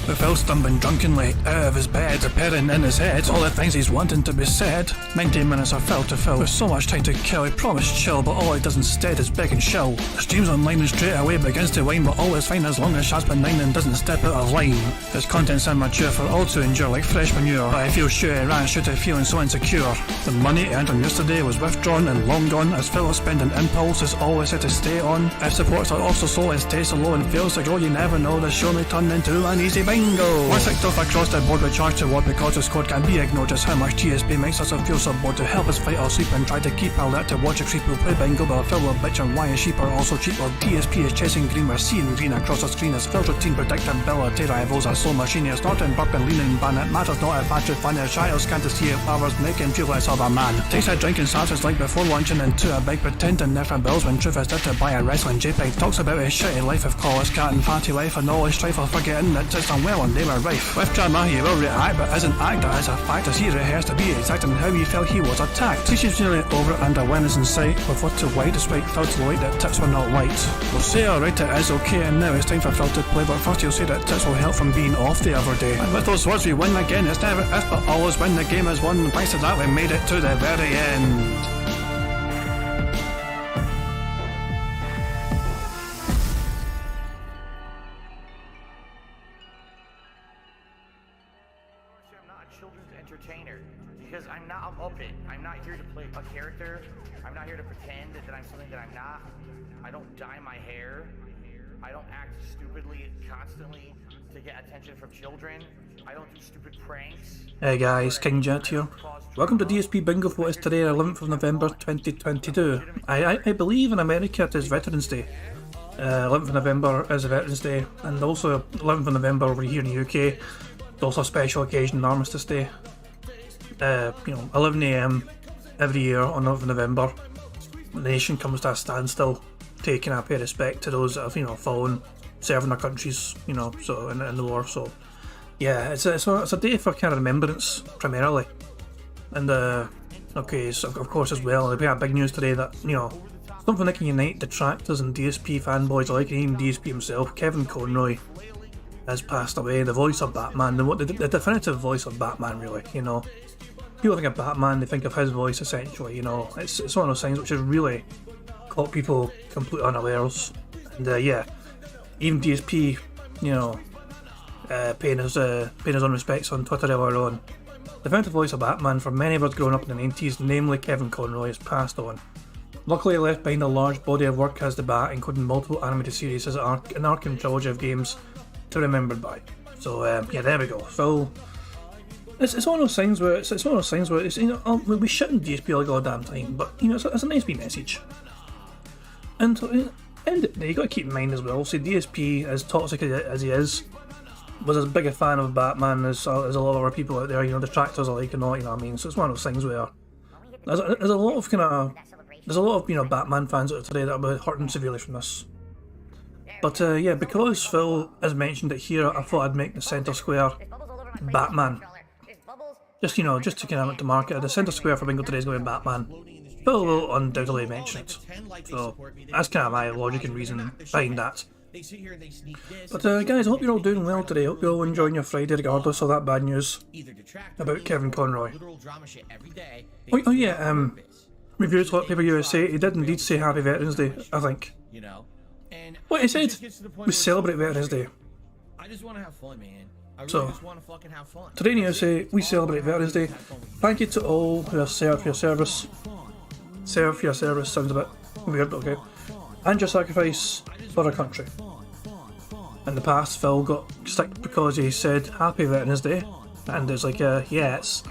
With Phil stumbling drunkenly out of his bed, appearing in his head all the things he's wanting to be said. 19 minutes of Phil to Phil, with so much time to kill. He promised chill, but all he does instead is beg and show. The stream's online and straight away begins to whine, but always fine as long as Shazbin 9 and doesn't step out of line. His content's immature for all to endure like fresh manure, but I feel sure he ran shoot of feeling so insecure. The money he earned on yesterday was withdrawn and long gone, as Phil's spending impulse is always set to stay on. If supports are also slow and stays so low and fails to grow, you never know, the show may turn into an easy bingo. Once kicked off across the board with charge to what because his code can be ignored, just how much DSP makes us feel so bored. To help us fight or sleep and try to keep alert to watch a creep who play bingo, but Phil will bitch and why his sheep are also cheap. While DSP is chasing green, we're seeing green across the screen as Phil's routine predictability rivals are so machine. It's not in burping, leaning ban, it matters not if battery fun, his child can't see if powers make him feel less of a man. Takes a drink and starts his like before launching into a bike, pretending different bills when truth is dead to buy a wrestling JPEG. Talks about his shitty life of call his cat and party life and all his strife of forgetting that it's unwell and they were rife. With drama he will react but isn't act, that is a fact as he rehearsed to be exact in how he felt he was attacked. Teaches nearly over and a win is in sight, with what to white despite Phil to light that tips were not white. We'll say alright it is okay and now it's time for Phil to play, but first he'll say that tips will help from being off the other day. And with those words we win again, it's never if but always when the game is won. Thanks to that we made it to the very end. Entertainer, because I'm not a Muppet. I'm not here to play a character. I'm not here to pretend that I'm something that I'm not. I don't dye my hair. I don't act stupidly constantly to get attention from children. I don't do stupid pranks. Hey guys, King Jet here. Welcome to DSP Bingo for what is today, 11th of November 2022. I believe in America it is Veterans Day. 11th of November is Veterans Day, and also 11th of November over here in the UK. It's also a special occasion, Armistice Day. 11 AM every year on 11th of November, the nation comes to a standstill, taking a pay respect to those that have, fallen, serving their countries, so in the war. So, yeah, it's a day for kind of remembrance primarily, and okay, so of course as well, there'll be a big news today that something that can unite detractors and DSP fanboys alike, and even DSP himself. Kevin Conroy has passed away, the voice of Batman, the definitive voice of Batman, really. People think of Batman, they think of his voice essentially. It's one of those things which has really caught people completely unawares. And yeah, even DSP, paying his own respects on Twitter earlier on. The definitive voice of Batman for many of us growing up in the 90s, namely Kevin Conroy, has passed on. Luckily, he left behind a large body of work as the Bat, including multiple animated series as an Arkham trilogy of games to remembered by. So yeah, there we go. Phil, it's one of those things where we shouldn't DSP all the goddamn time, but it's a nice wee message. And you got to keep in mind as well. See, DSP, as toxic as he is, was as big a fan of Batman as a lot of other people out there. Detractors alike and all. What I mean? So it's one of those things where there's a lot of Batman fans out there today that will be hurting severely from this. But yeah, because Phil has mentioned it here, I thought I'd make the centre square Batman. Just to kind of to market it. The centre square for Bingo today is going to be Batman. Phil will undoubtedly mention it. So that's kind of my logic and reason behind that. But guys, I hope you're all doing well today. I hope you're all enjoying your Friday regardless of that bad news about Kevin Conroy. Oh yeah, Reviews Hot Paper USA, he did indeed say Happy Veterans Day, I think. What he said? We celebrate Veterans Day. I just want to have fun, man. So, today in the USA, we celebrate Veterans Day. Thank you to all who have served for your service. Serve for your service sounds a bit weird, but okay. And your sacrifice for our country. In the past, Phil got stick because he said Happy Veterans Day, and it's like, yeah, it's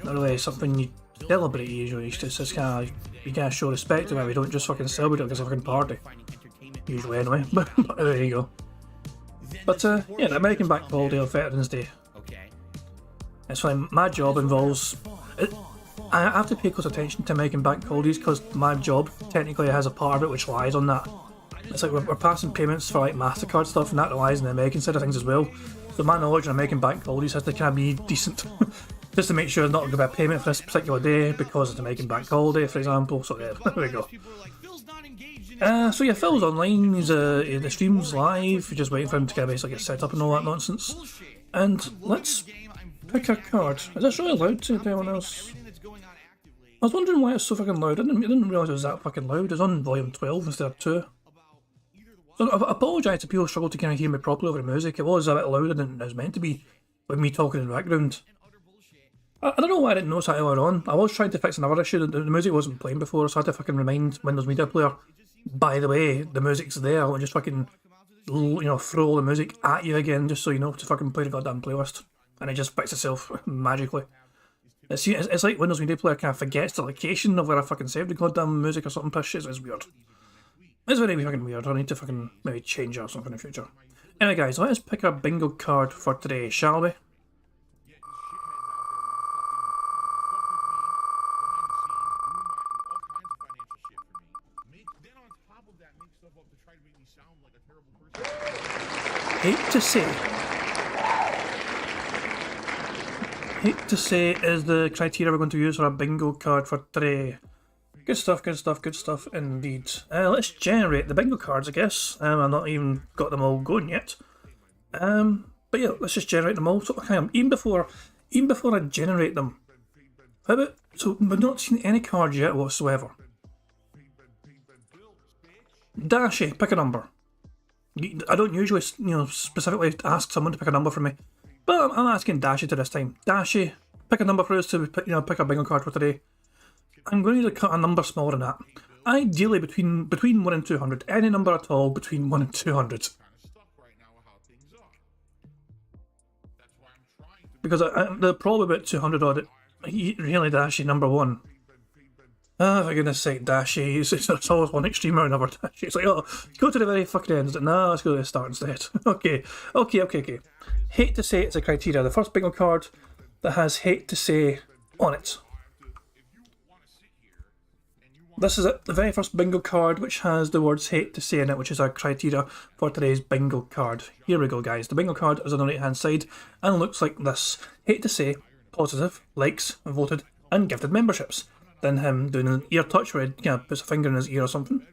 not really something you celebrate usually. It's just kind of, you gotta show respect to it. We don't just fucking celebrate it because it's a fucking party. Usually, anyway. But there you go. But yeah, the American Bank holiday of Veterans Day. It's fine. My job involves. I have to pay close attention to American Bank holidays because my job technically has a part of it which lies on that. It's like we're passing payments for like MasterCard stuff, and that relies on the American side of things as well. So my knowledge on American Bank holidays has to kind of be decent. Just to make sure there's not going to be a payment for this particular day because it's an American Bank holiday, for example. So yeah, there we go. So yeah, Phil's online, the stream's live, we're just waiting for him to get basically get set up and all that nonsense. And let's pick a card. Is this really loud to anyone else? I was wondering why it's so fucking loud. I didn't realise it was that fucking loud. It's on volume 12 instead of 2. So I apologise to people who struggle to kind of hear me properly over the music. It was a bit louder than it was meant to be with me talking in the background. I don't know why I didn't notice that earlier on. I was trying to fix another issue. The music wasn't playing before, so I had to fucking remind Windows Media Player, by the way, the music's there. I'll just fucking, throw all the music at you again, just so you know to fucking play the goddamn playlist. And it just fixed itself magically. It's like Windows Media Player kind of forgets the location of where I fucking saved the goddamn music or something piss shit. It's weird. It's very fucking weird. I need to fucking maybe change it or something in the future. Anyway guys, let us pick a bingo card for today, shall we? Hate to say is the criteria we're going to use for a bingo card for today. Good stuff indeed. Let's generate the bingo cards, I guess. I've not even got them all going yet. But yeah, let's just generate them all. So even before I generate them, how about, so we've not seen any cards yet whatsoever. Dashy, pick a number. I don't usually, specifically ask someone to pick a number for me, but I'm asking Dashy to this time. Dashy, pick a number for us to pick a bingo card for today. I'm going to need to cut a number smaller than that. Ideally between 1 and 200. Any number at all between 1 and 200. Because they're probably about 200 odd. Really, Dashy, number 1. Oh, for goodness sake, Dashy. It's always one extreme or another. Dashy. It's like, oh, go to the very fucking end. No, let's go to the start instead. Okay. Hate to say it's a criteria. The first bingo card that has hate to say on it. This is it, the very first bingo card which has the words hate to say in it, which is our criteria for today's bingo card. Here we go guys, the bingo card is on the right hand side and looks like this. Hate to say, positive, likes, voted and gifted memberships. Then him doing an ear touch where he puts a finger in his ear or something.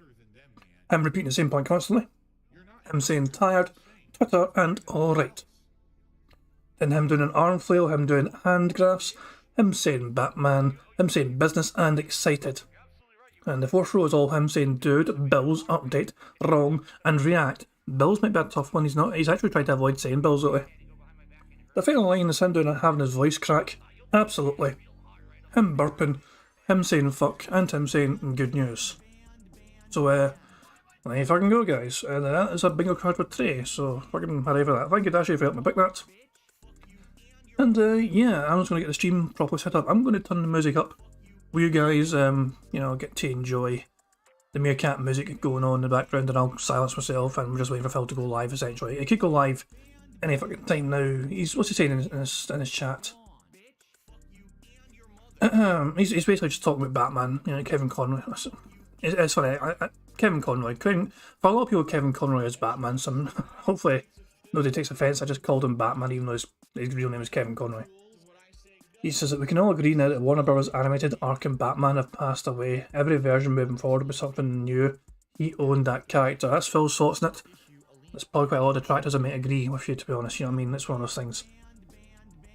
Him repeating the same point constantly. Him saying tired, Twitter and alright. Then him doing an arm flail, him doing hand graphs, him saying Batman, him saying business and excited. And the fourth row is all him saying dude, bills, update, wrong, and react. Bills might be a tough one, he's actually tried to avoid saying bills lately. The final line is him having his voice crack. Absolutely. Him burping, him saying fuck, and him saying good news. So, there you fucking go guys. That is a bingo card for today, so fucking hooray for that. Thank you Dashy for helping me pick that. And yeah, I'm just going to get the stream properly set up. I'm going to turn the music up. You guys, get to enjoy the Meerkat music going on in the background, and I'll silence myself, and we're just waiting for Phil to go live, essentially. It could go live any fucking time now. What's he saying in his chat? He's basically just talking about Batman, Kevin Conroy. It's funny, Kevin Conroy. For a lot of people, Kevin Conroy is Batman, so hopefully nobody takes offence. I just called him Batman, even though his real name is Kevin Conroy. He says that we can all agree now that Warner Bros. Animated Arkham Batman have passed away. Every version moving forward will be something new. He owned that character. That's Phil's thoughts on it. There's probably quite a lot of detractors that might agree with you, to be honest. You know what I mean? It's one of those things.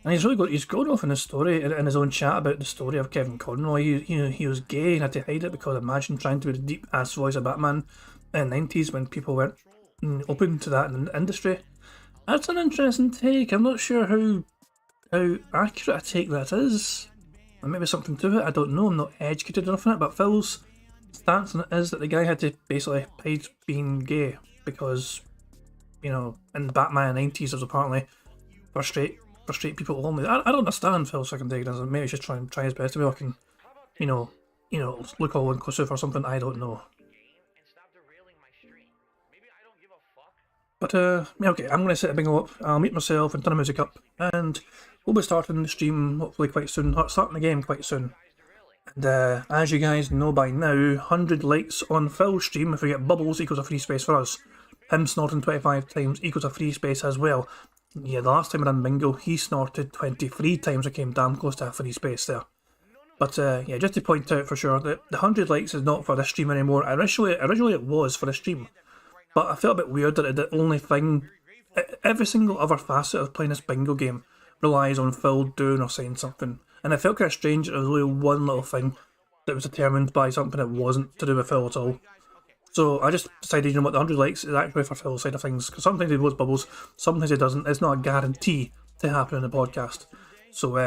And he's going off in his story, in his own chat about the story of Kevin Conroy. He was gay and had to hide it because imagine trying to be the deep ass voice of Batman in the 90s when people weren't open to that in the industry. That's an interesting take. I'm not sure how accurate a take that is. There may be something to it, I don't know, I'm not educated enough on it, but Phil's stance on it is that the guy had to basically hide being gay because, in the Batman 90s there was apparently for straight people only. I don't understand Phil's second take. Maybe he's just trying his best to be looking, look all inclusive or something, I don't know. But, okay, I'm going to set a bingo up, I'll mute myself and turn the music up, and we'll be starting the stream hopefully quite soon, starting the game quite soon. And as you guys know by now, 100 likes on Phil's stream, if we get bubbles, equals a free space for us. Him snorting 25 times equals a free space as well. Yeah, the last time I done bingo, he snorted 23 times, I came damn close to a free space there. But yeah, just to point out for sure that the 100 likes is not for this stream anymore. Originally it was for the stream, but I felt a bit weird that the only thing, every single other facet of playing this bingo game relies on Phil doing or saying something, and it felt kind of strange that there was only one little thing that was determined by something that wasn't to do with Phil at all. So I just decided, you know what, the 100 likes is actually for Phil's side of things, because sometimes he blows bubbles, sometimes he doesn't. It's not a guarantee to happen in the podcast. So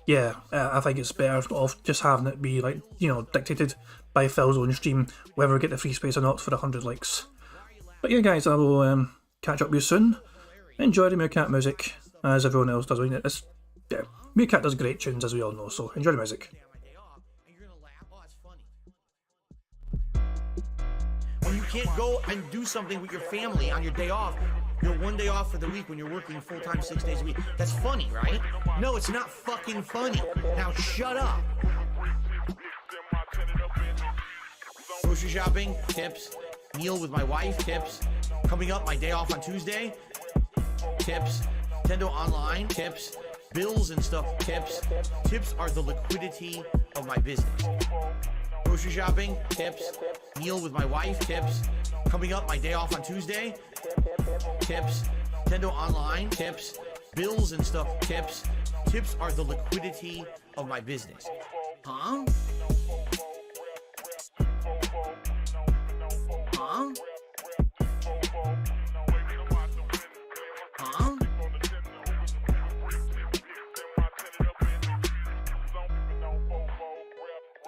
yeah, I think it's better off just having it be, like, you know, dictated by Phil's own stream, whether we get the free space or not for the 100 likes. But yeah, guys, I will catch up with you soon. Enjoy the Meerkat music, as everyone else does. Yeah, Meerkat does great tunes, as we all know, so enjoy the music. When you can't go and do something with your family on your day off, you're one day off for the week when you're working full-time 6 days a week. That's funny, right? No, it's not fucking funny. Now shut up. Grocery shopping, tips. Meal with my wife, tips. Coming up, my day off on Tuesday, tips. Nintendo Online, tips. Bills and stuff, tips. Tips are the liquidity of my business. Grocery shopping, tips. Meal with my wife, tips. Coming up, my day off on Tuesday, tips. Nintendo Online, tips. Bills and stuff, tips. Tips are the liquidity of my business. Huh? Huh? Huh?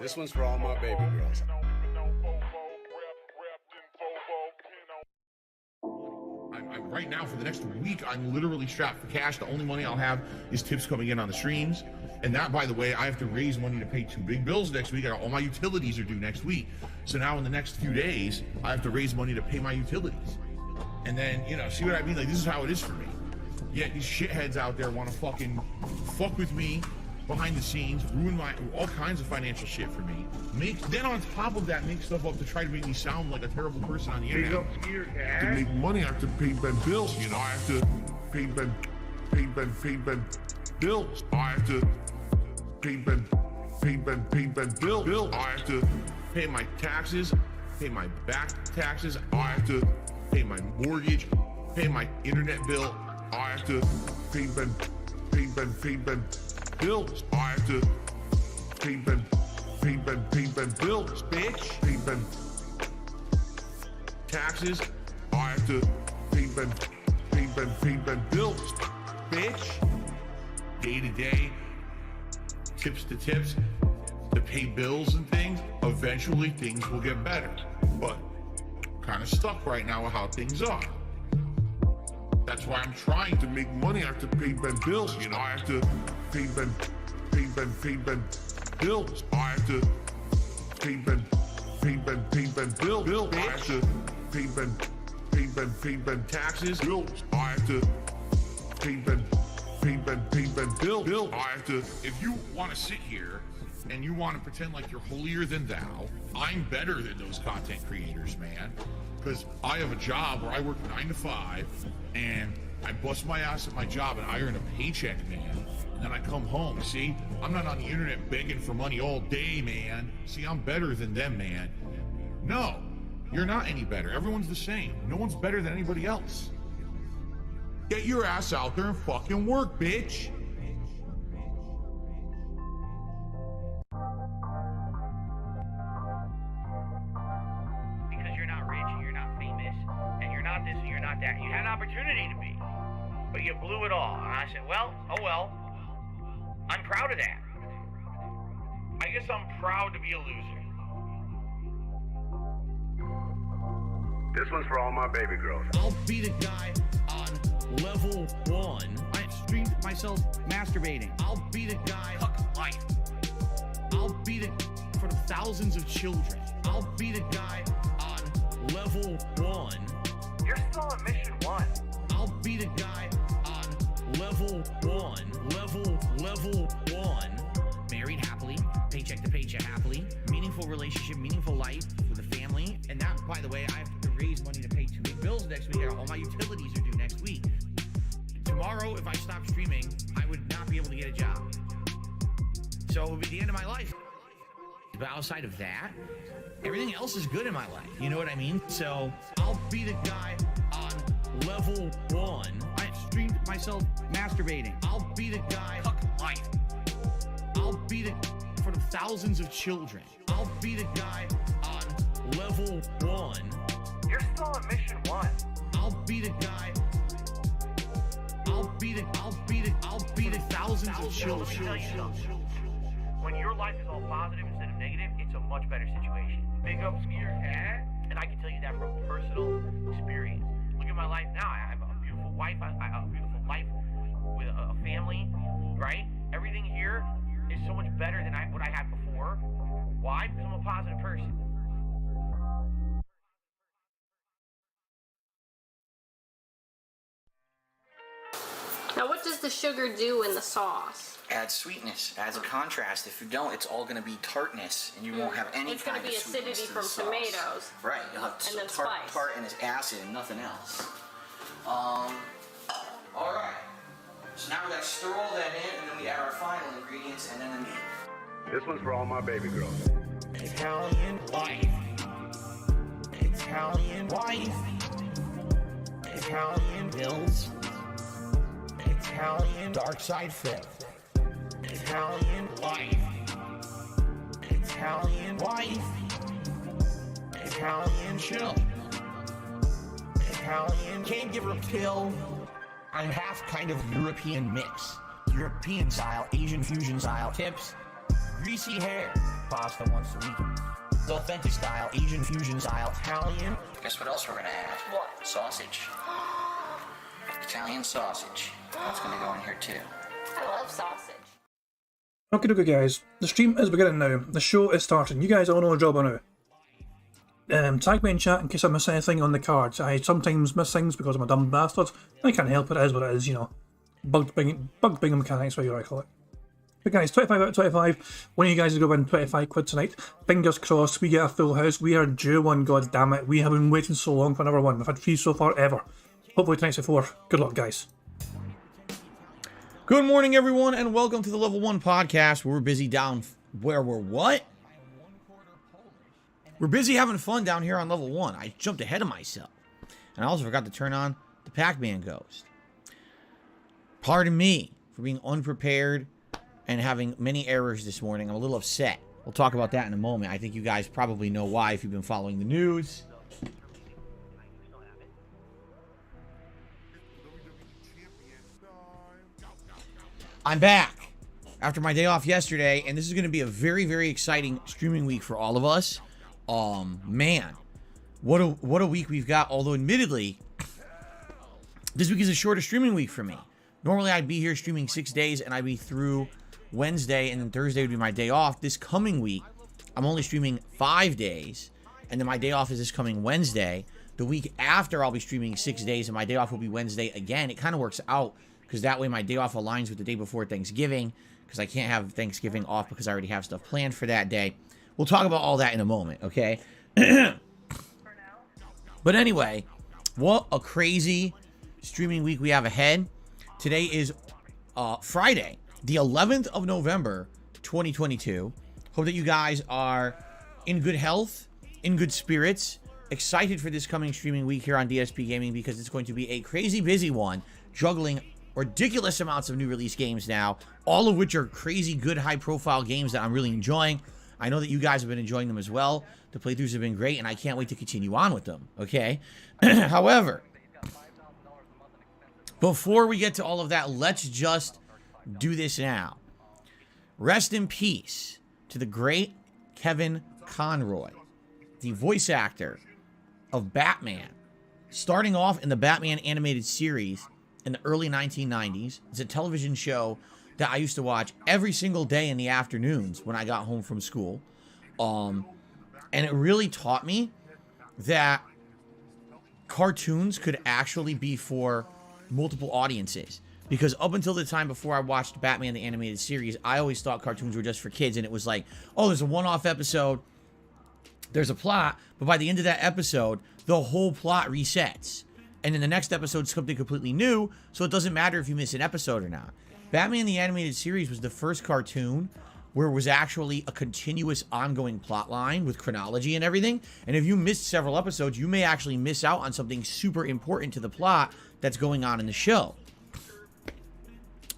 This one's for all my baby girls. Right now, for the next week, I'm literally strapped for cash. The only money I'll have is tips coming in on the streams. And that, by the way, I have to raise money to pay 2 big bills next week. All my utilities are due next week. So now in the next few days, I have to raise money to pay my utilities. And then, you know, see what I mean? Like, this is how it is for me. Yet these shitheads out there want to fucking fuck with me behind the scenes, ruin all kinds of financial shit for me. Then on top of that, make stuff up to try to make me sound like a terrible person on the internet. To make money, I have to pay Ben bills. You know, I have to pay Ben bills. I have to pay Ben bills. I have to pay my taxes, pay my back taxes. I have to pay my mortgage, pay my internet bill. I have to pay Ben bills. I have to pay Ben bills, bitch. Pay Ben taxes. I have to pay Ben bills, bitch. Day to day, tips to tips, to pay bills and things. Eventually things will get better, but kind of stuck right now with how things are. That's why I'm trying to make money. I have to pay Ben bills. You know, I have to pay Ben bills. I have to pay Ben bills. I have to pay Ben taxes. Bills. I have to pay Ben bills. I have to. If you want to sit here and you want to pretend like you're holier than thou, I'm better than those content creators, man. Because I have a job where I work 9 to 5 and I bust my ass at my job and I earn a paycheck, man. And then I come home. See, I'm not on the internet begging for money all day, man. See, I'm better than them, man. No, you're not any better. Everyone's the same. No one's better than anybody else. Get your ass out there and fucking work, bitch. That you had an opportunity to be, but you blew it all. And I said, well, oh well. I'm proud of that. I guess I'm proud to be a loser. This one's for all my baby girls. I'll be the guy on level 1. I streamed myself masturbating. I'll be the guy. Fuck life. I'll be the for the thousands of children. I'll be the guy on level 1. You're still on mission 1. I'll be the guy on level 1. Level 1. Married happily, paycheck to paycheck happily, meaningful relationship, meaningful life with a family. And that, by the way, I have to raise money to pay 2 big bills next week. All my utilities are due next week. Tomorrow, if I stop streaming, I would not be able to get a job. So it would be the end of my life. But outside of that, everything else is good in my life. You know what I mean? So I'll be the guy on level 1. I streamed myself masturbating. I'll be the guy fuck life. I'll be the for the thousands of children. I'll be the guy on level 1. You're still on mission 1. I'll be the guy. I'll be the thousands of children. When your life is all positive instead of negative, it's a much better situation. Big ups to your cat, and I can tell you that from personal experience. Look at my life now. I have a beautiful wife. I have a beautiful life with a family, right? Everything here is so much better than what I had before. Why? Because I'm a positive person. Now, what does the sugar do in the sauce? Adds sweetness, adds a contrast. If you don't, it's all going to be tartness, and you won't have any It's going kind to be of sweetness acidity to from the sauce. tomatoes. Right, you'll have And then tart spice. and its acid and nothing else. All right. So now we got to stir all that in, and then we add our final ingredients, and then the meat. This one's for all my baby girls. Italian wife. Italian wife. Italian bills. Italian dark side fifth. Italian wife. Italian wife. Italian chill. Italian can't give her a pill. I'm half kind of European mix. European style, Asian fusion style. Tips. Greasy hair. Pasta once a week. Authentic style, Asian fusion style. Italian. Guess what else we're going to add? What? Sausage. Italian sausage. That's going to go in here too. I love sausage. Okay, guys. The stream is beginning now. The show is starting. You guys all know the job by now. Tag me in chat in case I miss anything on the cards. I sometimes miss things because I'm a dumb bastard. I can't help it. It is what it is, you know. Bug bingo mechanics, what I call it. But guys, 25 out of 25. One of you guys is going to win 25 quid tonight. Fingers crossed, we get a full house. We are due one, god damn it. We have been waiting so long for another one. We've had 3 so far ever. Hopefully tonight's a 4. Good luck, guys. Good morning, everyone, and welcome to the Level 1 podcast, where we're busy down where we're what? We're busy having fun down here on Level 1. I jumped ahead of myself. And I also forgot to turn on the Pac-Man Ghost. Pardon me for being unprepared and having many errors this morning. I'm a little upset. We'll talk about that in a moment. I think you guys probably know why if you've been following the news. I'm back after my day off yesterday, and this is going to be a very, very exciting streaming week for all of us. Man, what a week we've got. Although, admittedly, this week is a shorter streaming week for me. Normally, I'd be here streaming 6 days, and I'd be through Wednesday, and then Thursday would be my day off. This coming week, I'm only streaming 5 days, and then my day off is this coming Wednesday. The week after, I'll be streaming 6 days, and my day off will be Wednesday again. It kind of works out, because that way my day off aligns with the day before Thanksgiving, because I can't have Thanksgiving off because I already have stuff planned for that day. We'll talk about all that in a moment, okay? But anyway, what a crazy streaming week we have ahead. Today is Friday, the 11th of November, 2022. Hope that you guys are in good health, in good spirits, excited for this coming streaming week here on DSP Gaming, because it's going to be a crazy busy one, juggling ridiculous amounts of new release games now, all of which are crazy good high-profile games that I'm really enjoying. I know that you guys have been enjoying them as well. The playthroughs have been great, and I can't wait to continue on with them, okay? However, before we get to all of that, let's just do this now. Rest in peace to the great Kevin Conroy, the voice actor of Batman, starting off in the Batman animated series in the early 1990s. It's a television show that I used to watch every single day in the afternoons when I got home from school. And it really taught me that cartoons could actually be for multiple audiences. Because up until the time before I watched Batman the Animated Series, I always thought cartoons were just for kids. And it was like, oh, there's a one-off episode, there's a plot, but by the end of that episode, the whole plot resets. And then the next episode is something completely new, so it doesn't matter if you miss an episode or not. Batman the Animated Series was the first cartoon where it was actually a continuous ongoing plot line with chronology and everything. And if you missed several episodes, you may actually miss out on something super important to the plot that's going on in the show.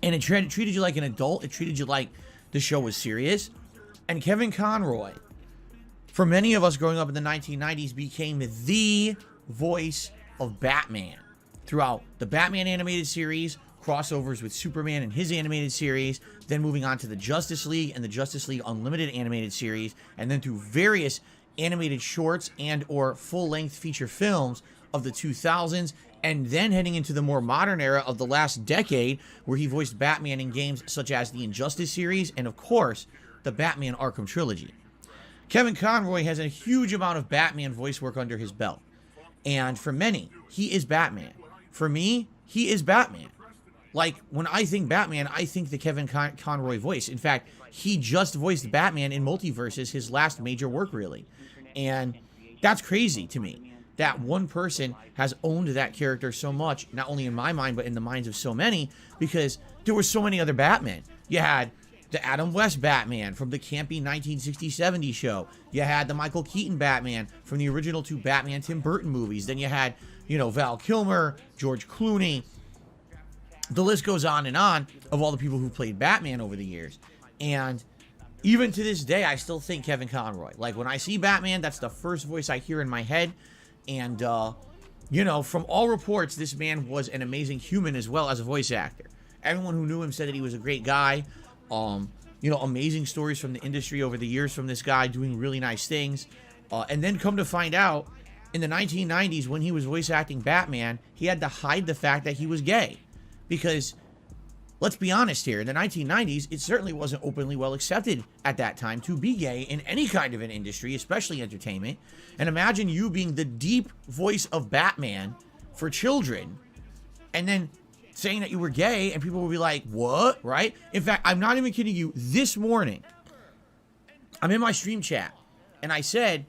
And it treated you like an adult. It treated you like the show was serious. And Kevin Conroy, for many of us growing up in the 1990s, became the voice of Batman throughout the Batman animated series, crossovers with Superman and his animated series, then moving on to the Justice League and the Justice League Unlimited animated series, and then through various animated shorts and or full-length feature films of the 2000s, and then heading into the more modern era of the last decade, where he voiced Batman in games such as the Injustice series and, of course, the Batman Arkham trilogy. Kevin Conroy has a huge amount of Batman voice work under his belt. And for many, he is Batman. For me, he is Batman. Like, when I think Batman, I think the Kevin Conroy voice. In fact, he just voiced Batman in Multiverses, his last major work, really. And that's crazy to me, that one person has owned that character so much, not only in my mind, but in the minds of so many, because there were so many other Batmen. You had the Adam West Batman from the campy 1960-70 show. You had the Michael Keaton Batman from the original 2 Batman Tim Burton movies. Then you had, Val Kilmer, George Clooney. The list goes on and on of all the people who played Batman over the years. And even to this day, I still think Kevin Conroy. Like, when I see Batman, that's the first voice I hear in my head. And, from all reports, this man was an amazing human as well as a voice actor. Everyone who knew him said that he was a great guy. Amazing stories from the industry over the years from this guy doing really nice things. And then come to find out, in the 1990s, when he was voice acting Batman, he had to hide the fact that he was gay. Because, let's be honest here, in the 1990s, it certainly wasn't openly well accepted at that time to be gay in any kind of an industry, especially entertainment. And imagine you being the deep voice of Batman for children, and then saying that you were gay, and people will be like, what? Right? In fact, I'm not even kidding you. This morning, I'm in my stream chat, and I said,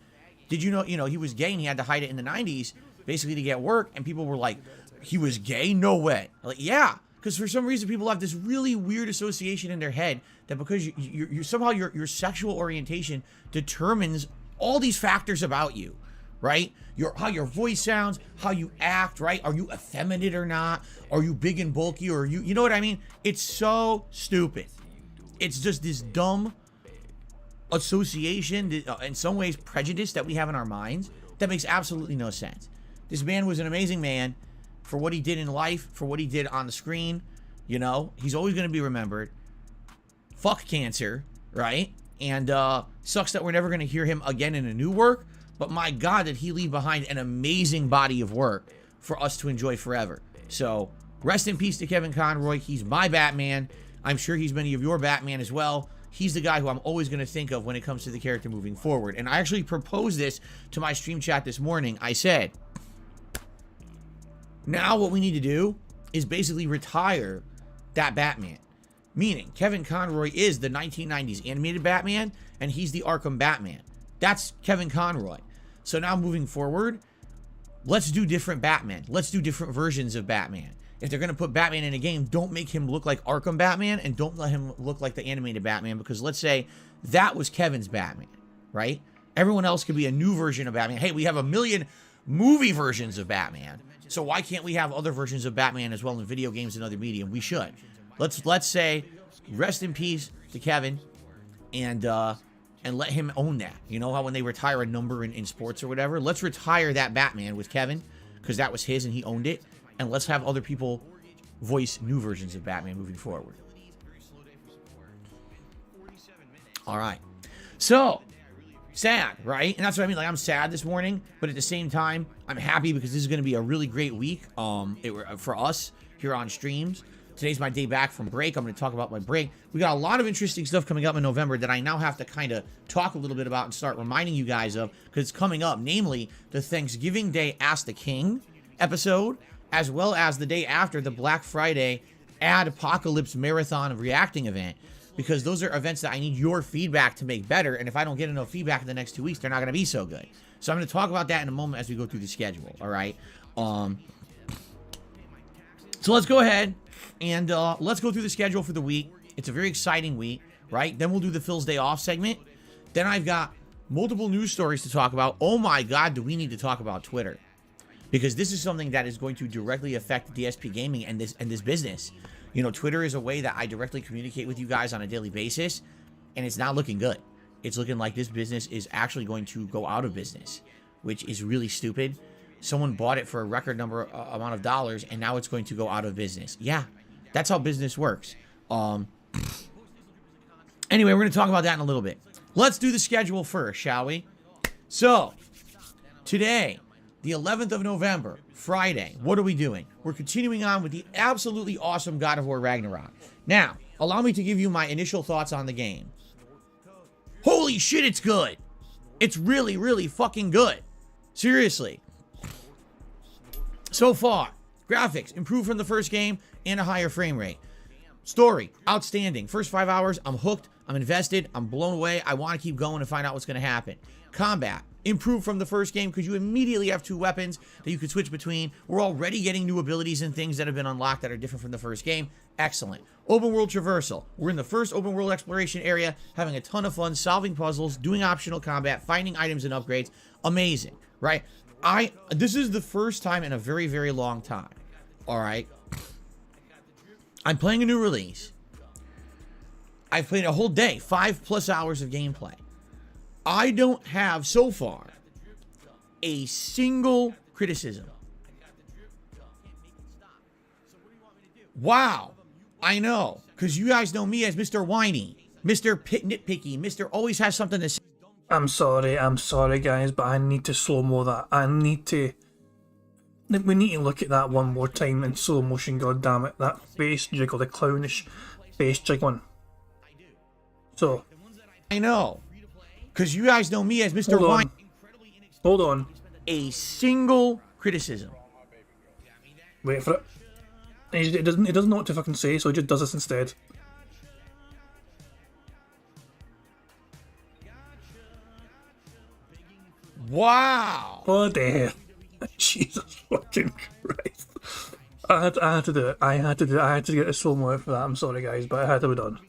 did you know, he was gay and he had to hide it in the 90s, basically to get work, and people were like, he was gay? No way. I'm like, yeah, because for some reason people have this really weird association in their head that because you somehow your sexual orientation determines all these factors about you, right? How your voice sounds, how you act, right? Are you effeminate or not? Are you big and bulky, or you know what I mean? It's so stupid. It's just this dumb association, in some ways prejudice that we have in our minds that makes absolutely no sense. This man was an amazing man for what he did in life, for what he did on the screen. He's always going to be remembered. Fuck cancer, right? And sucks that we're never going to hear him again in a new work. But my God, did he leave behind an amazing body of work for us to enjoy forever. So, rest in peace to Kevin Conroy. He's my Batman. I'm sure he's many of your Batman as well. He's the guy who I'm always going to think of when it comes to the character moving forward. And I actually proposed this to my stream chat this morning. I said, now what we need to do is basically retire that Batman. Meaning, Kevin Conroy is the 1990s animated Batman, and he's the Arkham Batman. That's Kevin Conroy. So now moving forward, let's do different Batman. Let's do different versions of Batman. If they're going to put Batman in a game, don't make him look like Arkham Batman, and don't let him look like the animated Batman, because let's say that was Kevin's Batman, right? Everyone else could be a new version of Batman. Hey, we have a million movie versions of Batman, so why can't we have other versions of Batman as well in video games and other media? We should. Let's say rest in peace to Kevin, and let him own that. You know how when they retire a number in sports or whatever? Let's retire that Batman with Kevin, because that was his and he owned it. And let's have other people voice new versions of Batman moving forward. All right. So, sad, right? And that's what I mean. Like, I'm sad this morning, but at the same time, I'm happy because this is going to be a really great week for us here on streams. Today's my day back from break. I'm going to talk about my break. We got a lot of interesting stuff coming up in November that I now have to kind of talk a little bit about and start reminding you guys of, because it's coming up, namely the Thanksgiving Day Ask the King episode, as well as the day after the Black Friday Ad Apocalypse Marathon of Reacting event, because those are events that I need your feedback to make better, and if I don't get enough feedback in the next 2 weeks, they're not going to be so good. So I'm going to talk about that in a moment as we go through the schedule, all right? So let's go ahead and let's go through the schedule for the week. It's a very exciting week. right? Then we'll do the Phil's Day Off segment. Then I've got multiple news stories to talk about. Oh my God, do we need to talk about Twitter? Because this is something that is going to directly affect DSP Gaming and this business. You know, Twitter is a way that I directly communicate with you guys on a daily basis, and it's not looking good. It's looking like this business is actually going to go out of business, which is really stupid. Someone bought it for a record amount of dollars, and now it's going to go out of business. Yeah, that's how business works. Anyway, we're going to talk about that in a little bit. Let's do the schedule first, shall we? So, today, the 11th of November, Friday, what are we doing? We're continuing on with the absolutely awesome God of War Ragnarok. Now, allow me to give you my initial thoughts on the game. Holy shit, it's good. It's really, really fucking good. Seriously. So far, graphics improved from the first game and a higher frame rate. Story, outstanding. First 5 hours, I'm hooked, I'm invested, I'm blown away. I want to keep going and find out what's going to happen. Combat, improved from the first game because you immediately have 2 weapons that you can switch between. We're already getting new abilities and things that have been unlocked that are different from the first game. Excellent. Open world traversal. We're in the first open world exploration area, having a ton of fun, solving puzzles, doing optional combat, finding items and upgrades. Amazing, right? This is the first time in a very, very long time. All right. I'm playing a new release. I've played a whole day, 5+ hours of gameplay. I don't have, so far, a single criticism. Wow. I know. Because you guys know me as Mr. Whiny, Mr. Nitpicky, Mr. Always has something to say. I'm sorry, guys, but I need to slow-mo that. We need to look at that one more time in slow motion, goddammit. That face jiggle, the clownish face jiggling. So. I know. Because you guys know me as Mr. Whiny. Hold on. A single criticism. Wait for it. It doesn't know what to fucking say, so it just does this instead. Wow. What the hell? Jesus fucking Christ. I had to do it. I had to get a slow-mo out for that. I'm sorry, guys, but it had to be done.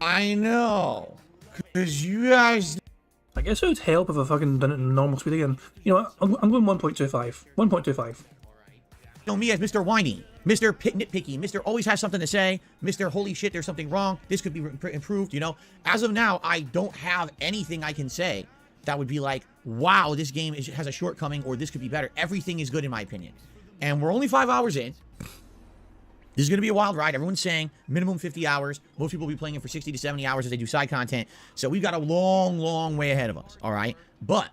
I know. Because you guys... I guess it would help if I fucking done it in normal speed again. You know what? I'm going 1.25. 1.25. Know me as Mr. Whiny, Mr. Nitpicky, Mr. Always has something to say, Mr. Holy shit, there's something wrong. This could be improved, you know? As of now, I don't have anything I can say that would be like, wow, this game has a shortcoming or this could be better. Everything is good in my opinion. And we're only 5 hours in. This is going to be a wild ride. Everyone's saying minimum 50 hours. Most people will be playing it for 60 to 70 hours as they do side content. So we've got a long, long way ahead of us, all right? But,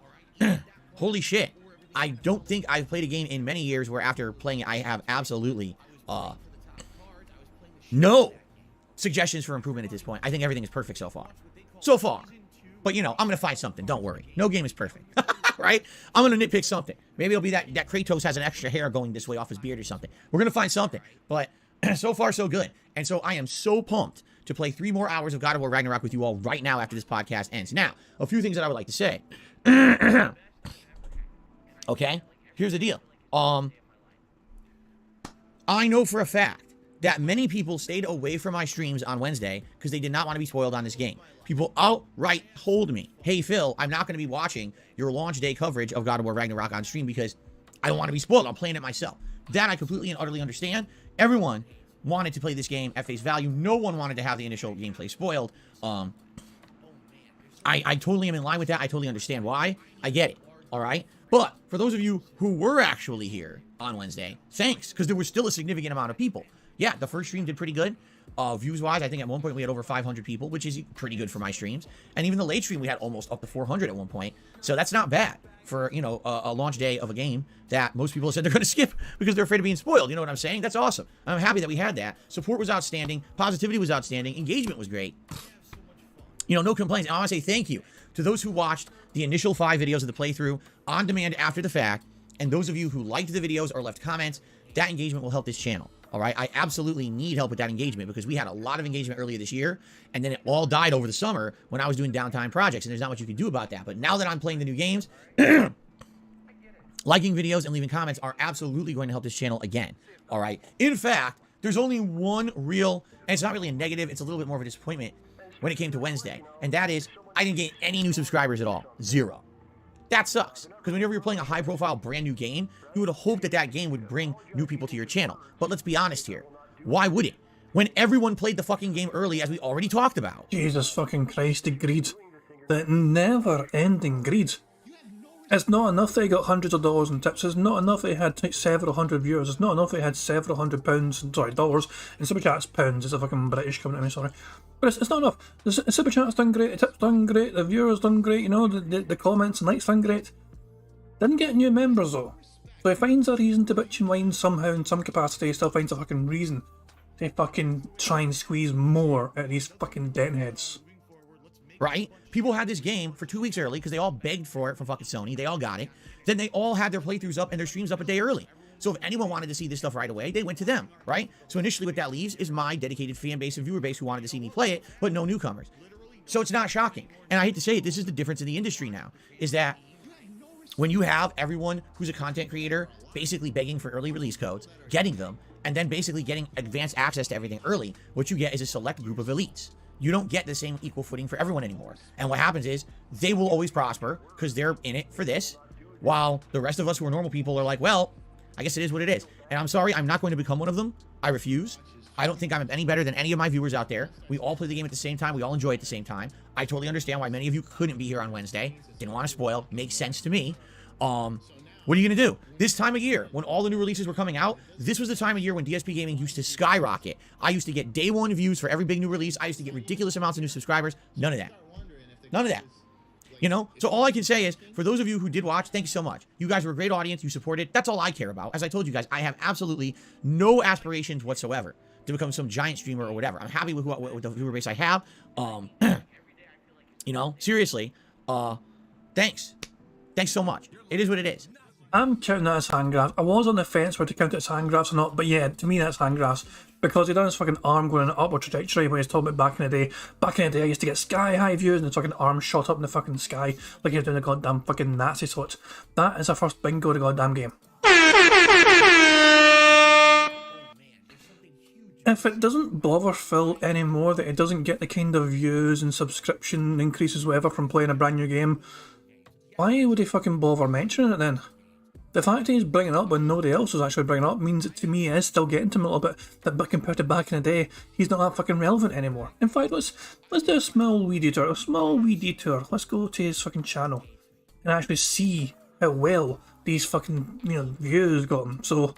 holy shit, I don't think I've played a game in many years where after playing it, I have absolutely no suggestions for improvement at this point. I think everything is perfect so far. So far. But, you know, I'm going to find something. Don't worry. No game is perfect. Right? I'm going to nitpick something. Maybe it'll be that Kratos has an extra hair going this way off his beard or something. We're going to find something. But so far, so good. And so I am so pumped to play 3 more hours of God of War Ragnarok with you all right now after this podcast ends. Now, a few things that I would like to say. Okay? Here's the deal. I know for a fact that many people stayed away from my streams on Wednesday because they did not want to be spoiled on this game. People outright told me, hey, Phil, I'm not going to be watching your launch day coverage of God of War Ragnarok on stream because I don't want to be spoiled. I'm playing it myself. That I completely and utterly understand. Everyone wanted to play this game at face value. No one wanted to have the initial gameplay spoiled. I totally am in line with that. I totally understand why. I get it. All right? But for those of you who were actually here on Wednesday, thanks, because there was still a significant amount of people. Yeah, the first stream did pretty good. Views-wise, I think at one point we had over 500 people, which is pretty good for my streams. And even the late stream, we had almost up to 400 at one point. So that's not bad for, you know, a launch day of a game that most people said they're going to skip because they're afraid of being spoiled. You know what I'm saying? That's awesome. I'm happy that we had that. Support was outstanding. Positivity was outstanding. Engagement was great. You know, no complaints. And I want to say thank you to those who watched the initial 5 videos of the playthrough on demand after the fact. And those of you who liked the videos or left comments, that engagement will help this channel. All right, I absolutely need help with that engagement because we had a lot of engagement earlier this year, and then it all died over the summer when I was doing downtime projects, and there's not much you can do about that. But now that I'm playing the new games, liking videos and leaving comments are absolutely going to help this channel again. All right. In fact, There's only one real, and it's not really a negative, it's a little bit more of a disappointment when it came to Wednesday. And that is, I didn't get any new subscribers at all. 0. That sucks. Because whenever you're playing a high-profile, brand new game, you would hope that that game would bring new people to your channel. But let's be honest here. Why would it? When everyone played the fucking game early, as we already talked about. Jesus fucking Christ, the greed. The never-ending greed. It's not enough that he got hundreds of dollars in tips. It's not enough that he had like, several hundred viewers. It's not enough that he had several £100, sorry, dollars. And Super Chat's pounds. It's a fucking British coming to me, sorry. But it's not enough. The Super Chat's done great, the tips done great, the viewers done great, you know, the comments and likes done great. Didn't get new members though. So he finds a reason to bitch and whine somehow in some capacity. He still finds a fucking reason to fucking try and squeeze more out of these fucking dentheads. Right? People had this game for 2 weeks early because they all begged for it from fucking Sony. They all got it. Then they all had their playthroughs up and their streams up a day early. So if anyone wanted to see this stuff right away, they went to them, right? So initially what that leaves is my dedicated fan base and viewer base who wanted to see me play it, but no newcomers. So it's not shocking. And I hate to say it, this is the difference in the industry now, is that when you have everyone who's a content creator basically begging for early release codes, getting them, and then basically getting advanced access to everything early, what you get is a select group of elites. You don't get the same equal footing for everyone anymore. And what happens is they will always prosper because they're in it for this, while the rest of us who are normal people are like, well, I guess it is what it is. And I'm sorry, I'm not going to become one of them. I refuse. I don't think I'm any better than any of my viewers out there. We all play the game at the same time. We all enjoy it at the same time. I totally understand why many of you couldn't be here on Wednesday. Didn't want to spoil. Makes sense to me. What are you going to do? This time of year, when all the new releases were coming out, this was the time of year when DSP Gaming used to skyrocket. I used to get day one views for every big new release. I used to get ridiculous amounts of new subscribers. None of that. None of that. You know? So all I can say is, for those of you who did watch, thank you so much. You guys were a great audience. You supported. That's all I care about. As I told you guys, I have absolutely no aspirations whatsoever to become some giant streamer or whatever. I'm happy with the viewer base I have. You know? Seriously. Thanks. Thanks so much. It is what it is. I'm counting that as hand grabs. I was on the fence whether to count it as hand grabs or not, but yeah, to me that's hand grabs. Because he done his fucking arm going in an upward trajectory when he's talking about back in the day. Back in the day I used to get sky high views and the fucking arm shot up in the fucking sky like he was doing the goddamn fucking Nazi sorts. That is the first bingo of the goddamn game. If it doesn't bother Phil anymore that it doesn't get the kind of views and subscription increases whatever from playing a brand new game, why would he fucking bother mentioning it then? The fact that he's bringing it up when nobody else was actually bringing it up means that to me it is still getting to him a little bit, but compared to back in the day, he's not that fucking relevant anymore. In fact, let's do a small wee detour. Let's go to his fucking channel and actually see how well these fucking, you know, views got him. So,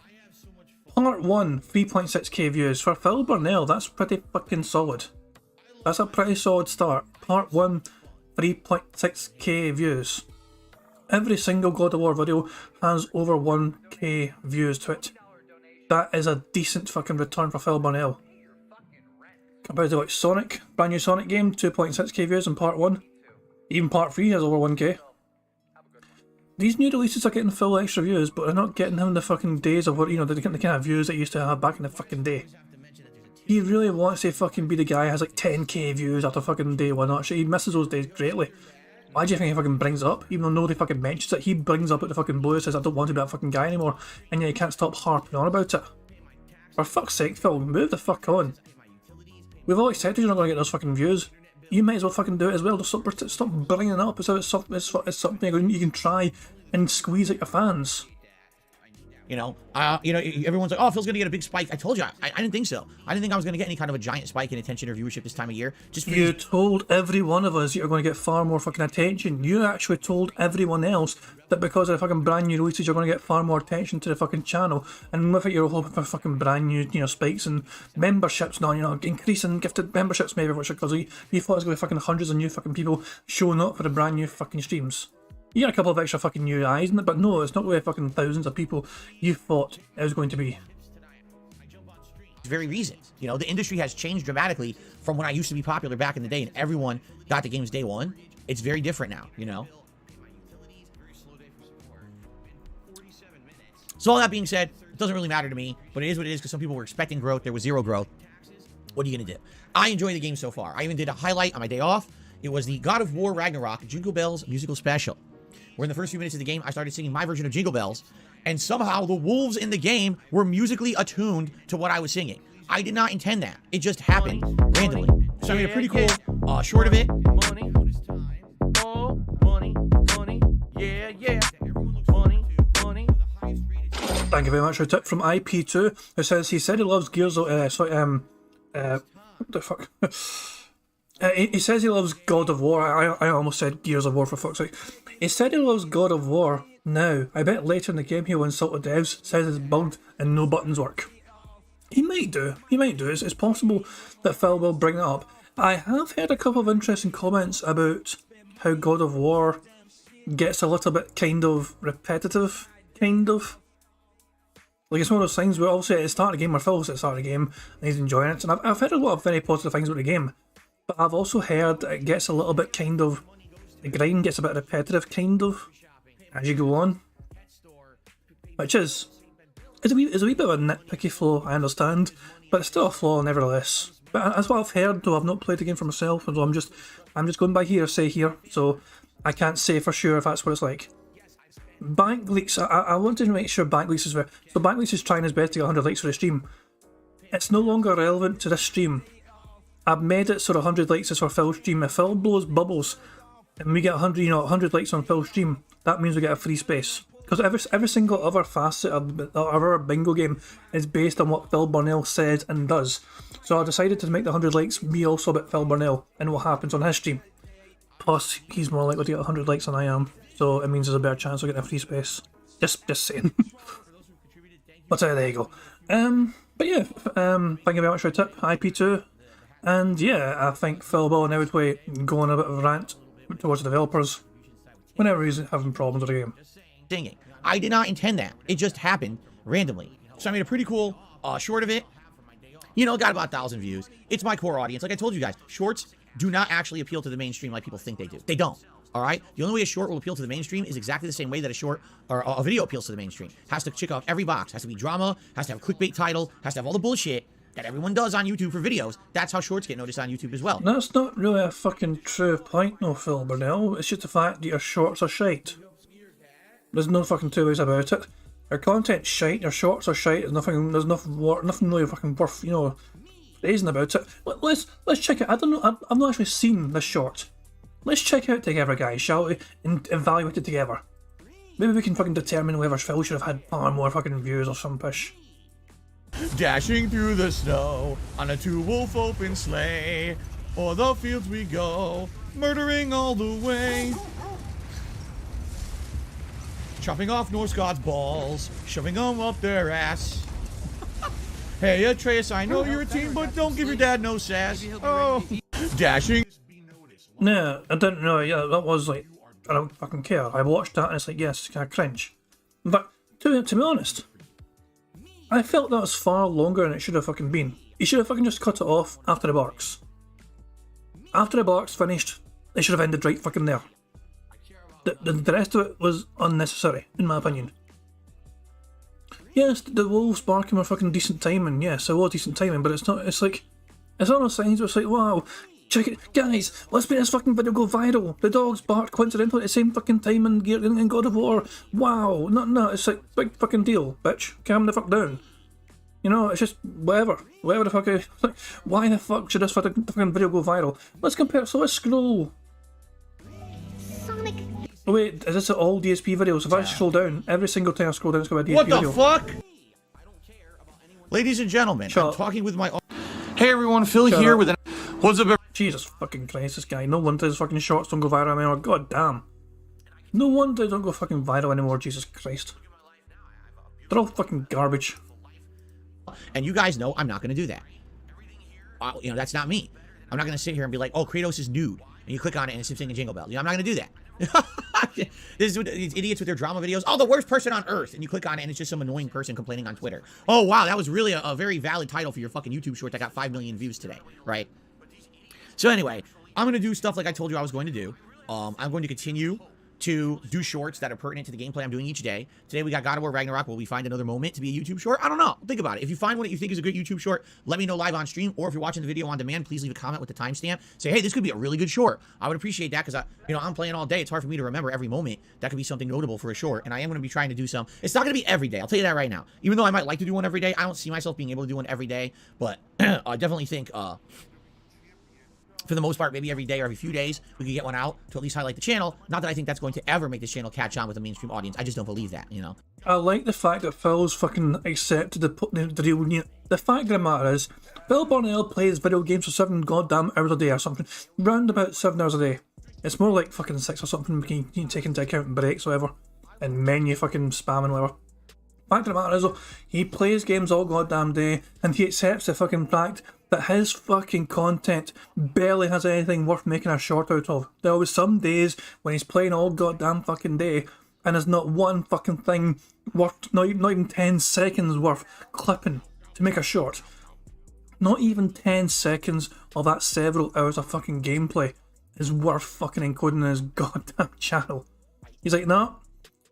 part 1, 3.6k views. For Phil Burnell, that's pretty fucking solid. That's a pretty solid start. Part 1, 3.6k views. Every single God of War video has over 1k views to it. That is a decent fucking return for Phil Burnell. Compared to like Sonic, brand new Sonic game, 2.6k views in part 1. Even part 3 has over 1k. These new releases are getting full extra views, but they're not getting him the fucking days of what, you know, the kind of views that he used to have back in the fucking day. He really wants to fucking be the guy who has like 10k views after fucking day 1. Actually, he misses those days greatly. Why do you think he fucking brings it up? Even though nobody fucking mentions it, he brings up at the fucking blue and says, I don't want to be that fucking guy anymore, and yet he can't stop harping on about it. For fuck's sake, Phil, move the fuck on. We've all accepted you're not going to get those fucking views. You might as well fucking do it as well. Just stop bringing it up as though it's something you can try and squeeze at your fans. You know, everyone's like, oh, Phil's going to get a big spike. I told you, I didn't think so. I didn't think I was going to get any kind of a giant spike in attention or viewership this time of year. Just because you told every one of us you're going to get far more fucking attention. You actually told everyone else that because of the fucking brand new releases, you're going to get far more attention to the fucking channel. And with it, you're hoping for fucking brand new, you know, spikes and memberships now, you know, increasing gifted memberships maybe, which because you thought it was going to be fucking hundreds of new fucking people showing up for the brand new fucking streams. You got a couple of extra fucking new eyes in it, but no, it's not really fucking thousands of people you thought it was going to be. Very reasons. You know, the industry has changed dramatically from when I used to be popular back in the day and everyone got the games day one. It's very different now, you know. So all that being said, it doesn't really matter to me, but it is what it is because some people were expecting growth. There was zero growth. What are you going to do? I enjoy the game so far. I even did a highlight on my day off. It was the God of War Ragnarok Jingle Bells musical special, where in the first few minutes of the game, I started singing my version of Jingle Bells, and somehow the wolves in the game were musically attuned to what I was singing. I did not intend that. It just happened randomly. So I made a pretty cool short of it. Money, oh, money, yeah, yeah. Money. Thank you very much for a tip from IP2, who says he said he loves Gears of... what the fuck? He says he loves God of War. I almost said Gears of War, for fuck's sake. He said he loves God of War. Now, I bet later in the game he'll insult the devs, says it's bugged and no buttons work. He might do. It's possible that Phil will bring it up. I have heard a couple of interesting comments about how God of War gets a little bit kind of repetitive, kind of. Like, it's one of those things where obviously at the start of the game, or Phil's at the start of the game, and he's enjoying it, and I've heard a lot of very positive things about the game. But I've also heard it gets a little bit kind of, the grind gets a bit repetitive, kind of, as you go on. Which is a wee bit of a nitpicky flaw, I understand, but it's still a flaw nevertheless. But that's what I've heard, though I've not played the game for myself, so I'm just going by hearsay here, so I can't say for sure if that's what it's like. Bank leaks, I want to make sure bank leaks is where, so bank leaks is trying his best to get 100 likes for the stream. It's no longer relevant to this stream. I've made it so 100 likes is for Phil's stream. If Phil blows bubbles and we get 100 likes on Phil's stream, that means we get a free space. Because every single other facet of our bingo game is based on what Phil Burnell says and does. So I decided to make the 100 likes be also about Phil Burnell and what happens on his stream. Plus, he's more likely to get 100 likes than I am, so it means there's a better chance of getting a free space. Just saying. But there you go. But yeah, thank you very much for your tip, IP2. And yeah, I think Phil will now way go on a bit of a rant towards the developers whenever he's having problems with the game. Singing. I did not intend that. It just happened randomly. So I made a pretty cool short of it. You know, got about 1,000 views. It's my core audience. Like I told you guys, shorts do not actually appeal to the mainstream like people think they do. They don't. All right? The only way a short will appeal to the mainstream is exactly the same way that a short or a video appeals to the mainstream. Has to check off every box. Has to be drama. Has to have a clickbait title. Has to have all the bullshit that everyone does on YouTube for videos. That's how shorts get noticed on YouTube as well. That's not really a fucking true point, no, Phil Burnell. It's just the fact that your shorts are shite. There's no fucking two ways about it. Your content's shite, your shorts are shite, there's nothing really fucking worth, praising about it. Let's check it. I don't know, I've not actually seen this short. Let's check it out together, guys, shall we? And evaluate it together. Maybe we can fucking determine whether Phil should have had far more fucking views or some pish. Dashing through the snow on a two-wolf open sleigh, o'er the fields we go, murdering all the way. Chopping off Norse gods' balls, shoving them up their ass. Hey, Atreus, I know you're a teen, but don't give your dad no sass. Oh, dashing. No, I didn't know. Yeah, that was like, I don't fucking care. I watched that and it's like, yes, kind of cringe. But to be honest, I felt that was far longer than it should have fucking been. You should have fucking just cut it off after the barks. After the barks finished, they should have ended right fucking there. The rest of it was unnecessary, in my opinion. Yes, the wolves barking were fucking decent timing. Yes, it was decent timing, but it's not. It's like, it's one of those things where it's like, wow, check it, guys, let's make this fucking video go viral. The dogs barked coincidentally at the same fucking time in God of War. Wow, no, it's like big fucking deal, bitch. Calm the fuck down. It's just whatever the fuck. Like, why the fuck should this fucking video go viral? Let's compare. So let's scroll. Sonic. Oh wait, is this all DSP videos? If I scroll down, every single time I scroll down, it's going to be a DSP video. What the fuck? Ladies and gentlemen, I'm talking with my... Hey everyone, Phil here with an... What's up, Jesus fucking Christ, this guy. No wonder his fucking shorts don't go viral anymore. God damn. No wonder they don't go fucking viral anymore, Jesus Christ. They're all fucking garbage. And you guys know I'm not going to do that. That's not me. I'm not going to sit here and be like, oh, Kratos is nude. And you click on it and it's him singing Jingle Bells. I'm not going to do that. This is these idiots with their drama videos. Oh, the worst person on earth. And you click on it and it's just some annoying person complaining on Twitter. Oh, wow, that was really a very valid title for your fucking YouTube short that got 5 million views today, right? So anyway, I'm going to do stuff like I told you I was going to do. I'm going to continue to do shorts that are pertinent to the gameplay I'm doing each day. Today we got God of War Ragnarok. Will we find another moment to be a YouTube short? I don't know. Think about it. If you find one that you think is a good YouTube short, let me know live on stream. Or if you're watching the video on demand, please leave a comment with the timestamp. Say, hey, this could be a really good short. I would appreciate that because I'm playing all day. It's hard for me to remember every moment. That could be something notable for a short. And I am going to be trying to do some. It's not going to be every day. I'll tell you that right now. Even though I might like to do one every day, I don't see myself being able to do one every day. But I definitely think for the most part, maybe every day or every few days, we could get one out to at least highlight the channel. Not that I think that's going to ever make this channel catch on with a mainstream audience. I just don't believe that, you know. I like the fact that Phil's fucking accepted the real unit. The fact of the matter is, Phil Bornell plays video games for 7 goddamn hours a day or something. Round about 7 hours a day. It's more like fucking 6 or something. You can take into account breaks or whatever. And menu fucking spam and whatever. Fact of the matter is, though, he plays games all goddamn day, and he accepts the fucking fact that his fucking content barely has anything worth making a short out of. There was some days when he's playing all goddamn fucking day, and there's not one fucking thing worth, not even 10 seconds worth clipping to make a short. Not even 10 seconds of that several hours of fucking gameplay is worth fucking encoding in his goddamn channel. He's like, nah,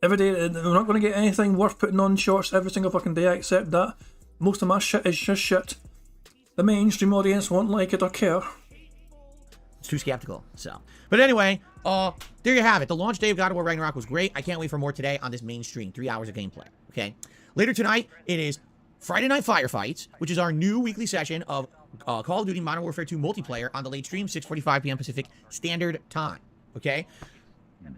every day, we're not going to get anything worth putting on shorts every single fucking day. I accept that. Most of my shit is just shit. The mainstream audience won't like it or care. It's too skeptical, so. But anyway, there you have it. The launch day of God of War Ragnarok was great. I can't wait for more today on this main stream. 3 hours of gameplay, okay? Later tonight, it is Friday Night Firefights, which is our new weekly session of Call of Duty Modern Warfare 2 multiplayer on the late stream, 6:45 p.m. Pacific Standard Time, okay?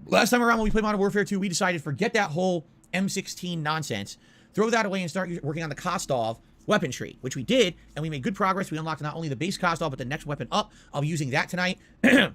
Last time around when we played Modern Warfare 2, we decided to forget that whole M16 nonsense, throw that away and start working on the Kostov weapon tree, which we did, and we made good progress. We unlocked not only the base Kostov, but the next weapon up. I'll be using that tonight. If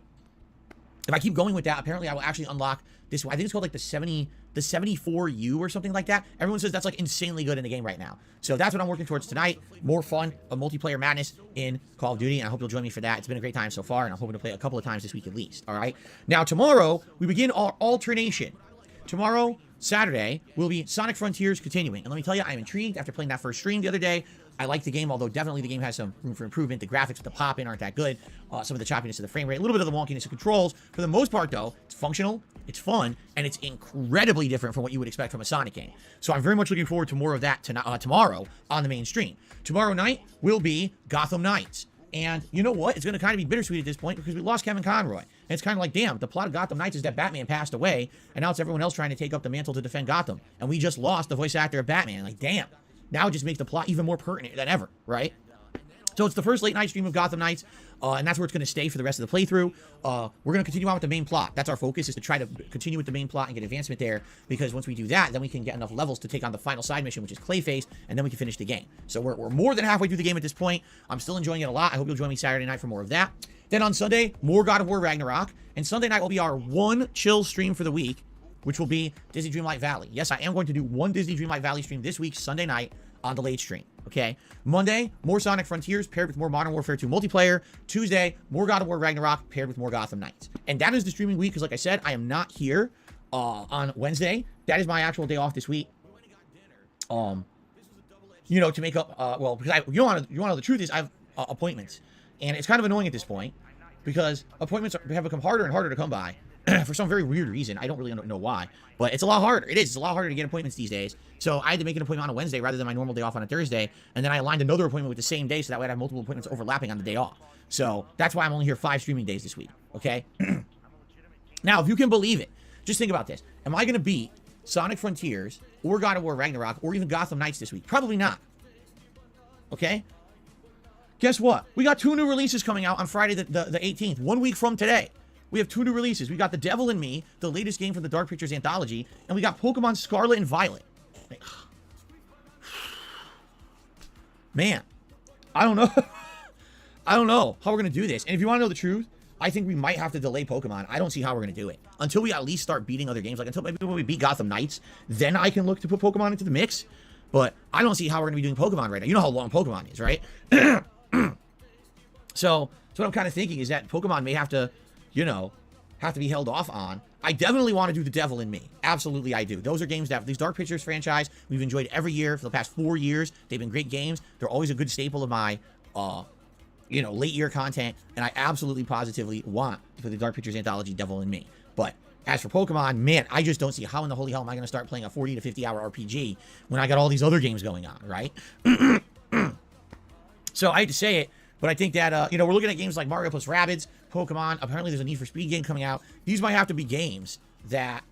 I keep going with that, apparently I will actually unlock this one. I think it's called like the 74U or something like that. Everyone says that's like insanely good in the game right now. So that's what I'm working towards tonight. More fun, a multiplayer madness in Call of Duty, and I hope you'll join me for that. It's been a great time so far, and I'm hoping to play a couple of times this week at least, all right? Now, tomorrow, we begin our alternation. Tomorrow, Saturday, will be Sonic Frontiers continuing. And let me tell you, I'm intrigued after playing that first stream the other day. I like the game, although definitely the game has some room for improvement. The graphics with the pop-in aren't that good. Some of the choppiness of the frame rate, a little bit of the wonkiness of controls. For the most part, though, it's functional, it's fun, and it's incredibly different from what you would expect from a Sonic game. So I'm very much looking forward to more of that tomorrow on the main stream. Tomorrow night will be Gotham Knights. And you know what? It's going to kind of be bittersweet at this point because we lost Kevin Conroy. And it's kind of like, damn, the plot of Gotham Knights is that Batman passed away, and now it's everyone else trying to take up the mantle to defend Gotham. And we just lost the voice actor of Batman. Like, damn. Now it just makes the plot even more pertinent than ever, right? So it's the first late night stream of Gotham Knights, and that's where it's going to stay for the rest of the playthrough. We're going to continue on with the main plot. That's our focus, is to try to continue with the main plot and get advancement there, because once we do that, then we can get enough levels to take on the final side mission, which is Clayface, and then we can finish the game. So we're more than halfway through the game at this point. I'm still enjoying it a lot. I hope you'll join me Saturday night for more of that. Then on Sunday, more God of War Ragnarok, and Sunday night will be our one chill stream for the week, which will be Disney Dreamlight Valley. Yes, I am going to do one Disney Dreamlight Valley stream this week, Sunday night, on the late stream, okay? Monday, more Sonic Frontiers paired with more Modern Warfare 2 multiplayer. Tuesday, more God of War Ragnarok paired with more Gotham Knights. And that is the streaming week, because like I said, I am not here on Wednesday. That is my actual day off this week. You know, to make up, well, because you want to know the truth is I have appointments. And it's kind of annoying at this point, because appointments have become harder and harder to come by. For some very weird reason. I don't really know why, but it's a lot harder. It is. It's a lot harder to get appointments these days. So I had to make an appointment on a Wednesday rather than my normal day off on a Thursday, and then I aligned another appointment with the same day, so that way I'd have multiple appointments overlapping on the day off. So that's why I'm only here 5 streaming days this week, okay? Now, if you can believe it, just think about this. Am I going to beat Sonic Frontiers, or God of War Ragnarok, or even Gotham Knights this week? Probably not, okay? Guess what? We got 2 new releases coming out on Friday the 18th, 1 week from today. We have 2 new releases. We got The Devil in Me, the latest game from the Dark Pictures anthology, and we got Pokemon Scarlet and Violet. Man, I don't know. I don't know how we're going to do this. And if you want to know the truth, I think we might have to delay Pokemon. I don't see how we're going to do it. Until we at least start beating other games. Like, until maybe when we beat Gotham Knights, then I can look to put Pokemon into the mix. But I don't see how we're going to be doing Pokemon right now. You know how long Pokemon is, right? So what I'm kind of thinking is that Pokemon may have to, you know, have to be held off on. I definitely want to do The Devil in Me. Absolutely, I do. Those are games that, these Dark Pictures franchise, we've enjoyed every year for the past 4 years. They've been great games. They're always a good staple of my, you know, late year content. And I absolutely, positively want for the Dark Pictures anthology, Devil in Me. But As for Pokemon, man, I just don't see how in the holy hell am I going to start playing a 40 to 50 hour RPG when I got all these other games going on, right? So I hate to say it, but I think that, you know, we're looking at games like Mario plus Rabbids, Pokemon. Apparently there's a Need for Speed game coming out. These might have to be games that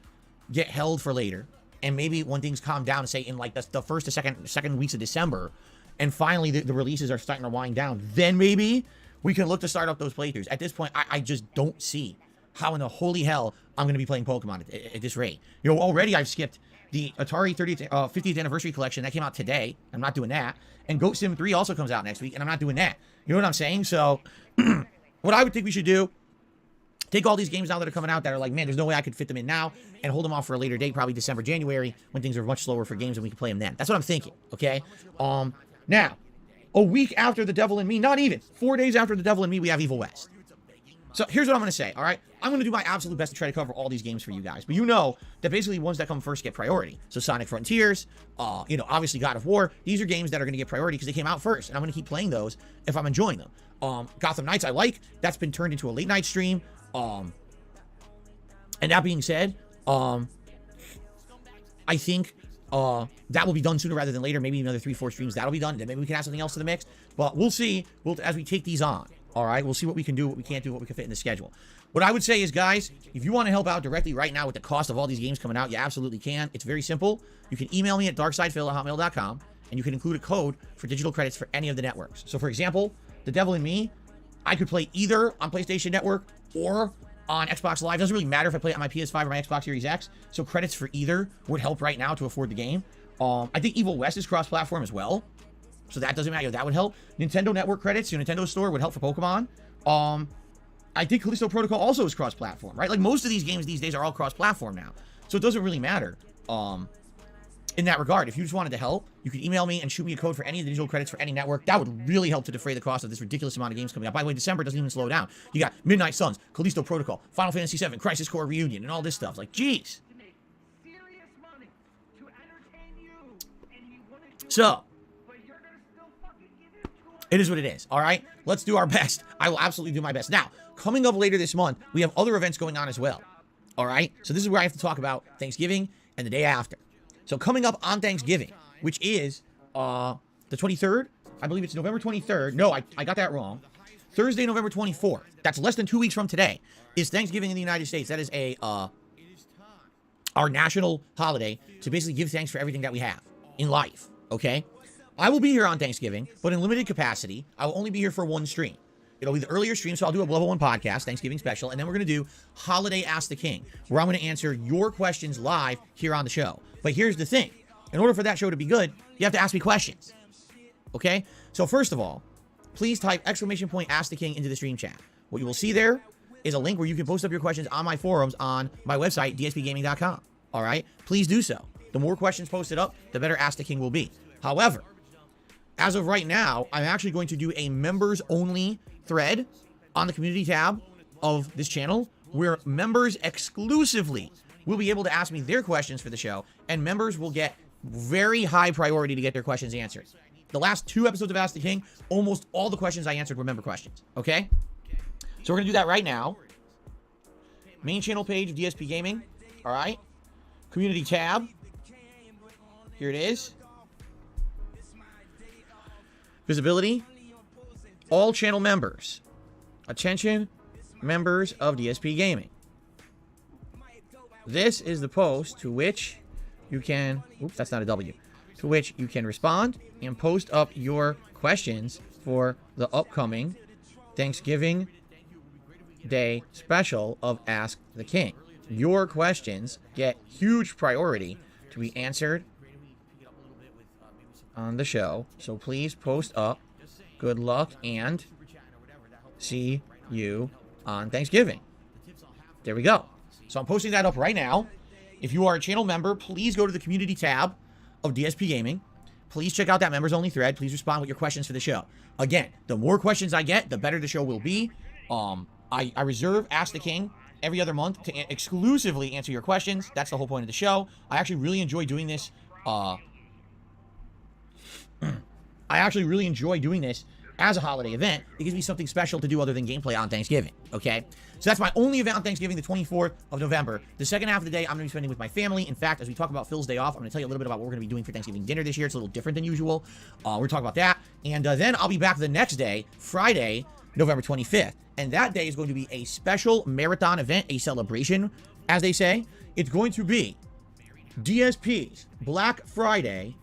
get held for later. And maybe when things calm down, say in like the first to second weeks of December, and finally the releases are starting to wind down, then maybe we can look to start up those playthroughs. At this point, I just don't see how in the holy hell I'm going to be playing Pokemon at this rate. You know, already I've skipped the Atari 50th Anniversary Collection. That came out today. I'm not doing that. And Goat Sim 3 also comes out next week, and I'm not doing that. You know what I'm saying? So, what I would think we should do, take all these games now that are coming out that are like, man, there's no way I could fit them in now, and hold them off for a later date, probably December, January, when things are much slower for games and we can play them then. That's what I'm thinking, okay? Now, a week after The Devil in Me, not even, 4 days after The Devil in Me, we have Evil West. So here's what I'm going to say, all right? I'm going to do my absolute best to try to cover all these games for you guys. But you know that basically ones that come first get priority. So Sonic Frontiers, you know, obviously God of War. These are games that are going to get priority because they came out first. And I'm going to keep playing those if I'm enjoying them. Gotham Knights I like. That's been turned into a late night stream. And that being said, I think that will be done sooner rather than later. Maybe another 3-4 streams that'll be done. Then maybe we can add something else to the mix. But we'll see as we take these on. All right, we'll see what we can do, what we can't do, what we can fit in the schedule. What I would say is, guys, if you want to help out directly right now with the cost of all these games coming out, you absolutely can. It's very simple. You can email me at darksidephil@hotmail.com, and you can include a code for digital credits for any of the networks. So, for example, The Devil in Me, I could play either on PlayStation Network or on Xbox Live. It doesn't really matter if I play it on my PS5 or my Xbox Series X. So credits for either would help right now to afford the game. I think Evil West is cross-platform as well. So that doesn't matter. That would help. Nintendo Network credits, your Nintendo Store would help for Pokemon. I think Callisto Protocol also is cross-platform, right? Like most of these games these days are all cross-platform now. So it doesn't really matter in that regard. If you just wanted to help, you could email me and shoot me a code for any of the digital credits for any network. That would really help to defray the cost of this ridiculous amount of games coming out. By the way, December doesn't even slow down. You got Midnight Suns, Callisto Protocol, Final Fantasy VII, Crisis Core Reunion, and all this stuff. Like, geez. So, it is what it is, all right? Let's do our best. I will absolutely do my best. Now, coming up later this month, we have other events going on as well, all right? So this is where I have to talk about Thanksgiving and the day after. So coming up on Thanksgiving, which is the 23rd, I believe it's November 23rd. No, I got that wrong. Thursday, November 24th. That's less than 2 weeks from today, is Thanksgiving in the United States. That is our national holiday to basically give thanks for everything that we have in life, okay? I will be here on Thanksgiving, but in limited capacity. I will only be here for one stream. It'll be the earlier stream, so I'll do a Level 1 podcast, Thanksgiving special, and then we're going to do Holiday Ask the King, where I'm going to answer your questions live here on the show. But here's the thing. In order for that show to be good, you have to ask me questions. Okay? So first of all, please type !Ask the King into the stream chat. What you will see there is a link where you can post up your questions on my forums on my website, dspgaming.com. All right? Please do so. The more questions posted up, the better Ask the King will be. However, as of right now, I'm actually going to do a members-only thread on the community tab of this channel where members exclusively will be able to ask me their questions for the show, and members will get very high priority to get their questions answered. The last 2 episodes of Ask the King, almost all the questions I answered were member questions, okay? So we're going to do that right now. Main channel page of DSP Gaming, all right? Community tab. Here it is. Visibility. All channel members. Attention, members of DSP Gaming. This is the post to which you can... Oops, that's not a W. To which you can respond and post up your questions for the upcoming Thanksgiving Day special of Ask the King. Your questions get huge priority to be answered on the show, so please post up. Good luck and see you on Thanksgiving. There we go. So I'm posting that up right now. If you are a channel member, please go to the community tab of DSP Gaming. Please check out that members only thread. Please respond with your questions for the show. Again, the more questions I get, the better the show will be. I reserve Ask the King every other month to exclusively answer your questions. That's the whole point of the show. I actually really enjoy doing this. as a holiday event. It gives me something special to do other than gameplay on Thanksgiving, okay? So that's my only event on Thanksgiving, the 24th of November. The second half of the day, I'm going to be spending with my family. In fact, as we talk about Phil's day off, I'm going to tell you a little bit about what we're going to be doing for Thanksgiving dinner this year. It's a little different than usual. We're going to talk about that. And then I'll be back the next day, Friday, November 25th. And that day is going to be a special marathon event, a celebration, as they say. It's going to be DSP's Black Friday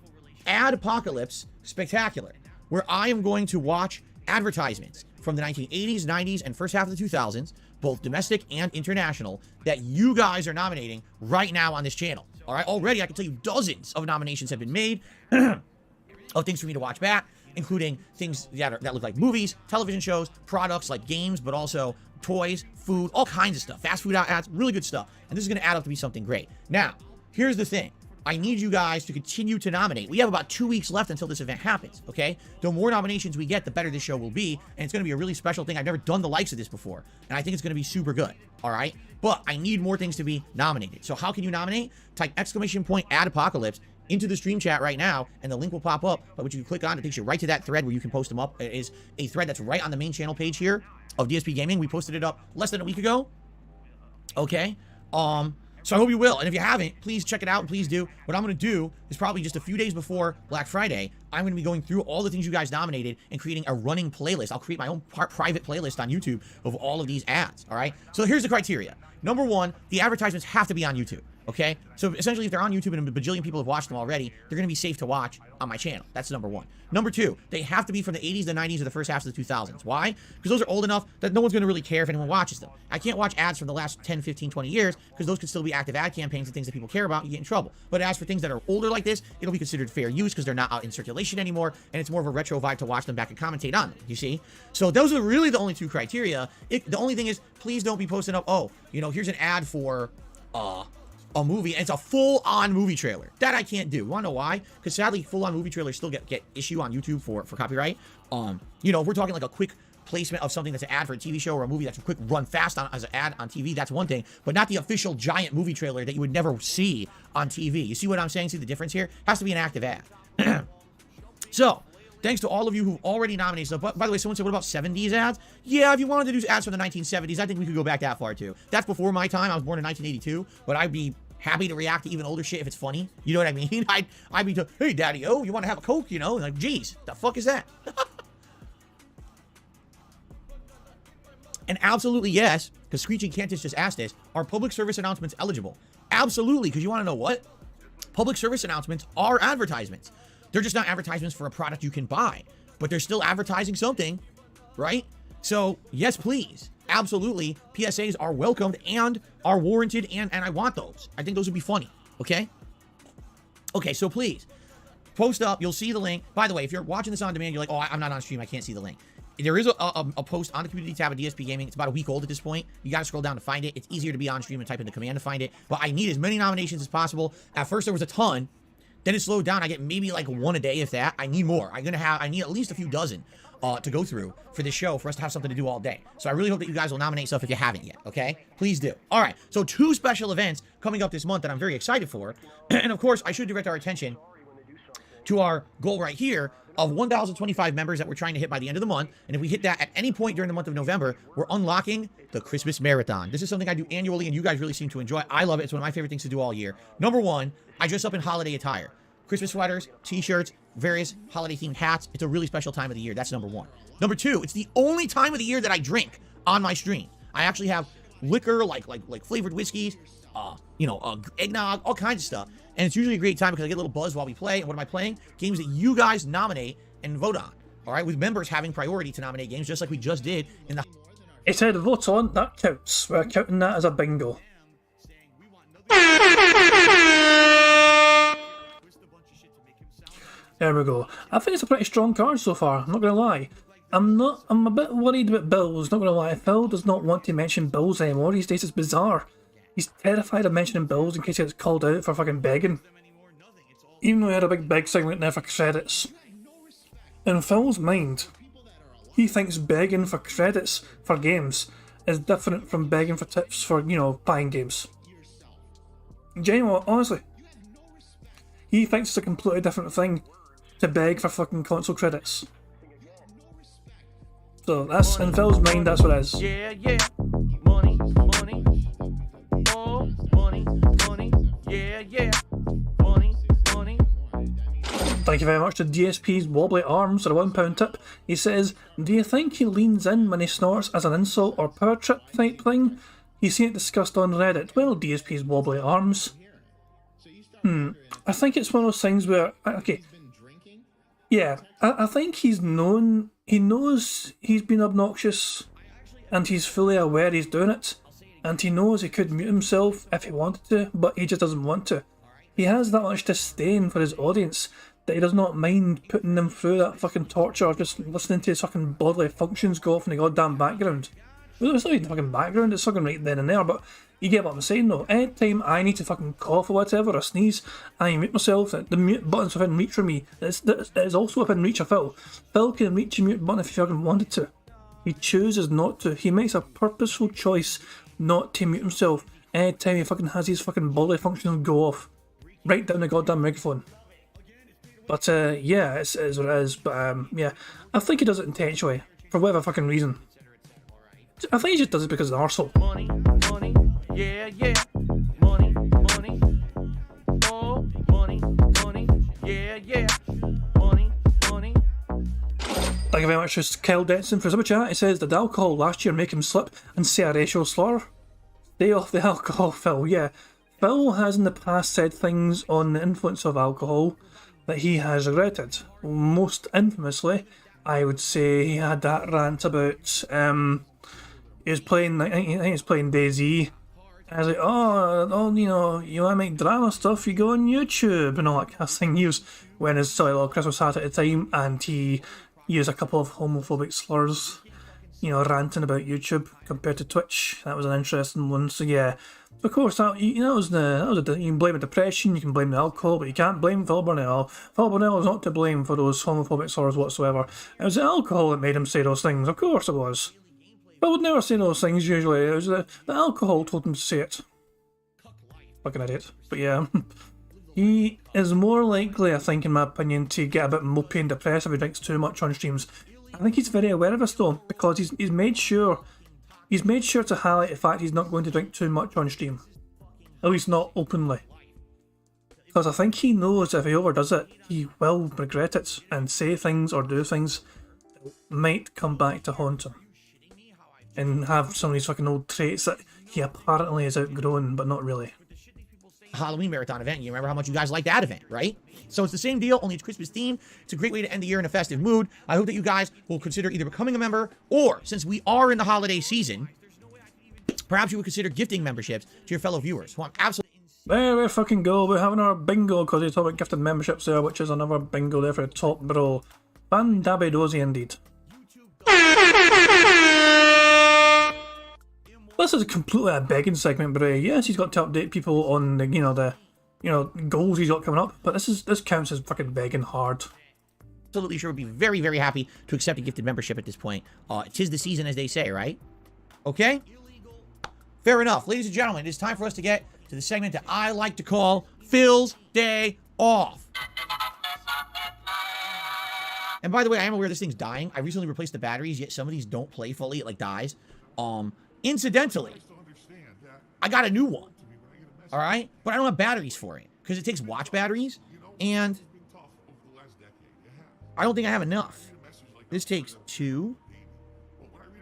Ad-Apocalypse Spectacular, where I am going to watch advertisements from the 1980s, 90s, and first half of the 2000s, both domestic and international, that you guys are nominating right now on this channel. All right, already I can tell you dozens of nominations have been made of things for me to watch back, including things that look like movies, television shows, products like games, but also toys, food, all kinds of stuff, fast food ads, really good stuff. And this is going to add up to be something great. Now, here's the thing. I need you guys to continue to nominate. We have about 2 weeks left until this event happens, okay? The more nominations we get, the better this show will be, and it's going to be a really special thing. I've never done the likes of this before, and I think it's going to be super good, all right? But I need more things to be nominated. So how can you nominate? Type !Ad-Apocalypse into the stream chat right now, and the link will pop up, by which you can click on. It takes you right to that thread where you can post them up. It is a thread that's right on the main channel page here of DSP Gaming. We posted it up less than a week ago, okay? So I hope you will. And if you haven't, please check it out and please do. What I'm going to do is probably just a few days before Black Friday, I'm going to be going through all the things you guys nominated and creating a running playlist. I'll create my own private playlist on YouTube of all of these ads, all right? So here's the criteria. Number one, the advertisements have to be on YouTube, okay? So essentially, if they're on YouTube and a bajillion people have watched them already, they're going to be safe to watch on my channel. That's number one. Number two, they have to be from the 80s, the 90s, or the first half of the 2000s. Why? Because those are old enough that no one's going to really care if anyone watches them. I can't watch ads from the last 10, 15, 20 years because those could still be active ad campaigns and things that people care about. You get in trouble. But as for things that are older like this, it'll be considered fair use because they're not out in circulation anymore, and it's more of a retro vibe to watch them back and commentate on them, you see? So those are really the only two criteria. The only thing is, please don't be posting up, oh, you know, here's an ad for a movie, and it's a full-on movie trailer. That I can't do. You want to know why? Because sadly, full-on movie trailers still get issue on YouTube for copyright. You know, if we're talking like a quick placement of something that's an ad for a TV show or a movie that's a quick run fast on as an ad on TV, that's one thing, but not the official giant movie trailer that you would never see on TV. You see what I'm saying? See the difference here? Has to be an active ad. So, thanks to all of you who've already nominated stuff. By the way, someone said, what about 70s ads? Yeah, if you wanted to do ads from the 1970s, I think we could go back that far too. That's before my time. I was born in 1982, but I'd be happy to react to even older shit if it's funny. You know what I mean? I'd be, hey, daddy, oh, you want to have a Coke? You know, like, geez, the fuck is that? And absolutely yes, because Screeching Cantus just asked this, are public service announcements eligible? Absolutely, because you want to know what? Public service announcements are advertisements. They're just not advertisements for a product you can buy, but they're still advertising something, right? So yes, please. Absolutely. PSAs are welcomed and are warranted, and I want those. I think those would be funny, okay? Okay, so please, post up. You'll see the link. By the way, if you're watching this on demand, you're like, oh, I'm not on stream. I can't see the link. There is a post on the community tab of DSP Gaming. It's about a week old at this point. You got to scroll down to find it. It's easier to be on stream and type in the command to find it. But I need as many nominations as possible. At first, there was a ton. Then it slowed down. I get maybe like one a day, if that. I need more. I need at least a few dozen to go through for this show for us to have something to do all day. So I really hope that you guys will nominate stuff if you haven't yet, okay? Please do. All right, so 2 special events coming up this month that I'm very excited for. And of course, I should direct our attention to our goal right here of 1,025 members that we're trying to hit by the end of the month. And if we hit that at any point during the month of November, we're unlocking the Christmas Marathon. This is something I do annually, and you guys really seem to enjoy. I love it. It's one of my favorite things to do all year. Number one, I dress up in holiday attire. Christmas sweaters, t-shirts, various holiday-themed hats. It's a really special time of the year. That's number one. Number two, it's the only time of the year that I drink on my stream. I actually have liquor, like flavored whiskeys, eggnog, all kinds of stuff. And it's usually a great time because I get a little buzz while we play. And what am I playing? Games that you guys nominate and vote on. All right, with members having priority to nominate games, just like we just did in the... It said vote on, that counts. We're counting that as a bingo. There we go. I think it's a pretty strong card so far, I'm not going to lie. I'm a bit worried about Bills, not going to lie. Phil does not want to mention Bills anymore these days. It's bizarre. He's terrified of mentioning Bills in case he gets called out for fucking begging. Even though he had a big beg segment there for credits. In Phil's mind, he thinks begging for credits for games is different from begging for tips for, buying games. Genuinely, honestly. He thinks it's a completely different thing to beg for fucking console credits. So that's in Phil's mind, that's what it is. Yeah, yeah. Money, money. Oh, money, money. Yeah, yeah. Money, money. Thank you very much to DSP's Wobbly Arms for a £1 tip. He says, do you think he leans in when he snorts as an insult or power trip type thing? He's seen it discussed on Reddit. Well, DSP's Wobbly Arms. I think it's one of those things where, okay, yeah, I think he knows he's been obnoxious, and he's fully aware he's doing it, and he knows he could mute himself if he wanted to, but he just doesn't want to. He has that much disdain for his audience that he does not mind putting them through that fucking torture of just listening to his fucking bodily functions go off in the goddamn background. It's not even the fucking background, it's fucking right then and there, but you get what I'm saying though. Anytime I need to fucking cough or whatever, or sneeze, I mute myself. The mute button's within reach for me. It's also within reach of Phil. Phil can reach the mute button if he fucking wanted to. He chooses not to. He makes a purposeful choice not to mute himself anytime he fucking has his fucking bodily functions go off. Right down the goddamn microphone. But yeah, it is what it is. But yeah, I think he does it intentionally, for whatever fucking reason. I think he just does it because of the arsehole. Money, money. Yeah, yeah. Money, money. Oh, money, money. Yeah, yeah. Money, money. Thank you very much to Kyle Denson for super chat. He says, did alcohol last year make him slip and say a racial slur? Stay off the alcohol, Phil. Yeah, Phil has in the past said things on the influence of alcohol that he has regretted. Most infamously, I would say he had that rant about he was playing, I think he was playing DayZ. I was like, oh, you know, you want to make drama stuff, you go on YouTube and all that kind of thing. He was wearing his silly little Christmas hat at the time, and he used a couple of homophobic slurs, you know, ranting about YouTube compared to Twitch. That was an interesting one. So yeah, of course, that you can blame depression, you can blame the alcohol, but you can't blame Phil Burnell. Phil Burnell is not to blame for those homophobic slurs whatsoever. It was the alcohol that made him say those things. Of course it was. I would never say those things usually. It was the alcohol told him to say it. Fucking idiot. But yeah, he is more likely, I think, in my opinion, to get a bit mopey and depressed if he drinks too much on streams. I think he's very aware of this though, because he's made sure to highlight the fact he's not going to drink too much on stream. At least not openly. Because I think he knows if he overdoes it, he will regret it and say things or do things that might come back to haunt him. And have some of these fucking old traits that he apparently has outgrown, but not really. Halloween marathon event. You remember how much you guys liked that event, right? So it's the same deal, only it's Christmas themed. It's a great way to end the year in a festive mood. I hope that you guys will consider either becoming a member, or since we are in the holiday season, perhaps you would consider gifting memberships to your fellow viewers. Who I'm absolutely. There we fucking go. We're having our bingo because you talk about gifted memberships there, which is another bingo there for the top bro. Fan-dabby-dozy indeed. This is completely a begging segment, but yes, he's got to update people on the goals he's got coming up. But this counts as fucking begging hard. Absolutely sure would be very, very happy to accept a gifted membership at this point. 'Tis the season, as they say, right? Okay? Fair enough. Ladies and gentlemen, it is time for us to get to the segment that I like to call Phil's Day Off. And by the way, I am aware this thing's dying. I recently replaced the batteries, yet some of these don't play fully. It like dies. Incidentally, I got a new one. All right? But I don't have batteries for it because it takes watch batteries, and I don't think I have enough. This takes 2.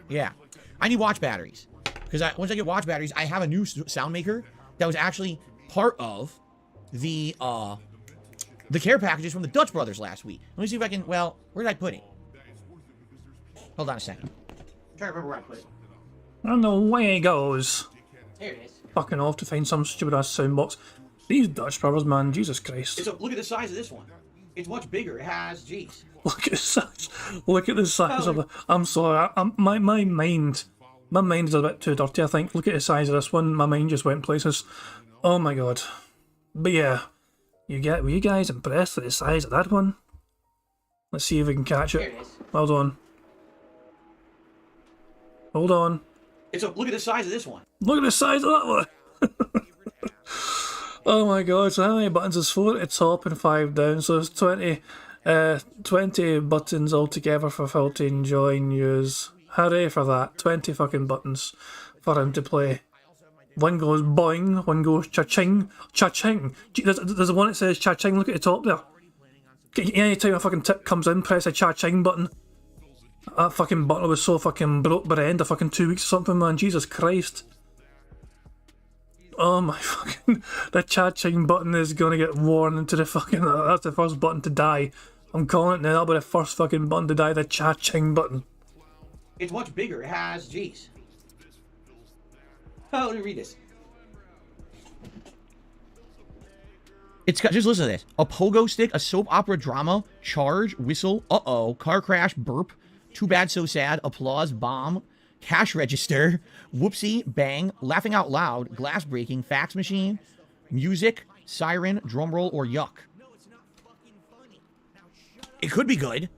Yeah. I need watch batteries because once I get watch batteries, I have a new sound maker that was actually part of the care packages from the Dutch Brothers last week. Let me see if I can, well, where did I put it? Hold on a second. I'm trying to remember where I put it. And away he goes. There it is. Fucking off to find some stupid ass soundbox. These Dutch brothers, man, Jesus Christ. Look at the size of this one. It's much bigger. It has, jeez. Look at the size. Look at the size of the. I'm sorry. My mind is a bit too dirty, I think. Look at the size of this one. My mind just went places. Oh my god. But yeah, were you guys impressed with the size of that one? Let's see if we can catch it. There it is. Hold on. Hold on. Look at the size of this one. Look at the size of that one. Oh my god, so how many buttons is 4 at the top and 5 down? So it's 20. 20 buttons altogether for Phil to enjoy and use. Hooray for that. 20 fucking buttons for him to play. One goes boing, one goes cha-ching. Cha-ching. There's one that says cha-ching, look at the top there. Anytime a fucking tip comes in, press a cha-ching button. That fucking button was so fucking broke by the end of fucking 2 weeks or something, man. Jesus Christ. Oh my fucking... The cha-ching button is gonna get worn into the fucking... That's the first button to die. I'm calling it now, that'll be the first fucking button to die, the cha-ching button. It's much bigger. It has... Jeez. Oh, let me read this. It's got... Just listen to this. A pogo stick, a soap opera drama, charge, whistle, uh-oh, car crash, burp, too bad so sad, applause, bomb, cash register, whoopsie, bang, laughing out loud, glass breaking, fax machine, music, siren, drum roll, or yuck. It could be good.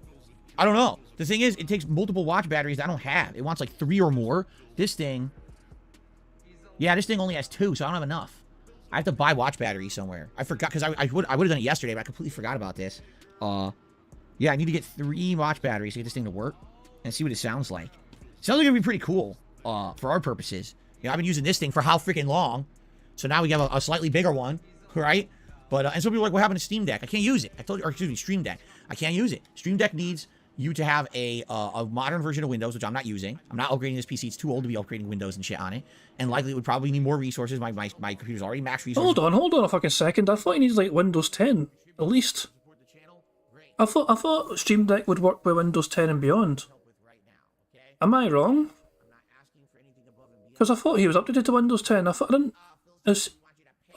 I don't know. The thing is, it takes multiple watch batteries that I don't have. It wants like 3 or more. This thing... Yeah, this thing only has 2, so I don't have enough. I have to buy watch batteries somewhere. I forgot, because I would have done it yesterday, but I completely forgot about this. Yeah, I need to get 3 watch batteries to get this thing to work and see what it sounds like. Sounds like it'd be pretty cool for our purposes. You know, I've been using this thing for how freaking long, so now we have a slightly bigger one, right? But and some people are like, what happened to Steam Deck? I can't use it. I told you, or excuse me, Stream Deck. I can't use it. Stream Deck needs you to have a modern version of Windows, which I'm not using. I'm not upgrading this PC. It's too old to be upgrading Windows and shit on it. And likely it would probably need more resources. My computer's already max resources. Hold on a fucking second. I thought he needs like Windows 10, at least. I thought Stream Deck would work with Windows 10 and beyond. Am I wrong? Because I thought he was updated to Windows 10. I thought I didn't...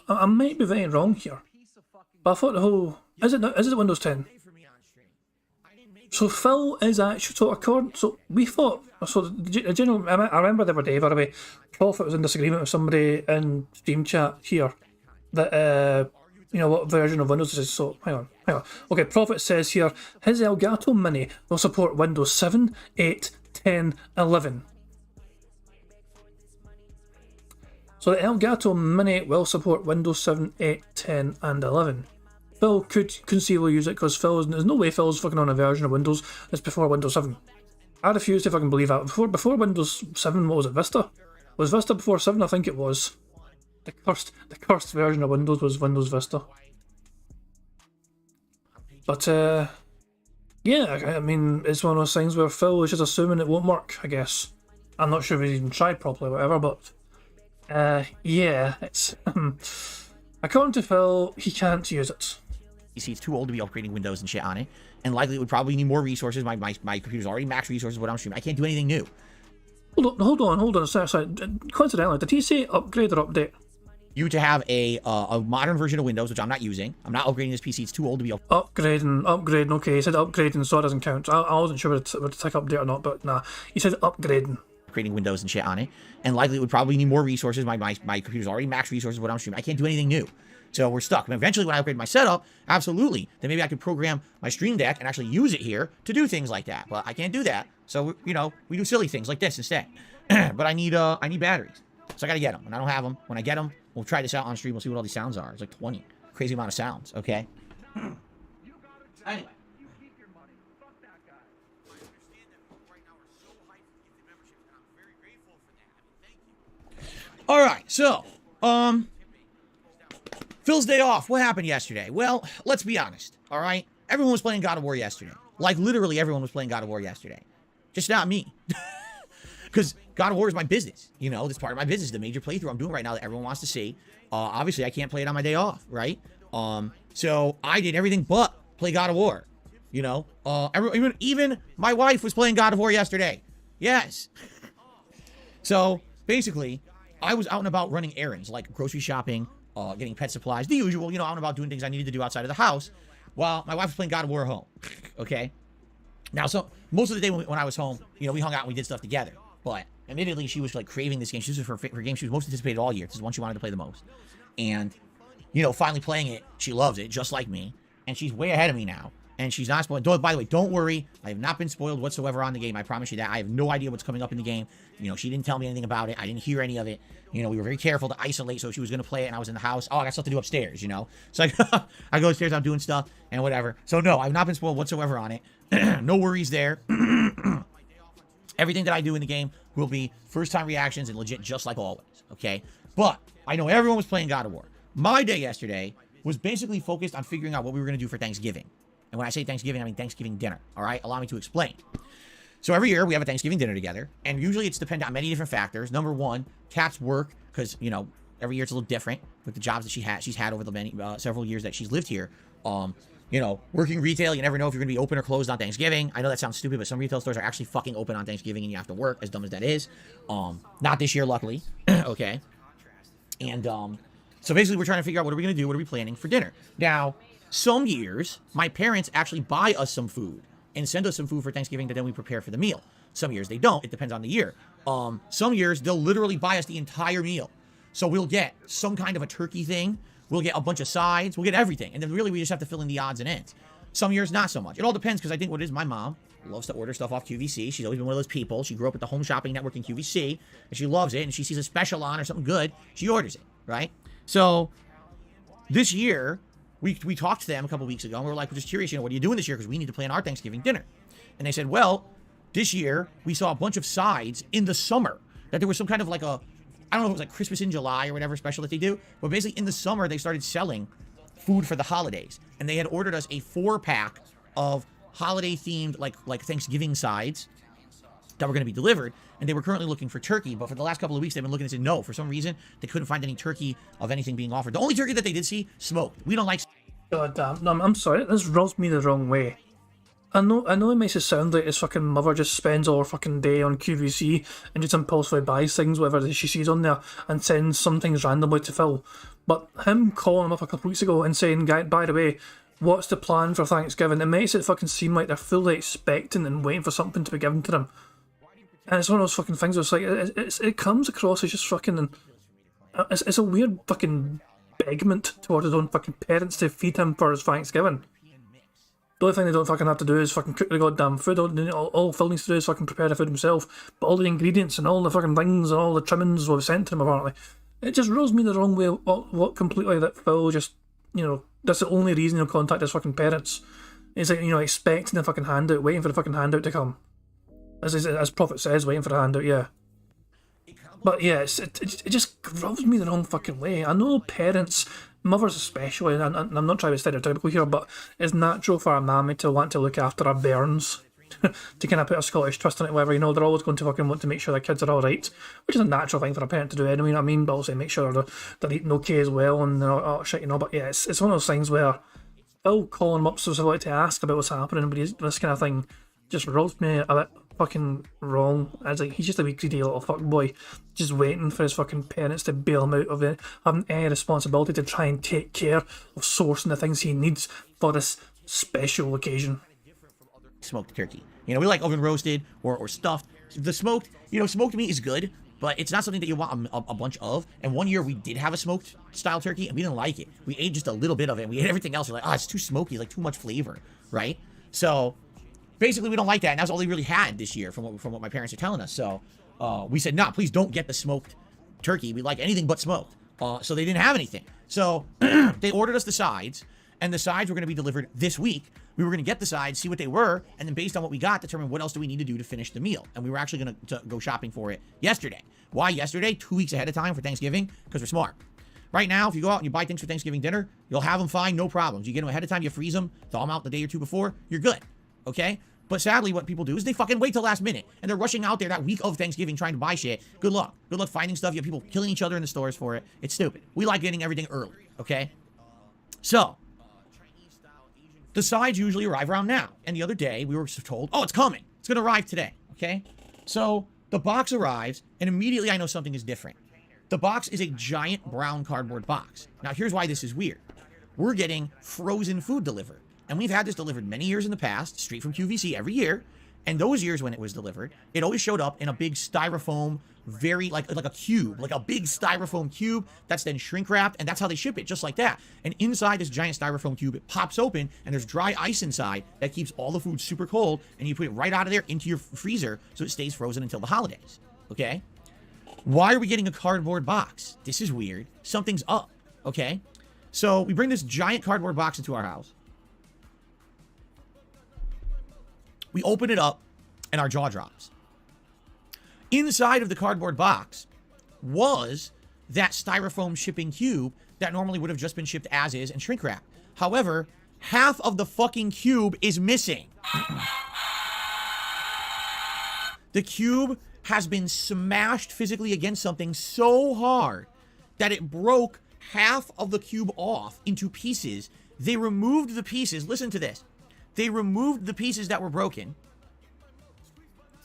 I might be very wrong here. But I thought the whole... Is it Windows 10? So Phil is actually... So we thought... So the general... I remember the other day, by the way, Prophet was in disagreement with somebody in Steam chat here. That, you know, what version of Windows is. So, hang on. Okay, Prophet says here, his Elgato Mini will support Windows 7, 8, 10, 11. So the Elgato Mini will support Windows 7, 8, 10 and 11. Phil could conceivably use it because there's no way Phil's fucking on a version of Windows that's before Windows 7. I refuse to fucking believe that. Before Windows 7, what was it, Vista? Was Vista before 7? I think it was. The cursed version of Windows was Windows Vista. But, yeah, I mean, it's one of those things where Phil is just assuming it won't work, I guess. I'm not sure if he's even tried properly or whatever, but... yeah, it's... according to Phil, he can't use it. It's too old to be upgrading Windows and shit on it. And likely it would probably need more resources. My computer's already max resources, what I'm streaming. I can't do anything new. Hold on a second. Coincidentally, did he say upgrade or update? You to have a modern version of Windows, which I'm not using. I'm not upgrading this PC. It's too old to be upgrading. Okay, he said upgrading, so it doesn't count. I wasn't sure whether to take update or not, but nah. He said upgrading. Creating Windows and shit on it. And likely it would probably need more resources. My computer's already max resources, what I'm streaming. I can't do anything new. So we're stuck. And eventually when I upgrade my setup, absolutely. Then maybe I could program my Stream Deck and actually use it here to do things like that. But I can't do that. So, you know, we do silly things like this instead. But I need batteries. So I gotta get them. And I don't have them. When I get them, we'll try this out on stream. We'll see what all these sounds are. It's like 20. Crazy amount of sounds, okay? Anyway. Alright, so, Phil's day off. What happened yesterday? Well, let's be honest, alright? Everyone was playing God of War yesterday. Like, literally everyone was playing God of War yesterday. Just not me. Because God of War is my business. You know, it's part of my business. The major playthrough I'm doing right now that everyone wants to see. Obviously, I can't play it on my day off, right? So I did everything but play God of War. You know, even my wife was playing God of War yesterday. Yes. So, basically, I was out and about running errands, like grocery shopping, getting pet supplies, the usual, you know, out and about doing things I needed to do outside of the house, while my wife was playing God of War at home, okay? Now, so, most of the day when I was home, you know, we hung out and we did stuff together, but, admittedly, she was, like, craving this game. This was her game she was most anticipated all year. This is one she wanted to play the most. And, you know, finally playing it, she loves it, just like me, and she's way ahead of me now. And she's not spoiled. By the way, don't worry. I have not been spoiled whatsoever on the game. I promise you that. I have no idea what's coming up in the game. You know, she didn't tell me anything about it. I didn't hear any of it. You know, we were very careful to isolate, so she was going to play it, and I was in the house. Oh, I got stuff to do upstairs, you know? So I go upstairs, I'm doing stuff, and whatever. So no, I've not been spoiled whatsoever on it. No worries there. Everything that I do in the game will be first-time reactions and legit just like always, okay? But I know everyone was playing God of War. My day yesterday was basically focused on figuring out what we were going to do for Thanksgiving. And when I say Thanksgiving, I mean Thanksgiving dinner, all right? Allow me to explain. So every year we have a Thanksgiving dinner together, and usually it's dependent on many different factors. Number one, Kat's work, because, you know, every year it's a little different with the jobs that she's had over the many several years that she's lived here. You know, working retail, you never know if you're going to be open or closed on Thanksgiving. I know that sounds stupid, but some retail stores are actually fucking open on Thanksgiving, and you have to work, as dumb as that is. Not this year, luckily. Okay. And so basically we're trying to figure out what are we going to do, what are we planning for dinner. Now, some years, my parents actually buy us some food and send us some food for Thanksgiving that then we prepare for the meal. Some years they don't. It depends on the year. Some years they'll literally buy us the entire meal. So we'll get some kind of a turkey thing. We'll get a bunch of sides. We'll get everything. And then really we just have to fill in the odds and ends. Some years, not so much. It all depends, because I think what it is, my mom loves to order stuff off QVC. She's always been one of those people. She grew up with the Home Shopping Network in QVC, and she loves it. And she sees a special on or something good, she orders it, right? So this year, we talked to them a couple weeks ago, and we were like, we're just curious, you know, what are you doing this year? Because we need to plan our Thanksgiving dinner. And they said, well, this year we saw a bunch of sides in the summer, that there was some kind of like a, I don't know if it was like Christmas in July or whatever special that they do, but basically in the summer they started selling food for the holidays, and they had ordered us a 4-pack of holiday themed like Thanksgiving sides that were going to be delivered, and they were currently looking for turkey, but for the last couple of weeks they've been looking and said no. For some reason they couldn't find any turkey of anything being offered. The only turkey that they did see, smoked. We don't like. God damn. No, I'm sorry. This rubs me the wrong way. I know it makes it sound like his fucking mother just spends all her fucking day on QVC and just impulsively buys things, whatever she sees on there, and sends some things randomly to Phil. But him calling him up a couple weeks ago and saying, "Guy, by the way, what's the plan for Thanksgiving?" It makes it fucking seem like they're fully expecting and waiting for something to be given to them. And it's one of those fucking things where it's like, it comes across as just fucking, it's a weird fucking begment toward his own fucking parents to feed him for his Thanksgiving. The only thing they don't fucking have to do is fucking cook the goddamn food. All Phil needs to do is fucking prepare the food himself. But all the ingredients and all the fucking things and all the trimmings were sent to him apparently. It just rubs me the wrong way, what completely, that Phil just, you know, that's the only reason he'll contact his fucking parents. He's like, you know, expecting the fucking handout, waiting for the fucking handout to come. As Prophet says, waiting for the handout, yeah. But yeah, it just rubs me the wrong fucking way. I know parents, mothers especially, and I'm not trying to be stereotypical here, but it's natural for a mammy to want to look after her bairns, to kind of put a Scottish twist on it, whatever, you know, they're always going to fucking want to make sure their kids are alright, which is a natural thing for a parent to do anyway, you know what I mean, but also make sure they're eating okay as well, and all shit, you know, but yeah, it's one of those things where Phil calling him up specifically to ask about what's happening, but this kind of thing just rubs me a bit fucking wrong. As like, he's just a wee greedy little fuck boy, just waiting for his fucking parents to bail him out of it, having any responsibility to try and take care of sourcing the things he needs for this special occasion. Smoked turkey, you know, we like oven roasted or stuffed. The smoked, you know, smoked meat is good, but it's not something that you want a bunch of. And one year we did have a smoked style turkey and we didn't like it. We ate just a little bit of it and we ate everything else. We're like, it's too smoky, like too much flavor, right? So basically, we don't like that, and that's all they really had this year, from what my parents are telling us. So we said, nah, please don't get the smoked turkey. We like anything but smoked. So they didn't have anything. So they ordered us the sides, and the sides were going to be delivered this week. We were going to get the sides, see what they were, and then based on what we got, determine what else do we need to do to finish the meal. And we were actually going to go shopping for it yesterday. Why yesterday? 2 weeks ahead of time for Thanksgiving? Because we're smart. Right now, if you go out and you buy things for Thanksgiving dinner, you'll have them fine, no problems. You get them ahead of time, you freeze them, thaw them out the day or two before, you're good. Okay? But sadly, what people do is they fucking wait till last minute, and they're rushing out there that week of Thanksgiving trying to buy shit. Good luck. Good luck finding stuff. You have people killing each other in the stores for it. It's stupid. We like getting everything early, okay? So, the sides usually arrive around now. And the other day, we were told, oh, it's coming. It's going to arrive today, okay? So, the box arrives, and immediately I know something is different. The box is a giant brown cardboard box. Now, here's why this is weird. We're getting frozen food delivered. And we've had this delivered many years in the past, straight from QVC every year. And those years when it was delivered, it always showed up in a big styrofoam, very like a cube, like a big styrofoam cube that's then shrink wrapped, and that's how they ship it, just like that. And inside this giant styrofoam cube, it pops open, and there's dry ice inside that keeps all the food super cold, and you put it right out of there into your freezer so it stays frozen until the holidays. Okay? Why are we getting a cardboard box? This is weird. Something's up. Okay? So we bring this giant cardboard box into our house. We open it up, and our jaw drops. Inside of the cardboard box was that styrofoam shipping cube that normally would have just been shipped as is and shrink wrapped. However, half of the fucking cube is missing. The cube has been smashed physically against something so hard that it broke half of the cube off into pieces. They removed the pieces. Listen to this. They removed the pieces that were broken.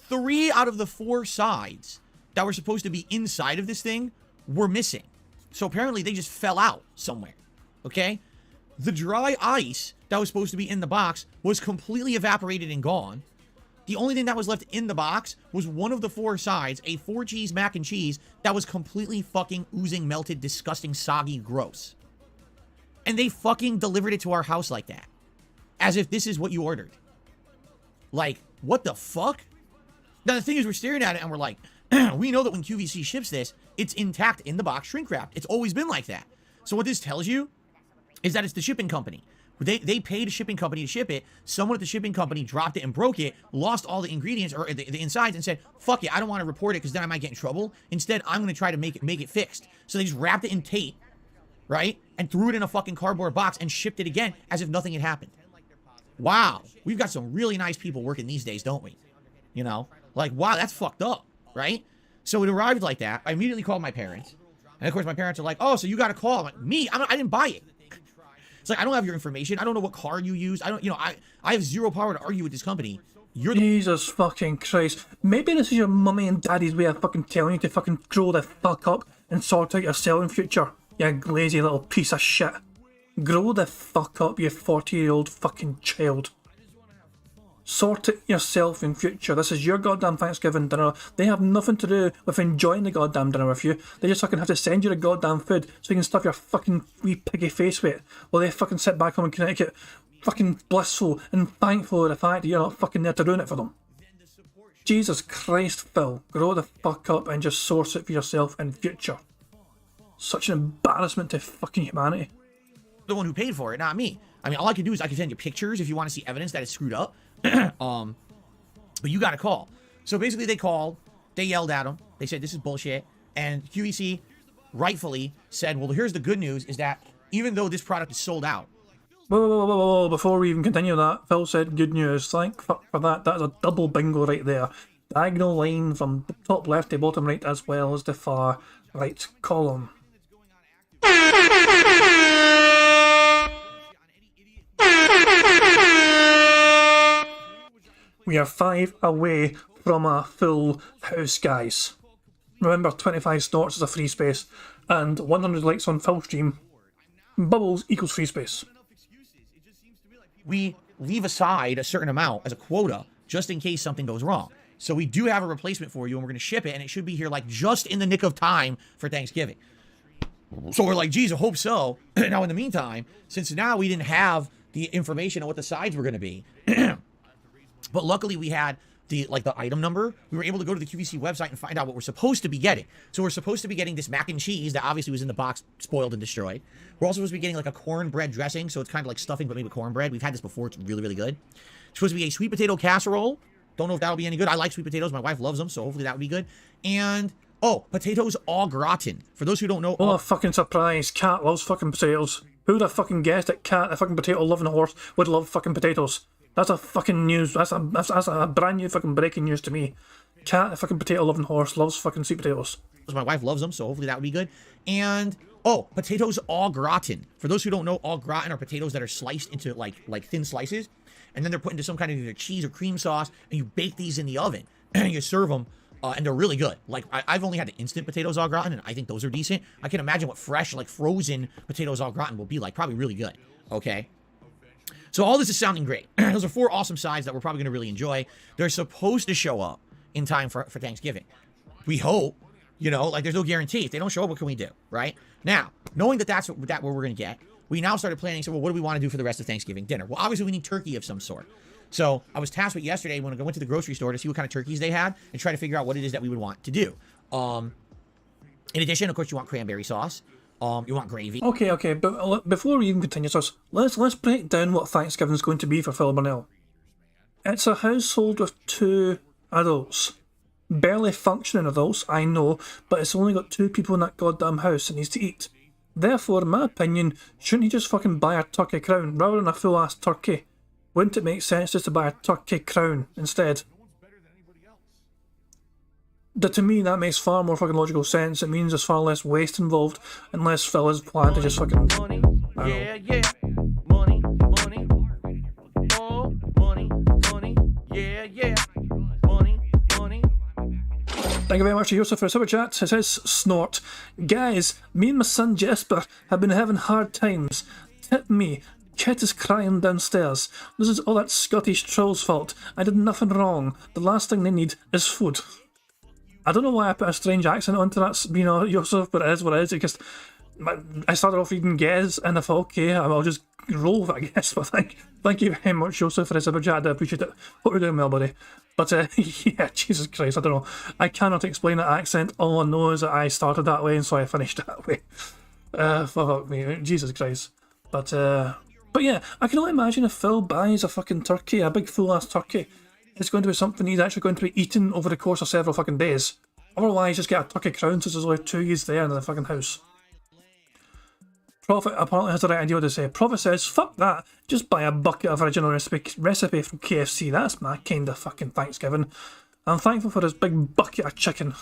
3 out of the 4 sides that were supposed to be inside of this thing were missing. So apparently they just fell out somewhere. Okay? The dry ice that was supposed to be in the box was completely evaporated and gone. The only thing that was left in the box was one of the 4 sides, a 4-cheese mac and cheese that was completely fucking oozing, melted, disgusting, soggy, gross. And they fucking delivered it to our house like that. As if this is what you ordered. Like, what the fuck? Now, the thing is, we're staring at it and we're like, we know that when QVC ships this, it's intact in the box, shrink wrapped. It's always been like that. So what this tells you is that it's the shipping company. They paid a shipping company to ship it. Someone at the shipping company dropped it and broke it, lost all the ingredients or the insides and said, fuck it, I don't want to report it because then I might get in trouble. Instead, I'm going to try to make it fixed. So they just wrapped it in tape, right? And threw it in a fucking cardboard box and shipped it again as if nothing had happened. Wow. We've got some really nice people working these days, don't we? You know? Like, wow, that's fucked up, right? So it arrived like that. I immediately called my parents. And of course, my parents are like, oh, so you got a call. I'm like, me? I didn't buy it. It's like, I don't have your information. I don't know what card you use. I have zero power to argue with this company. You're the— Jesus fucking Christ. Maybe this is your mummy and daddy's way of fucking telling you to fucking grow the fuck up and sort out yourself in future. You lazy little piece of shit. Grow the fuck up, you 40-year-old fucking child. Sort it yourself in future. This is your goddamn Thanksgiving dinner. They have nothing to do with enjoying the goddamn dinner with you. They just fucking have to send you the goddamn food so you can stuff your fucking wee piggy face with it while they fucking sit back home in Connecticut fucking blissful and thankful of the fact that you're not fucking there to ruin it for them. Jesus Christ, Phil. Grow the fuck up and just source it for yourself in future. Such an embarrassment to fucking humanity. The one who paid for it, not me. I mean, all I can do is I can send you pictures if you want to see evidence that it's screwed up. But you got a call. So basically they called, they yelled at them, they said this is bullshit, and QVC rightfully said, well, here's the good news is that even though this product is sold out. Whoa, before we even continue that, Phil said good news. Thank fuck for that. That's a double bingo right there. Diagonal line from top left to bottom right as well as the far right column. We are 5 away from a full house, guys. Remember, 25 snorts is a free space, and 100 likes on Phil stream. Bubbles equals free space. We leave aside a certain amount as a quota just in case something goes wrong. So we do have a replacement for you, and we're going to ship it, and it should be here like just in the nick of time for Thanksgiving. So we're like, geez, I hope so. Now, in the meantime, since now we didn't have the information on what the sides were going to be, but luckily we had the item number. We were able to go to the QVC website and find out what we're supposed to be getting. So we're supposed to be getting this mac and cheese that obviously was in the box, spoiled and destroyed. We're also supposed to be getting like a cornbread dressing, so it's kind of like stuffing but maybe cornbread. We've had this before. It's really, really good. It's supposed to be a sweet potato casserole. Don't know if that'll be any good. I like sweet potatoes. My wife loves them, so hopefully that would be good. And oh, potatoes au gratin. For those who don't know, what a fucking surprise. Cat loves fucking potatoes. Who would have fucking guessed that Cat, the fucking potato loving horse, would love fucking potatoes? That's a fucking news. That's a brand new fucking breaking news to me. Cat, the fucking potato loving horse, loves fucking sweet potatoes. My wife loves them, so hopefully that would be good. And oh, potatoes au gratin. For those who don't know, au gratin are potatoes that are sliced into like thin slices, and then they're put into some kind of either cheese or cream sauce, and you bake these in the oven and you serve them. And they're really good. Like, I've only had the instant potatoes au gratin, and I think those are decent. I can imagine what fresh, like frozen potatoes au gratin will be like. Probably really good. Okay. So So all this is sounding great. Those are 4 awesome sides that we're probably going to really enjoy. They're supposed to show up in time for Thanksgiving. We hope, you know, like there's no guarantee. If they don't show up, what can we do, right? Now, knowing that that's what we're going to get, we now started planning, so well, what do we want to do for the rest of Thanksgiving dinner? Well, obviously we need turkey of some sort. So I was tasked with yesterday when I went to the grocery store to see what kind of turkeys they had and try to figure out what it is that we would want to do. In addition, of course, you want cranberry sauce. You want gravy. Okay, but before we even continue this, let's break down what Thanksgiving's going to be for Phil Burnell. It's a household with 2 adults. Barely functioning adults, I know, but it's only got 2 people in that goddamn house that needs to eat. Therefore, in my opinion, shouldn't he just fucking buy a turkey crown rather than a full-ass turkey? Wouldn't it make sense just to buy a turkey crown instead? To me, that makes far more fucking logical sense. It means there's far less waste involved, unless Phil is planning to just fucking... Money, yeah. Money. Oh, money, yeah. Money. Thank you very much to Joseph for a super chat. It says, Snort. Guys, me and my son Jesper have been having hard times. Tip me. Kit is crying downstairs. This is all that Scottish troll's fault. I did nothing wrong. The last thing they need is food. I don't know why I put a strange accent onto that, you know, Joseph, but it is what it is. Because I started off reading Gez, and I thought, okay, I'll just roll with it, I guess. But thank you very much, Joseph, for the super chat. I appreciate it. Hope you're doing well, buddy. But yeah, Jesus Christ, I don't know. I cannot explain that accent. All I know is that I started that way, and so I finished that way. Fuck me, Jesus Christ. But yeah, I can only imagine if Phil buys a fucking turkey, a big full-ass turkey, it's going to be something he's actually going to be eating over the course of several fucking days. Otherwise, just get a turkey crown since there's only 2 years there in the fucking house. Prophet apparently has the right idea to say. Prophet says, fuck that, just buy a bucket of original recipe from KFC. That's my kind of fucking Thanksgiving. I'm thankful for this big bucket of chicken.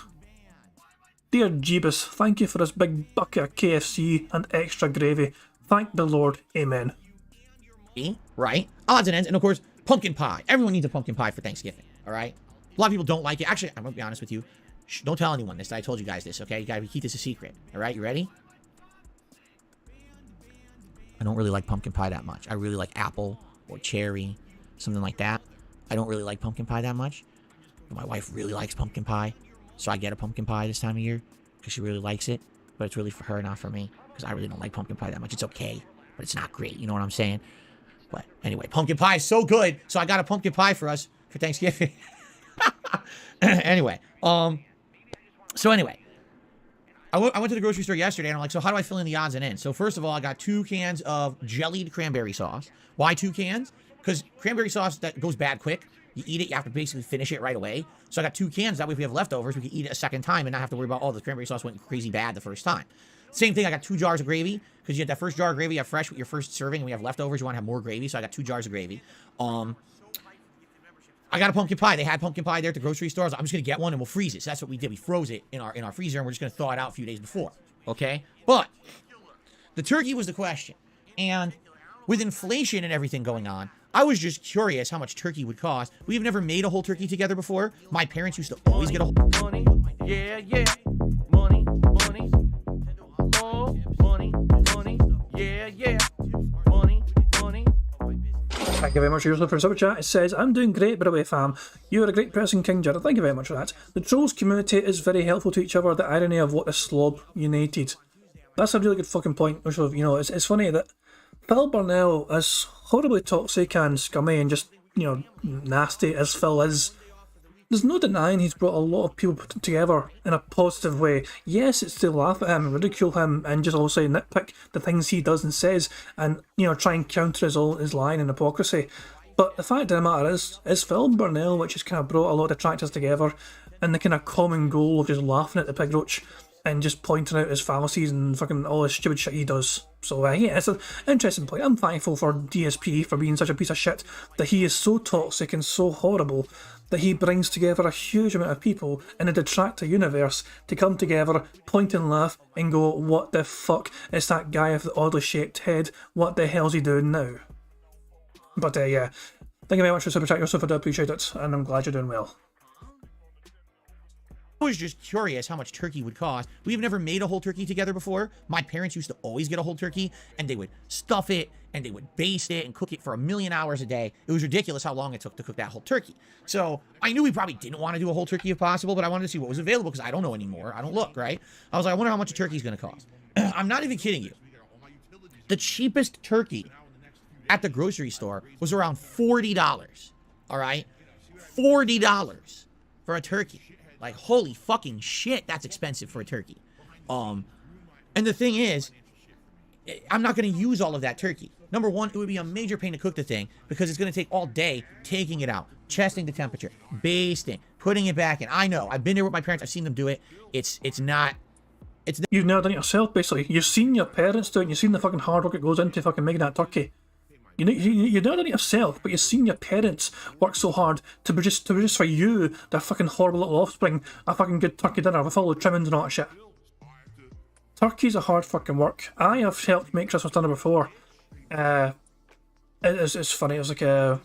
Dear Jeebus, thank you for this big bucket of KFC and extra gravy. Thank the Lord. Amen. Right? Odds and ends, and of course, pumpkin pie. Everyone needs a pumpkin pie for Thanksgiving, all right? A lot of people don't like it. Actually, I'm going to be honest with you. Shh, don't tell anyone this. I told you guys this, okay? You got to keep this a secret, all right? You ready? I don't really like pumpkin pie that much. I really like apple or cherry, something like that. I don't really like pumpkin pie that much. But my wife really likes pumpkin pie, so I get a pumpkin pie this time of year because she really likes it. But it's really for her, not for me, because I really don't like pumpkin pie that much. It's okay, but it's not great. You know what I'm saying? But anyway, pumpkin pie is so good, so I got a pumpkin pie for us for Thanksgiving. Anyway, so anyway, I went to the grocery store yesterday, and I'm like, so how do I fill in the odds and ends? So first of all, I got 2 cans of jellied cranberry sauce. Why 2 cans? Because cranberry sauce, that goes bad quick. You eat it, you have to basically finish it right away. So I got 2 cans. That way if we have leftovers, we can eat it a second time and not have to worry about, oh, the cranberry sauce went crazy bad the first time. Same thing, I got 2 jars of gravy, because you had that first jar of gravy, you have fresh with your first serving, and we have leftovers, you want to have more gravy, so I got 2 jars of gravy. I got a pumpkin pie. They had pumpkin pie there at the grocery store. I was like, I'm just going to get one, and we'll freeze it. So that's what we did. We froze it in our freezer, and we're just going to thaw it out a few days before, okay? But the turkey was the question, and with inflation and everything going on, I was just curious how much turkey would cost. We've never made a whole turkey together before. My parents used to always get a whole... Money, yeah. Money. Oh, money, yeah. Money. Thank you very much, Joseph, for the super chat. It says, I'm doing great, by the way, fam. You are a great person, King Jared. Thank you very much for that. The trolls community is very helpful to each other. The irony of what the slob united. That's a really good fucking point. Which, you know, it's funny that Phil Burnell, as horribly toxic and scummy and just, you know, nasty as Phil is, there's no denying he's brought a lot of people together in a positive way. Yes, it's to laugh at him and ridicule him and just also nitpick the things he does and says and, you know, try and counter his lying and hypocrisy. But the fact of the matter is Phil Burnell, which has kind of brought a lot of detractors together and the kind of common goal of just laughing at the pig roach and just pointing out his fallacies and fucking all the stupid shit he does. So yeah, it's an interesting point. I'm thankful for DSP for being such a piece of shit, that he is so toxic and so horrible that he brings together a huge amount of people in a detractor universe to come together, point and laugh, and go, what the fuck is that guy with the oddly shaped head? What the hell's he doing now? But yeah, thank you very much for super chat, Joseph. I do appreciate it, and I'm glad you're doing well. was just curious how much turkey would cost. We've never made a whole turkey together before. My parents used to always get a whole turkey, and they would stuff it, and they would baste it and cook it for 1,000,000 hours a day. It was ridiculous how long it took to cook that whole turkey. So I knew we probably didn't want to do a whole turkey if possible, but I wanted to see what was available because I don't know anymore. I don't look, right? I was like, I wonder how much a turkey is going to cost. I'm not even kidding you. The cheapest turkey at the grocery store was around $40. All right? $40 for a turkey. Like, holy fucking shit, that's expensive for a turkey. And the thing is, I'm not going to use all of that turkey. Number one, it would be a major pain to cook the thing because it's going to take all day taking it out, testing the temperature, basting, putting it back in. I know, I've been there with my parents, I've seen them do it. It's not... You've never done it yourself, basically. You've seen your parents do it, and you've seen the fucking hard work it goes into fucking making that turkey. You've never done it yourself, but you've seen your parents work so hard to produce for you, their fucking horrible little offspring, a fucking good turkey dinner with all the trimmings and all that shit. Turkey's a hard fucking work. I have helped make Christmas dinner before. It's funny, it was like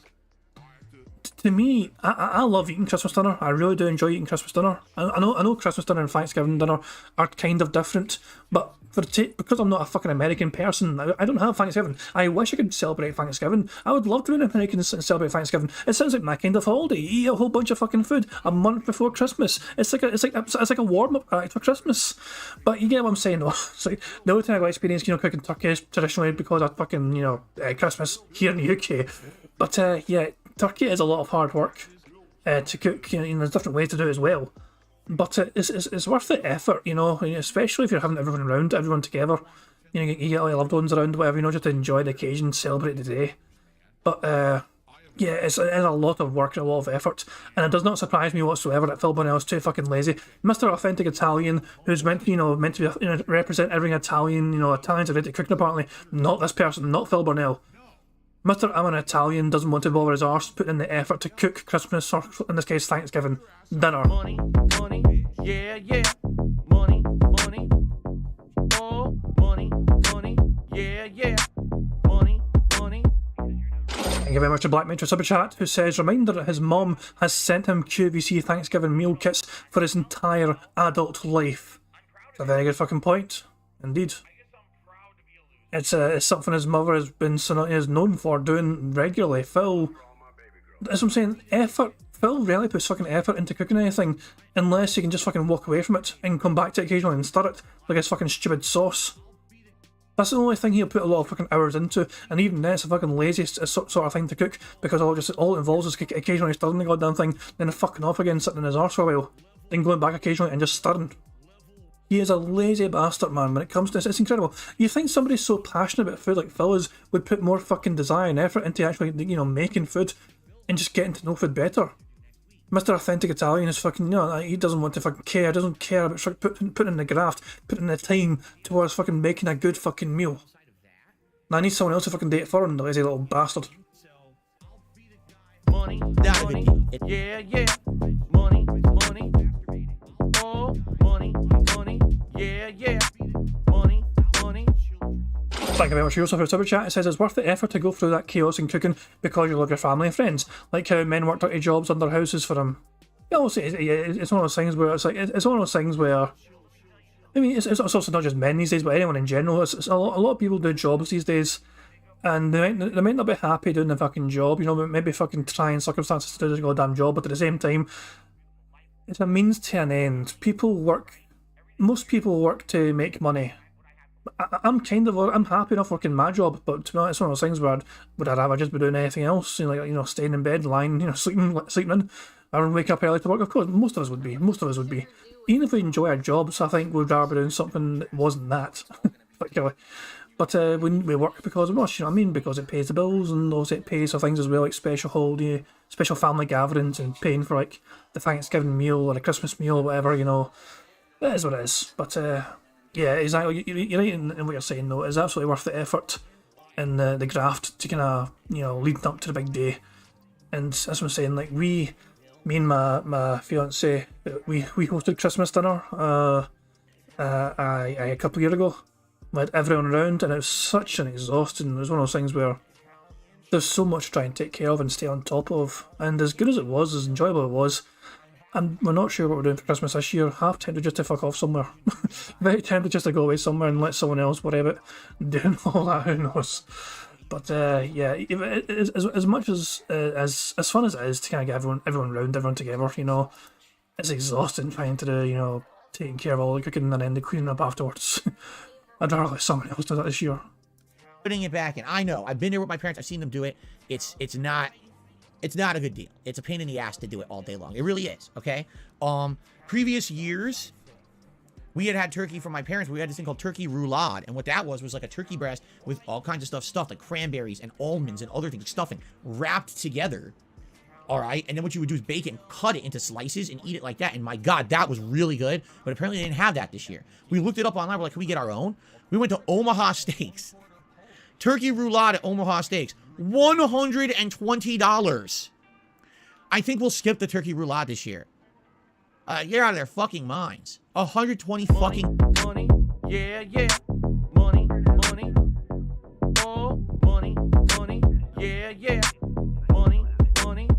to me, I love eating Christmas dinner. I really do enjoy eating Christmas dinner. I know Christmas dinner and Thanksgiving dinner are kind of different, but because I'm not a fucking American person, I don't have Thanksgiving. I wish I could celebrate Thanksgiving. I would love to be an American and celebrate Thanksgiving. It sounds like my kind of holiday. You eat a whole bunch of fucking food a month before Christmas. It's like a warm up act for Christmas. But you get what I'm saying, though. It's like the only time I got experience, cooking turkey traditionally because of fucking, Christmas here in the UK. But yeah, turkey is a lot of hard work to cook. There's different ways to do it as well. But it's worth the effort, especially if you're having everyone together. You get all your loved ones around, whatever, just to enjoy the occasion, celebrate the day. But yeah, it's a lot of work and a lot of effort, and it does not surprise me whatsoever that Phil Bonnell's too fucking lazy. Mr. Authentic Italian, who's meant to be represent everything Italian. Italians are great at cooking apparently. Not this person, not Phil Bonnell. Mr. I'm an Italian doesn't want to bother his arse putting in the effort to cook Christmas, or in this case Thanksgiving, dinner. Money, yeah, yeah. Money, oh, money, yeah, yeah. Money. Thank you very much to Black Metro Super Chat, who says, reminder that his mom has sent him QVC Thanksgiving meal kits for his entire adult life. It's a very good fucking point, indeed. It's something his mother is known for doing regularly. Phil, as I'm saying, effort. Phil rarely puts fucking effort into cooking anything unless he can just fucking walk away from it and come back to it occasionally and stir it like his fucking stupid sauce. That's the only thing he'll put a lot of fucking hours into, and even then it's a fucking lazy sort of thing to cook because all it involves is occasionally stirring the goddamn thing, then fucking off again, sitting in his arse for a while, then going back occasionally and just stirring. He is a lazy bastard, man, when it comes to this. It's incredible. You think somebody so passionate about food like Phil is would put more fucking desire and effort into actually, making food and just getting to know food better. Mr. Authentic Italian is fucking, he doesn't want to fucking care, doesn't care about putting in the graft, putting in the time towards fucking making a good fucking meal. Now I need someone else to fucking date for him, the lazy little bastard. Money, yeah, yeah. Money, oh, money, yeah, yeah. Money. Thank you very much for your super chat. It says it's worth the effort to go through that chaos in cooking because you love your family and friends. Like how men work dirty jobs under houses for them. It's one of those things where it's one of those things where, I mean, it's also not just men these days, but anyone in general. It's a lot of people do jobs these days, and they might not be happy doing the fucking job. Maybe fucking trying circumstances to do the goddamn job, but at the same time, it's a means to an end. Most people work to make money. I'm happy enough working my job, but to be honest, it's one of those things where would I rather just be doing anything else, staying in bed, lying, sleeping in, or waking up early to work. Of course, most of us would be. Even if we enjoy our jobs, I think we'd rather be doing something that wasn't that. But when we work because of us, because it pays the bills, and also it pays for things as well, like special holiday, special family gatherings, and paying for like the Thanksgiving meal or the Christmas meal, or whatever. That is what it is. But yeah, exactly. You're right in what you're saying, though. It's absolutely worth the effort and the graft to kind of, leading up to the big day. And as I'm saying, like me and my fiance, we hosted Christmas dinner a couple of years ago. We had everyone around, and it was such an exhausting. It was one of those things where there's so much to try and take care of and stay on top of. And as good as it was, as enjoyable it was, and we're not sure what we're doing for Christmas this year. Half tempted just to fuck off somewhere. Very tempted just to go away somewhere and let someone else worry about doing all that. Who knows? But yeah, as much as fun as it is to kind of get everyone together, you know, it's exhausting trying to do, you know, taking care of all the cooking and then the cleaning up afterwards. I'd rather let someone else do that this year. Putting it back in. I know. I've been there with my parents. I've seen them do it. It's not a good deal. It's a pain in the ass to do it all day long. It really is. Okay. Previous years, we had turkey from my parents. We had this thing called turkey roulade, and what that was like a turkey breast with all kinds of stuff stuffed, like cranberries and almonds and other things, stuffing wrapped together. All right, and then what you would do is bake it and cut it into slices and eat it like that. And my God, that was really good. But apparently they didn't have that this year. We looked it up online. We're like, can we get our own? We went to Omaha Steaks. Turkey roulade at Omaha Steaks, $120. I think we'll skip the turkey roulade this year. You're out of their fucking minds. 120 fucking Money, yeah, yeah. Money, money. Oh, money, money. Yeah, yeah. Money, money.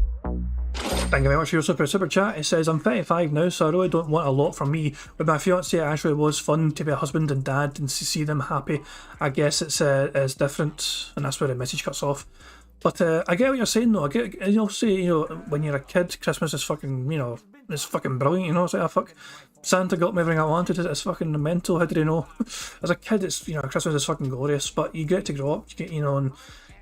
Thank you very much for your super chat. It says, I'm 35 now, so I really don't want a lot from me. With my fiancé, it actually was fun to be a husband and dad and to see them happy. I guess it's different, and that's where the message cuts off. But I get what you're saying, though. I get, you'll say, you know, when you're a kid, Christmas is fucking, you know, it's fucking brilliant, you know. It's like, oh, fuck, Santa got me everything I wanted. It's fucking mental. How did he know? As a kid, it's, you know, Christmas is fucking glorious. But you get to grow up, you get, you know, and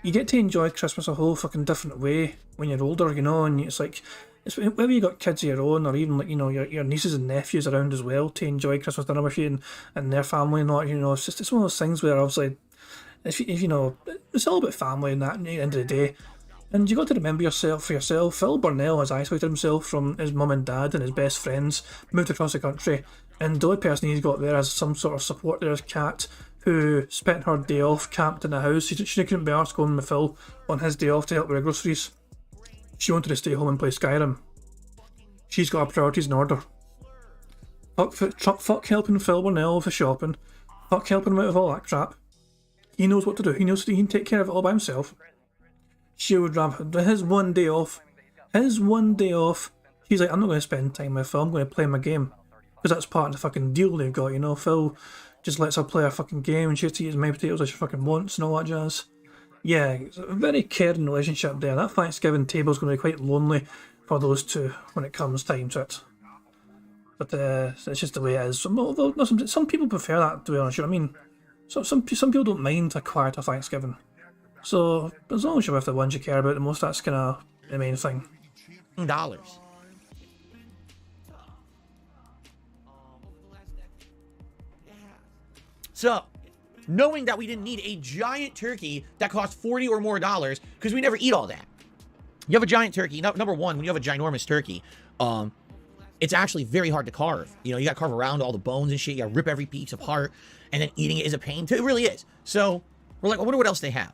you get to enjoy Christmas a whole fucking different way when you're older, you know. And it's like, it's whether you got kids of your own or even, like, you know, your nieces and nephews around as well to enjoy Christmas dinner with you and their family and all, you know. It's one of those things where obviously, if you know, it's all about family and that at the end of the day. And you got to remember yourself for yourself. Phil Burnell has isolated himself from his mum and dad and his best friends, moved across the country, and the only person he's got there as some sort of support there is Kat, who spent her day off camped in the house. She couldn't be arsed going with Phil on his day off to help with her groceries. She wanted to stay home and play Skyrim. She's got her priorities in order. Fuck helping Phil Burnell with the shopping. Fuck helping him out of all that crap. He knows what to do. He knows he can take care of it all by himself. She would rather his one day off. She's like, I'm not going to spend time with Phil. I'm going to play my game, because that's part of the fucking deal they've got. You know, Phil just lets her play a fucking game, and she has to eat as many potatoes as she fucking wants and all that jazz. Yeah, it's a very caring relationship there. That Thanksgiving table's going to be quite lonely for those two when it comes time to it. But it's just the way it is. Some people prefer that, to be honest. You know what I mean? So some people don't mind a quieter Thanksgiving. So as long as you're with the ones you care about the most, that's kind of the main thing. dollars. So, knowing that we didn't need a giant turkey that cost $40 or more, because we never eat all that. You have a giant turkey. Number one, when you have a ginormous turkey, it's actually very hard to carve. You know, you got to carve around all the bones and shit. You got to rip every piece apart, and then eating it is a pain. It really is. So, we're like, I wonder what else they have.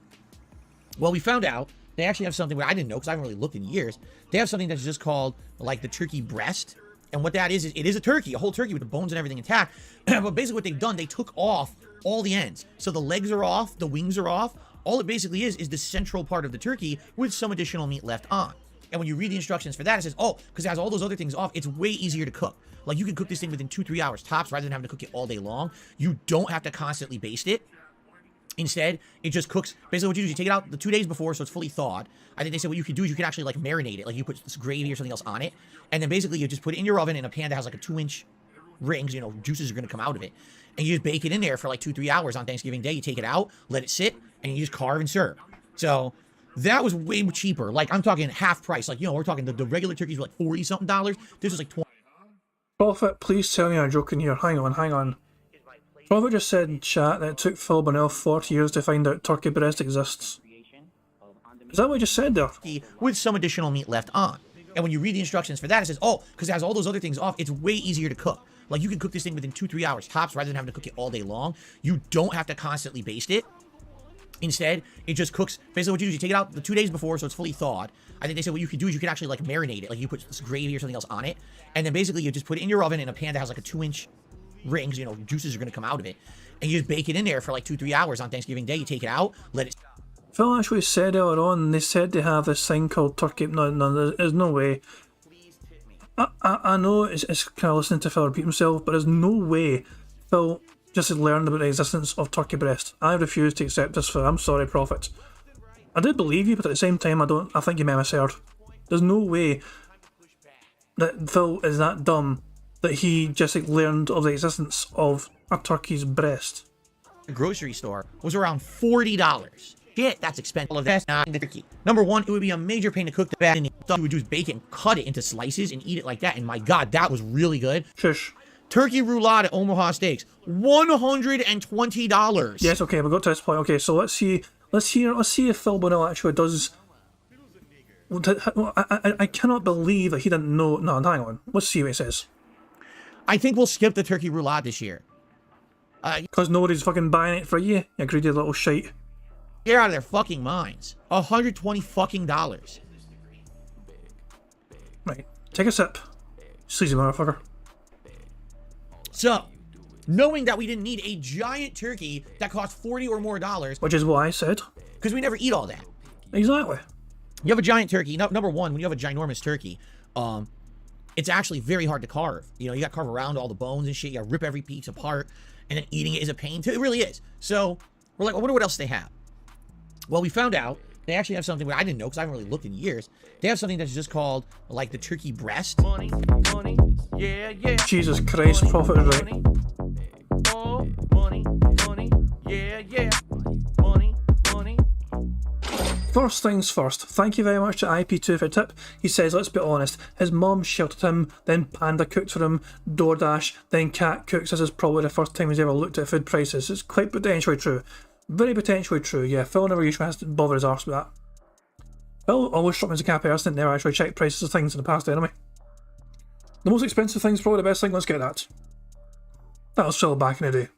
Well, we found out they actually have something where I didn't know because I haven't really looked in years. They have something that's just called like the turkey breast. And what that is it is a turkey, a whole turkey with the bones and everything intact. But basically what they've done, they took off all the ends. So the legs are off, the wings are off. All it basically is the central part of the turkey with some additional meat left on. And when you read the instructions for that, it says, oh, because it has all those other things off, it's way easier to cook. Like you can cook this thing within 2-3 hours tops rather than having to cook it all day long. You don't have to constantly baste it. Instead, it just cooks. Basically, what you do is you take it out the 2 days before, so it's fully thawed. I think they said what you could do is you could actually like marinate it, like you put this gravy or something else on it, and then basically you just put it in your oven in a pan that has like a 2-inch rings. You know, juices are going to come out of it, and you just bake it in there for like 2-3 hours on Thanksgiving Day. You take it out, let it sit, and you just carve and serve. So that was way cheaper. Like I'm talking half price. Like, you know, we're talking the regular turkeys were like $40 something. This was like $20. Prophet, please tell me I'm joking here. Hang on. Prophet just said in chat that it took Phil Burnell 40 years to find out turkey breast exists. Is that what you just said there? With some additional meat left on. And when you read the instructions for that, it says, oh, because it has all those other things off, it's way easier to cook. Like you can cook this thing within 2-3 hours tops rather than having to cook it all day long. You don't have to constantly baste it. Instead, it just cooks. Basically what you do is you take it out the 2 days before, so it's fully thawed. I think they said what you could do is you could actually like marinate it. Like you put this gravy or something else on it. And then basically you just put it in your oven in a pan that has like a 2-inch rings, you know, juices are going to come out of it, and you just bake it in there for like 2-3 hours on Thanksgiving Day. You take it out, let it. Phil actually said earlier on, they said they have this thing called turkey. No, there's no way. I know it's kind of listening to Phil repeat himself, but there's no way Phil just learned about the existence of turkey breast. I refuse to accept this. I'm sorry, Prophet. I did believe you, but at the same time, I think you may have misheard. There's no way that Phil is that dumb that he just learned of the existence of a turkey's breast. The grocery store was around $40. Shit, that's expensive. All of that's not the turkey. Number one, it would be a major pain to cook the back, and you would just bake it and cut it into slices and eat it like that. And my God, that was really good. Shush. Turkey roulade at Omaha Steaks, $120. Yes, okay, we got to this point. Okay, so let's see if Phil Bonnell actually does. I cannot believe that he didn't know. No, hang on. Let's see what he says. I think we'll skip the turkey roulade this year. Because nobody's fucking buying it for you greedy little shite. They're out of their fucking minds. $120 fucking dollars. Right, take a sip. Sleazy motherfucker. So, knowing that we didn't need a giant turkey that cost $40 or more, which is what I said, because we never eat all that. Exactly. You have a giant turkey. Number one, when you have a ginormous turkey, it's actually very hard to carve. You know, you got to carve around all the bones and shit. You got to rip every piece apart, and then eating it is a pain too. It really is. So we're like, I wonder what else they have. Well, we found out they actually have something I didn't know because I haven't really looked in years. They have something that's just called like the turkey breast. Money, yeah, yeah. Jesus Christ, Prophet is right. Oh, money, yeah, yeah. Money. First things first, thank you very much to IP2 for a tip. He says, let's be honest, his mom sheltered him, then Panda cooked for him, DoorDash, then Cat cooks. This is probably the first time he's ever looked at food prices. It's quite potentially true. Very potentially true, yeah. Phil never usually has to bother his arse with that. Phil always struck me as a cat person, never actually checked prices of things in the past anyway. The most expensive thing's probably the best thing, let's get that. That was Phil back in the day.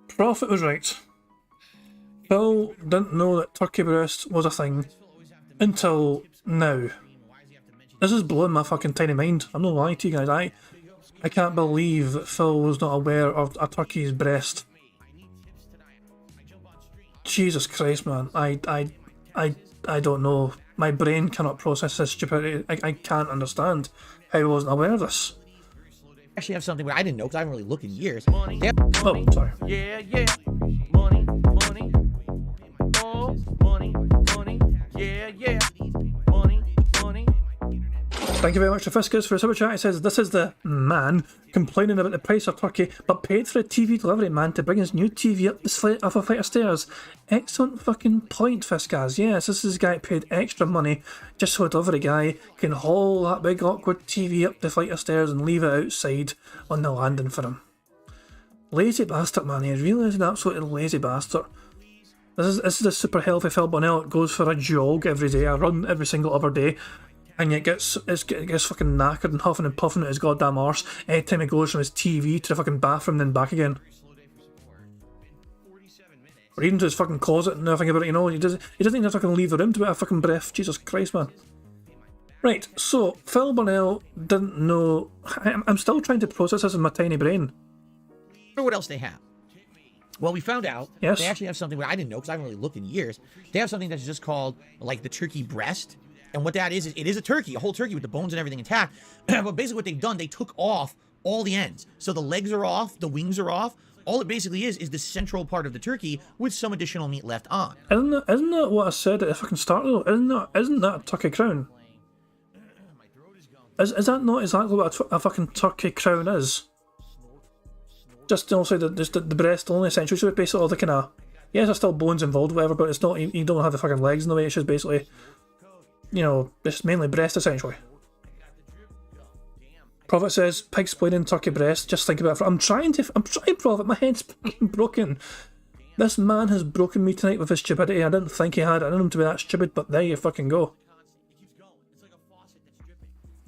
Prophet was right. Phil didn't know that turkey breast was a thing until now. This is blowing my fucking tiny mind. I'm not lying to you guys. I can't believe that Phil was not aware of a turkey's breast. Jesus Christ, man. I don't know. My brain cannot process this stupidity. I can't understand how I wasn't aware of this. Actually have something I didn't know because I haven't really looked in years. Oh, sorry. Yeah, yeah. Money. Oh, money. Yeah, yeah. Money. Thank you very much to Fiskus for a super chat. He says, this is the man complaining about the price of turkey, but paid for a TV delivery man to bring his new TV up a flight of stairs. Excellent fucking point, Fiskas. Yes, this is a guy paid extra money just so a delivery guy can haul that big awkward TV up the flight of stairs and leave it outside on the landing for him. Lazy bastard, man. He really is an absolutely lazy bastard. This is a super healthy Phil Bonnell that goes for a jog every day, a run every single other day. And yet gets fucking knackered and huffing and puffing at his goddamn arse every time he goes from his TV to the fucking bathroom and then back again. Or even to his fucking closet and nothing about it, you know. He doesn't even have to fucking leave the room to get a fucking breath. Jesus Christ, man. Right, so Phil Bonnell didn't know. I'm still trying to process this in my tiny brain. I wonder what else they have. Well, we found out yes. They actually have something I didn't know because I haven't really looked in years. They have something that's just called like the turkey breast. And what that is it is a turkey, a whole turkey with the bones and everything intact. But basically what they've done, they took off all the ends. So the legs are off, the wings are off. All it basically is the central part of the turkey with some additional meat left on. Isn't that what I said at the fucking start though? Isn't that a turkey crown? Is that not exactly what a fucking turkey crown is? Just also the breast only essentially. So it's basically all the kind of, yes, there's still bones involved, whatever, but it's not. You don't have the fucking legs in the way. It's just basically, you know, it's mainly breast essentially. Prophet says, pig splaining turkey breast. Just think about it. I'm trying, Prophet. My head's fucking broken. This man has broken me tonight with his stupidity. I didn't think he had. I didn't know him to be that stupid, but there you fucking go.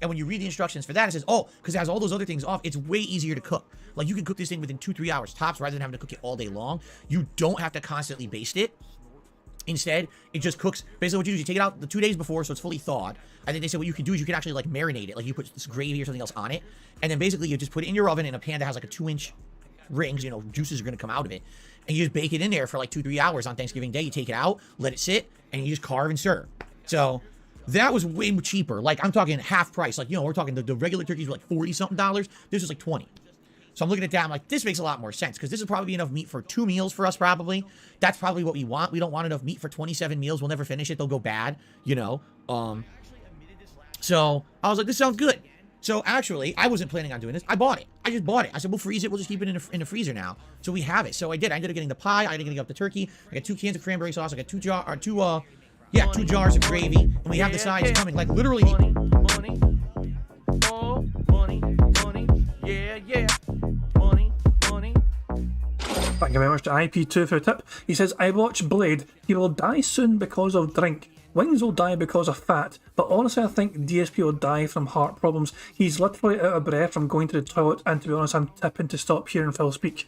And when you read the instructions for that, it says, oh, because it has all those other things off, it's way easier to cook. Like, you can cook this thing within 2-3 hours tops rather than having to cook it all day long. You don't have to constantly baste it. Instead, it just cooks. Basically, what you do is you take it out the 2 days before, so it's fully thawed. And then they said what you can do is you can actually, like, marinate it. Like, you put this gravy or something else on it. And then basically, you just put it in your oven in a pan that has, like, a 2-inch rings. You know, juices are going to come out of it. And you just bake it in there for, like, 2-3 hours on Thanksgiving Day. You take it out, let it sit, and you just carve and serve. So, That was way cheaper. Like, I'm talking half price. Like, you know, we're talking the regular turkeys were like $40-something. This was like 20. So I'm looking at that. I'm like, this makes a lot more sense because this is probably enough meat for 2 meals for us, probably. That's probably what we want. We don't want enough meat for 27 meals. We'll never finish it. They'll go bad, you know. So I was like, this sounds good. So actually, I wasn't planning on doing this. I bought it. I just bought it. I said, we'll freeze it. We'll just keep it in the freezer now. So we have it. So I did. I ended up getting the pie. I ended up getting up the turkey. I got 2 cans of cranberry sauce. I got 2 jars of gravy. And we have the sides coming. Like literally. Money. Oh, money. Yeah. Money. Thank you very much to IP2 for a tip. He says, I watch Blade. He will die soon because of drink. Wings will die because of fat, but honestly I think DSP will die from heart problems. He's literally out of breath from going to the toilet, and to be honest, I'm tipping to stop hearing Phil speak.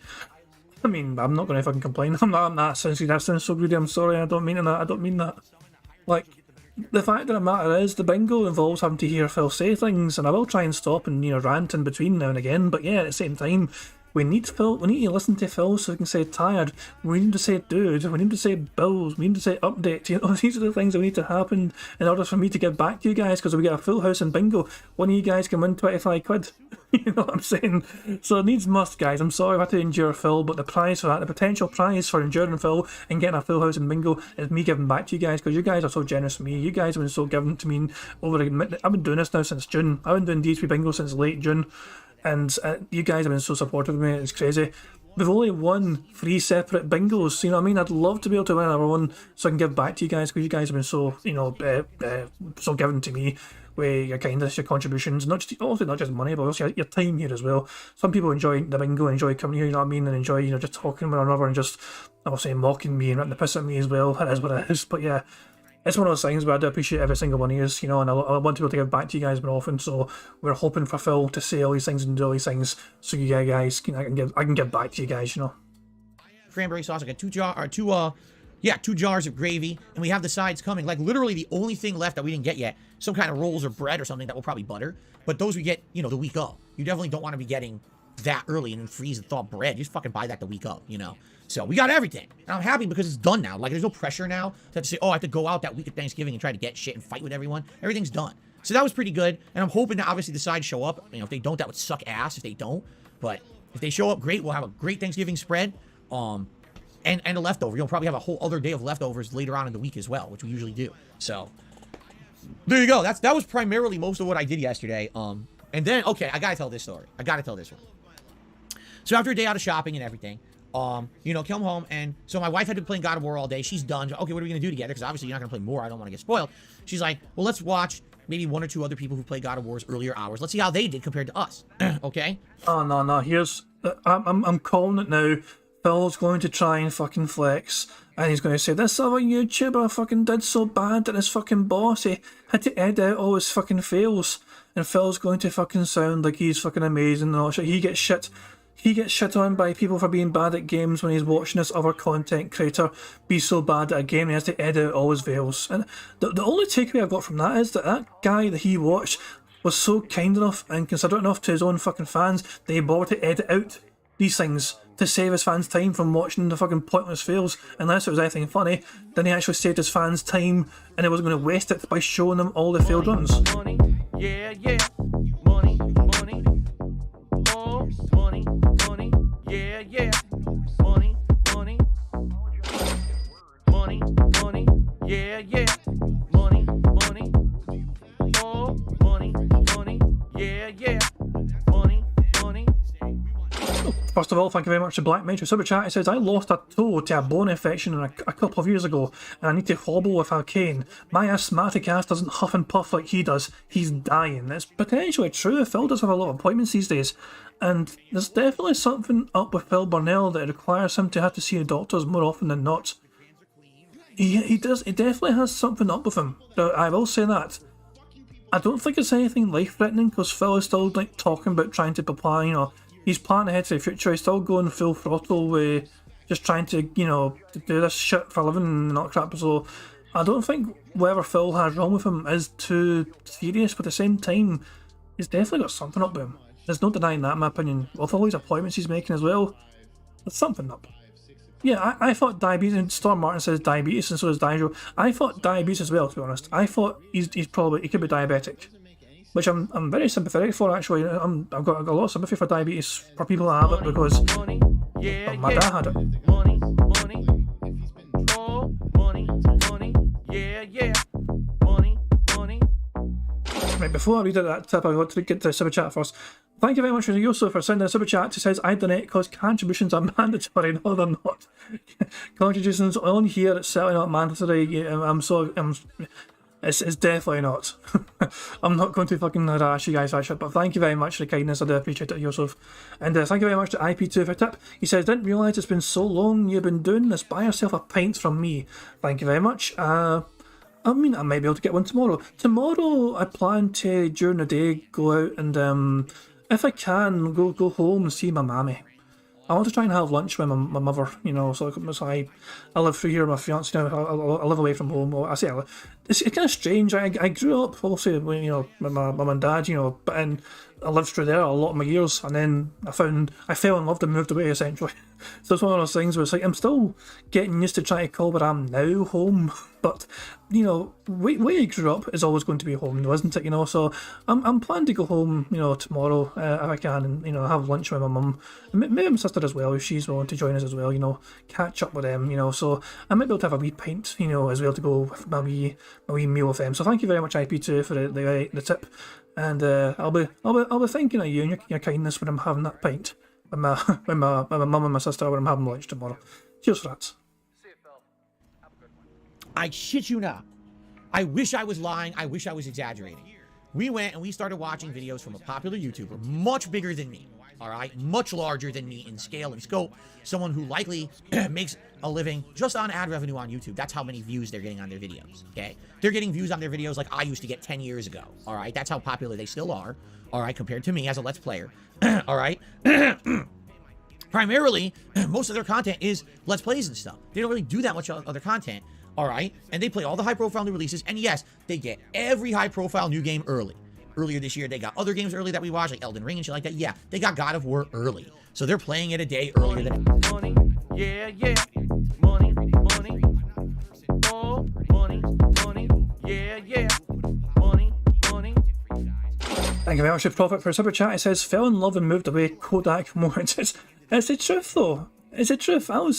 I mean, I'm not going to fucking complain. I'm not sensitive. That sounds so greedy. I'm sorry. I don't mean that. Like, the fact of the matter is, the bingo involves having to hear Phil say things, and I will try and stop and, you know, rant in between now and again, but yeah, at the same time, we need to listen to Phil so we can say tired. We need to say dude. We need to say bills. We need to say update. You know, these are the things that need to happen in order for me to get back to you guys, because we get a full house in bingo. One of you guys can win 25 quid. You know what I'm saying? So it needs must, guys. I'm sorry I had to endure Phil, but the prize for that, the potential prize for enduring Phil and getting a full house in bingo is me giving back to you guys, because you guys are so generous to me. You guys have been so giving to me over. I've been doing this now since June. I've been doing DSP Bingo since late June. And you guys have been so supportive of me, it's crazy. We've only won 3 separate bingos, you know what I mean? I'd love to be able to win another one so I can give back to you guys, because you guys have been so, you know, so giving to me with your kindness, your contributions, also not just money, but also your time here as well. Some people enjoy the bingo, enjoy coming here, you know what I mean, and enjoy, you know, just talking with one another and just, obviously, mocking me and ripping the piss at me as well. It is what it is, but yeah. It's one of those things where I do appreciate every single one of you, you know, and I want to be able to give back to you guys more often, so we're hoping for Phil to say all these things and do all these things, so you guys, I can give back to you guys, you know. Cranberry sauce. I got 2 jars of gravy, and we have the sides coming. Like literally the only thing left that we didn't get yet, some kind of rolls or bread or something that we'll probably butter, but those we get, you know, the week of. You definitely don't want to be getting that early and then freeze and thaw bread. You just fucking buy that the week of, you know. So we got everything, and I'm happy because it's done now. Like, there's no pressure now to have to say, oh, I have to go out that week of Thanksgiving and try to get shit and fight with everyone. Everything's done. So that was pretty good, and I'm hoping that obviously the sides show up. You know, if they don't, that would suck ass if they don't. But if they show up, great. We'll have a great Thanksgiving spread, and a leftover. You'll probably have a whole other day of leftovers later on in the week as well, which we usually do. So there you go. That was primarily most of what I did yesterday. And then, okay, I gotta tell this story. So after a day out of shopping and everything, you know, come home, and so my wife had been playing God of War all day. She's done. Okay, what are we gonna do together? Because obviously you're not gonna play more. I don't want to get spoiled. She's like, well, let's watch maybe 1 or 2 other people who play God of War's earlier hours. Let's see how they did compared to us. Okay. Oh no. Here's I'm calling it now. Phil's going to try and fucking flex, and he's going to say this other YouTuber fucking did so bad that his fucking boss, he had to edit out all his fucking fails, and Phil's going to fucking sound like he's fucking amazing and all shit. He gets shit on by people for being bad at games when he's watching this other content creator be so bad at a game, he has to edit out all his fails. And the only takeaway I've got from that is that guy that he watched was so kind enough and considerate enough to his own fucking fans that he bothered to edit out these things to save his fans time from watching the fucking pointless fails. Unless it was anything funny, then he actually saved his fans time, and he wasn't going to waste it by showing them all the failed runs. Money, yeah. Money. Oh, money. Yeah. Money. Yeah. Money. Oh, money. Yeah. Money. First of all, thank you very much to Black Mage for Super Chat. It says, I lost a toe to a bone infection a couple of years ago, and I need to hobble with a cane. My asthmatic ass doesn't huff and puff like he does. He's dying. It's potentially true. Phil does have a lot of appointments these days, and there's definitely something up with Phil Burnell that requires him to have to see the doctors more often than not. He definitely has something up with him. I will say that. I don't think it's anything life-threatening, because Phil is still like talking about trying to apply, you know, he's planning ahead to the future. He's still going full throttle with just trying to, you know, do this shit for a living and all that crap. So I don't think whatever Phil has wrong with him is too serious, but at the same time, he's definitely got something up with him. There's no denying that, in my opinion. With all these appointments he's making as well, there's something up. Yeah, I thought diabetes, and Storm Martin says diabetes, and so does Dijo. I thought diabetes as well, to be honest. I thought he could be diabetic, which I'm very sympathetic for, actually. I've got a lot of sympathy for diabetes, for people that have it, because well, my dad had it. Right, before I read out that tip, I want to get to the super chat first. Thank you very much for Yusuf for sending a super chat. He says, I donate because contributions are mandatory. No, they're not. Contributions on here, it's certainly not mandatory. It's definitely not. I'm not going to fucking harass you guys, actually, but thank you very much for the kindness. I do appreciate it, Yusuf. And thank you very much to IP2 for a tip. He says, didn't realise it's been so long you've been doing this. Buy yourself a pint from me. Thank you very much. I mean, I might be able to get one tomorrow. Tomorrow, I plan to, during the day, go out and, if I can, go home and see my mammy. I want to try and have lunch with my mother, you know, so I live through here with my fiance now. I live away from home. Well, I say it's kind of strange. I grew up, obviously, you know, with my mum and dad, you know, but I lived through there a lot of my years, and then I fell in love and moved away, essentially. So it's one of those things where it's like, I'm still getting used to trying to call where I'm now home, but, you know, where you grew up is always going to be home, though, isn't it, you know? So I'm planning to go home, you know, tomorrow, if I can, and, you know, have lunch with my mum, and maybe my sister as well, if she's willing to join us as well, you know, catch up with them, you know, so I might be able to have a wee pint, you know, as well, to go with my wee meal with them. So thank you very much, IP2, for the tip. And I'll be thinking of you and your kindness when I'm having that pint with my mum and my sister when I'm having lunch tomorrow. Cheers for that. I shit you not. I wish I was lying. I wish I was exaggerating. We went and we started watching videos from a popular YouTuber, much bigger than me. All right, much larger than me in scale and scope. Someone who likely makes a living just on ad revenue on YouTube. That's how many views they're getting on their videos, okay? They're getting views on their videos like I used to get 10 years ago, all right? That's how popular they still are, all right, compared to me as a Let's Player, all right? Primarily, most of their content is Let's Plays and stuff. They don't really do that much other content, all right? And they play all the high-profile new releases, and yes, they get every high-profile new game early. Earlier this year, they got other games early that we watched, like Elden Ring and shit like that. Yeah, they got God of War early. So they're playing it a day earlier than... Money, yeah, yeah. Money, money. Oh, money, money. Yeah, yeah. Money, money. Thank you very much to Prophet for a super chat. It says, fell in love and moved away, Kodak Morons. It's the truth, though. It's the truth. I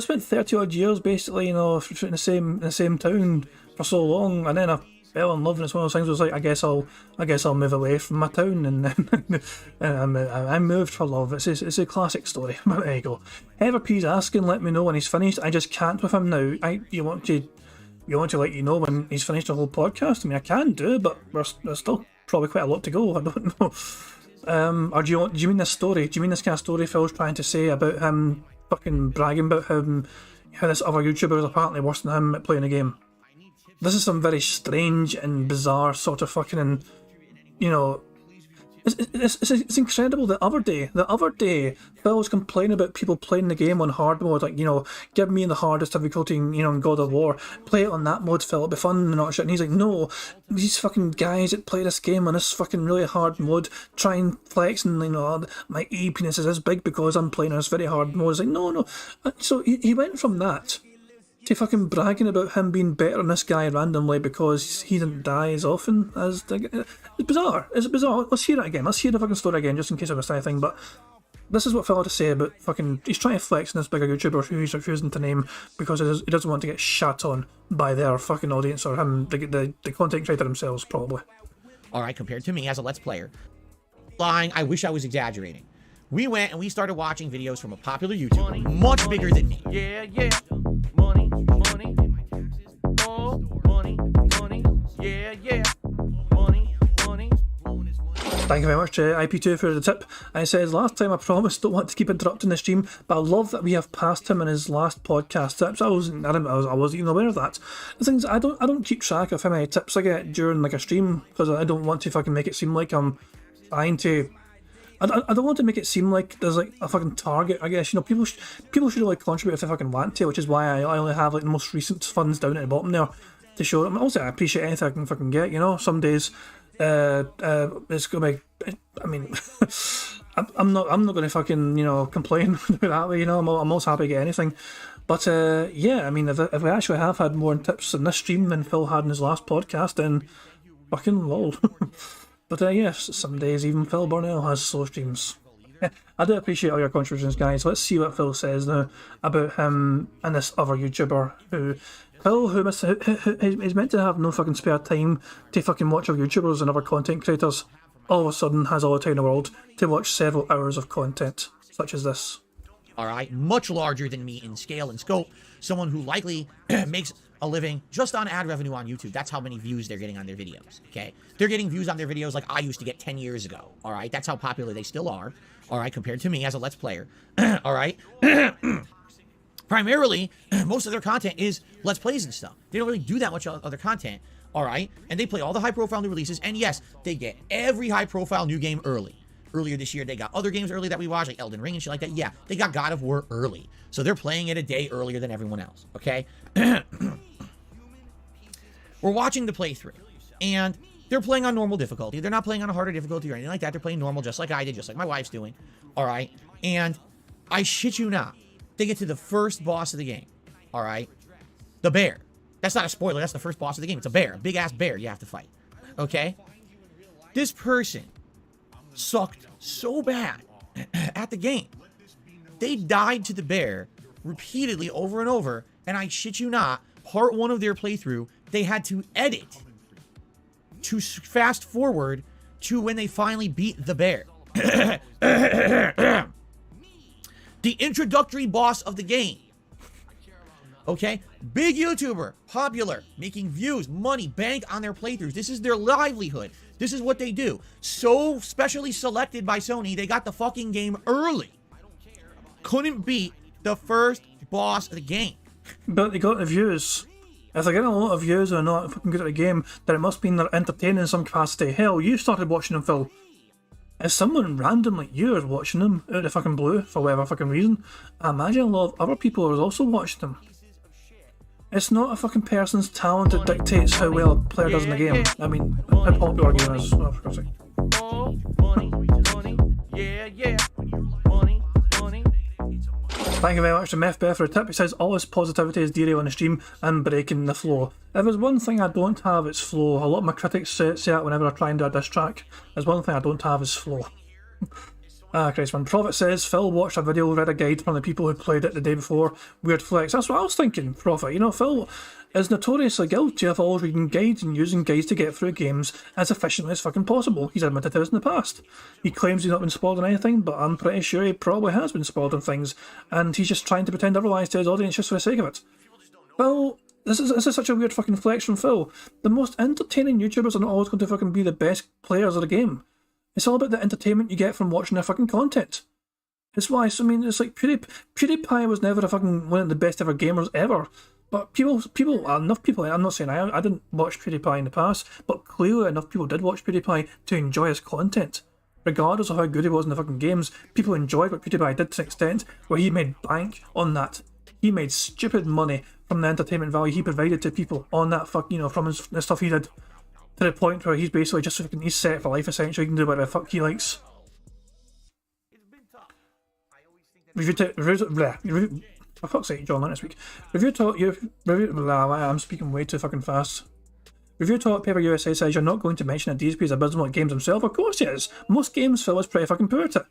spent 30 odd years, basically, you know, in the same town for so long, and then I fell in love, and it's one of those things where it's like, I guess I'll move away from my town, and then I moved for love. It's a classic story. But there you go. Ever P's asking, let me know when he's finished. I just can't with him now. You want to let you know when he's finished the whole podcast? I mean, I can do, but there's still probably quite a lot to go. I don't know. Or do you mean this story? Do you mean this kind of story Phil's trying to say about him fucking bragging about how this other YouTuber is apparently worse than him at playing a game? This is some very strange and bizarre sort of fucking, you know, it's incredible. The other day, Phil was complaining about people playing the game on hard mode, like, you know, give me the hardest difficulty, you know, in God of War, play it on that mode, Phil, it'll be fun and all that shit. And he's like, no, these fucking guys that play this game on this fucking really hard mode try and flex, and, you know, my E penis is this big because I'm playing on this very hard mode. It's like, no. So he went from that to fucking bragging about him being better than this guy randomly because he didn't die as often as the... It's bizarre. It's bizarre. Let's hear it again. Let's hear the fucking story again, just in case I missed anything. But this is what Phil had to say about fucking... He's trying to flex on this bigger YouTuber who he's refusing to name because he doesn't want to get shat on by their fucking audience or him, the content creator themselves, probably. All right, compared to me as a Let's Player. Lying, I wish I was exaggerating. We went and we started watching videos from a popular YouTuber, much bigger than me. Yeah, yeah. Money, money. Oh, money, money. Yeah, yeah. Money, money. Thank you very much, IP2, for the tip. And it says, last time I promised don't want to keep interrupting the stream, but I love that we have passed him in his last podcast tips. I wasn't even aware of that. The thing is, I don't keep track of how many tips I get during like a stream because I don't want to fucking make it seem like I'm trying to. I don't want to make it seem like there's like a fucking target, I guess. You know, people should really contribute if they fucking want to, which is why I only have like the most recent funds down at the bottom there to show them. Also, I appreciate anything I can fucking get, you know. Some days, it's gonna be, I mean, I'm not going to fucking, you know, complain that way, you know. I'm almost happy to get anything. But yeah, I mean, if we actually have had more tips in this stream than Phil had in his last podcast, then fucking lol. But yes, some days even Phil Burnell has slow streams. I do appreciate all your contributions, guys. Let's see what Phil says now about him and this other YouTuber who is meant to have no fucking spare time to fucking watch other YouTubers and other content creators. All of a sudden has all the time in the world to watch several hours of content, such as this. Alright, much larger than me in scale and scope. Someone who likely makes a living just on ad revenue on YouTube. That's how many views they're getting on their videos, okay? They're getting views on their videos like I used to get 10 years ago, alright? That's how popular they still are, alright, compared to me as a Let's Player, alright? Primarily, most of their content is Let's Plays and stuff. They don't really do that much other content, alright? And they play all the high-profile new releases, and yes, they get every high-profile new game early. Earlier this year, they got other games early that we watched, like Elden Ring and shit like that. Yeah, they got God of War early. So they're playing it a day earlier than everyone else, okay? We're watching the playthrough, and they're playing on normal difficulty. They're not playing on a harder difficulty or anything like that. They're playing normal just like I did, just like my wife's doing, all right? And I shit you not, they get to the first boss of the game, all right? The bear. That's not a spoiler. That's the first boss of the game. It's a bear, a big-ass bear you have to fight, okay? This person sucked so bad at the game. They died to the bear repeatedly over and over, and I shit you not, part one of their playthrough, they had to edit to fast forward to when they finally beat the bear. The introductory boss of the game. Okay? Big YouTuber, popular, making views, money, bank on their playthroughs. This is their livelihood. This is what they do. So specially selected by Sony, they got the fucking game early. Couldn't beat the first boss of the game. But they got the views. If they're getting a lot of views and not fucking good at the game, then it must mean they're entertaining in some capacity. Hell, you started watching them, Phil. If someone random like you is watching them out of the fucking blue for whatever fucking reason, I imagine a lot of other people are also watching them. It's not a fucking person's talent that dictates how well a player does in the game. I mean, how popular a game is. Oh, for God's sake. Thank you very much to Meth Beth for the tip. He says all his positivity is derailing the stream and breaking the flow. If there's one thing I don't have, it's flow. A lot of my critics say that whenever I try and do a diss track. There's one thing I don't have is flow. Christ, man. Prophet says Phil watched a video, read a guide from the people who played it the day before. Weird flex. That's what I was thinking, Prophet. You know, Phil is notoriously guilty of always reading guides and using guides to get through games as efficiently as fucking possible. He's admitted to this in the past. He claims he's not been spoiled on anything, but I'm pretty sure he probably has been spoiled on things, and he's just trying to pretend otherwise to his audience just for the sake of it. Phil, this is such a weird fucking flex from Phil. The most entertaining YouTubers are not always going to fucking be the best players of the game. It's all about the entertainment you get from watching their fucking content. It's why, I mean, it's like PewDiePie was never a fucking one of the best ever gamers ever. But enough people, I'm not saying I didn't watch PewDiePie in the past, but clearly enough people did watch PewDiePie to enjoy his content. Regardless of how good he was in the fucking games, people enjoyed what PewDiePie did to an extent where he made bank on that. He made stupid money from the entertainment value he provided to people on that from the stuff he did. To the point where he's basically just fucking, he's set for life essentially, he can do whatever the fuck he likes. For fuck's sake, John, this week. I'm speaking way too fucking fast. Review Talk Paper USA says you're not going to mention that DSP is abysmal at games himself. Of course he is. Most games Phil is pretty fucking poor at it.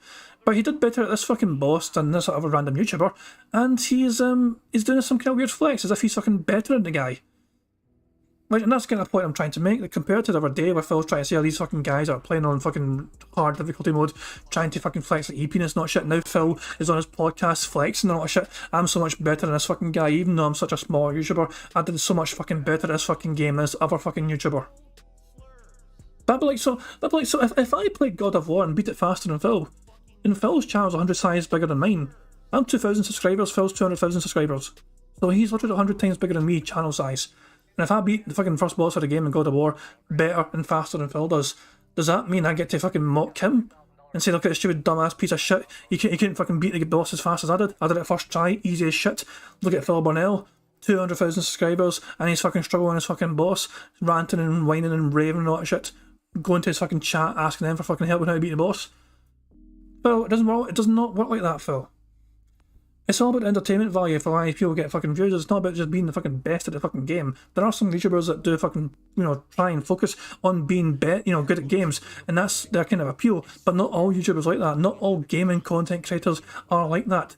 But he did better at this fucking boss than this other random YouTuber, and he's doing some kind of weird flex as if he's fucking better than the guy. Like, and that's kind of the point I'm trying to make. Like, compared to the other day where Phil's trying to say all these fucking guys are playing on fucking hard difficulty mode, trying to fucking flex like EP and not shit. Now Phil is on his podcast flexing and all that shit. I'm so much better than this fucking guy, even though I'm such a small YouTuber. I did so much fucking better at this fucking game than this other fucking YouTuber. That'd be like so if I played God of War and beat it faster than Phil, and Phil's channel's 100 size bigger than mine. I'm 2,000 subscribers, Phil's 200,000 subscribers. So he's literally 100 times bigger than me, channel size. And if I beat the fucking first boss of the game in God of War better and faster than Phil does that mean I get to fucking mock him? And say, look at this stupid dumbass piece of shit. You couldn't fucking beat the boss as fast as I did. I did it first try, easy as shit. Look at Phil Burnell, 200,000 subscribers, and he's fucking struggling with his fucking boss, ranting and whining and raving and all that shit. Going to his fucking chat, asking them for fucking help with how to beat the boss. Phil, it does not work like that, Phil. It's all about entertainment value for why people get fucking views. It's not about just being the fucking best at the fucking game. There are some YouTubers that do fucking, try and focus on being good at games, and that's their kind of appeal. But not all YouTubers like that. Not all gaming content creators are like that.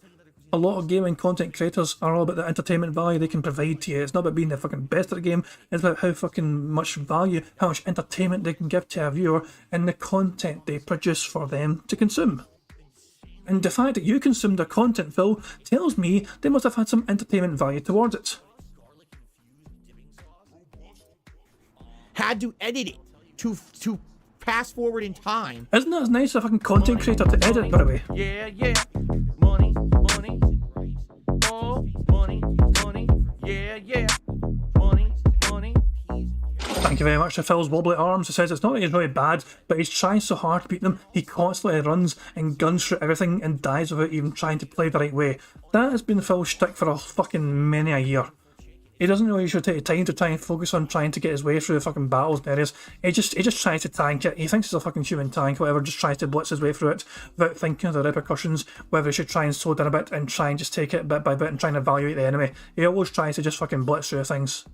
A lot of gaming content creators are all about the entertainment value they can provide to you. It's not about being the fucking best at the game. It's about how fucking much value, how much entertainment they can give to a viewer and the content they produce for them to consume. And the fact that you consumed their content, Phil, tells me they must have had some entertainment value towards it. Had to edit it to fast forward in time. Isn't that as nice a fucking content creator to edit, by the way? Yeah, yeah. Money, money. Oh, money, money. Yeah, yeah. Money, money. Thank you very much to Phil's wobbly arms. He says it's not that he's really bad, but he's trying so hard to beat them, he constantly runs and guns through everything and dies without even trying to play the right way. That has been Phil's shtick for a fucking many a year. He doesn't really usually take the time to try and focus on trying to get his way through the fucking battles and areas. He just tries to tank it. He thinks he's a fucking human tank, whatever, just tries to blitz his way through it without thinking of the repercussions, whether he should try and slow down a bit and try and just take it bit by bit and try and evaluate the enemy. He always tries to just fucking blitz through things.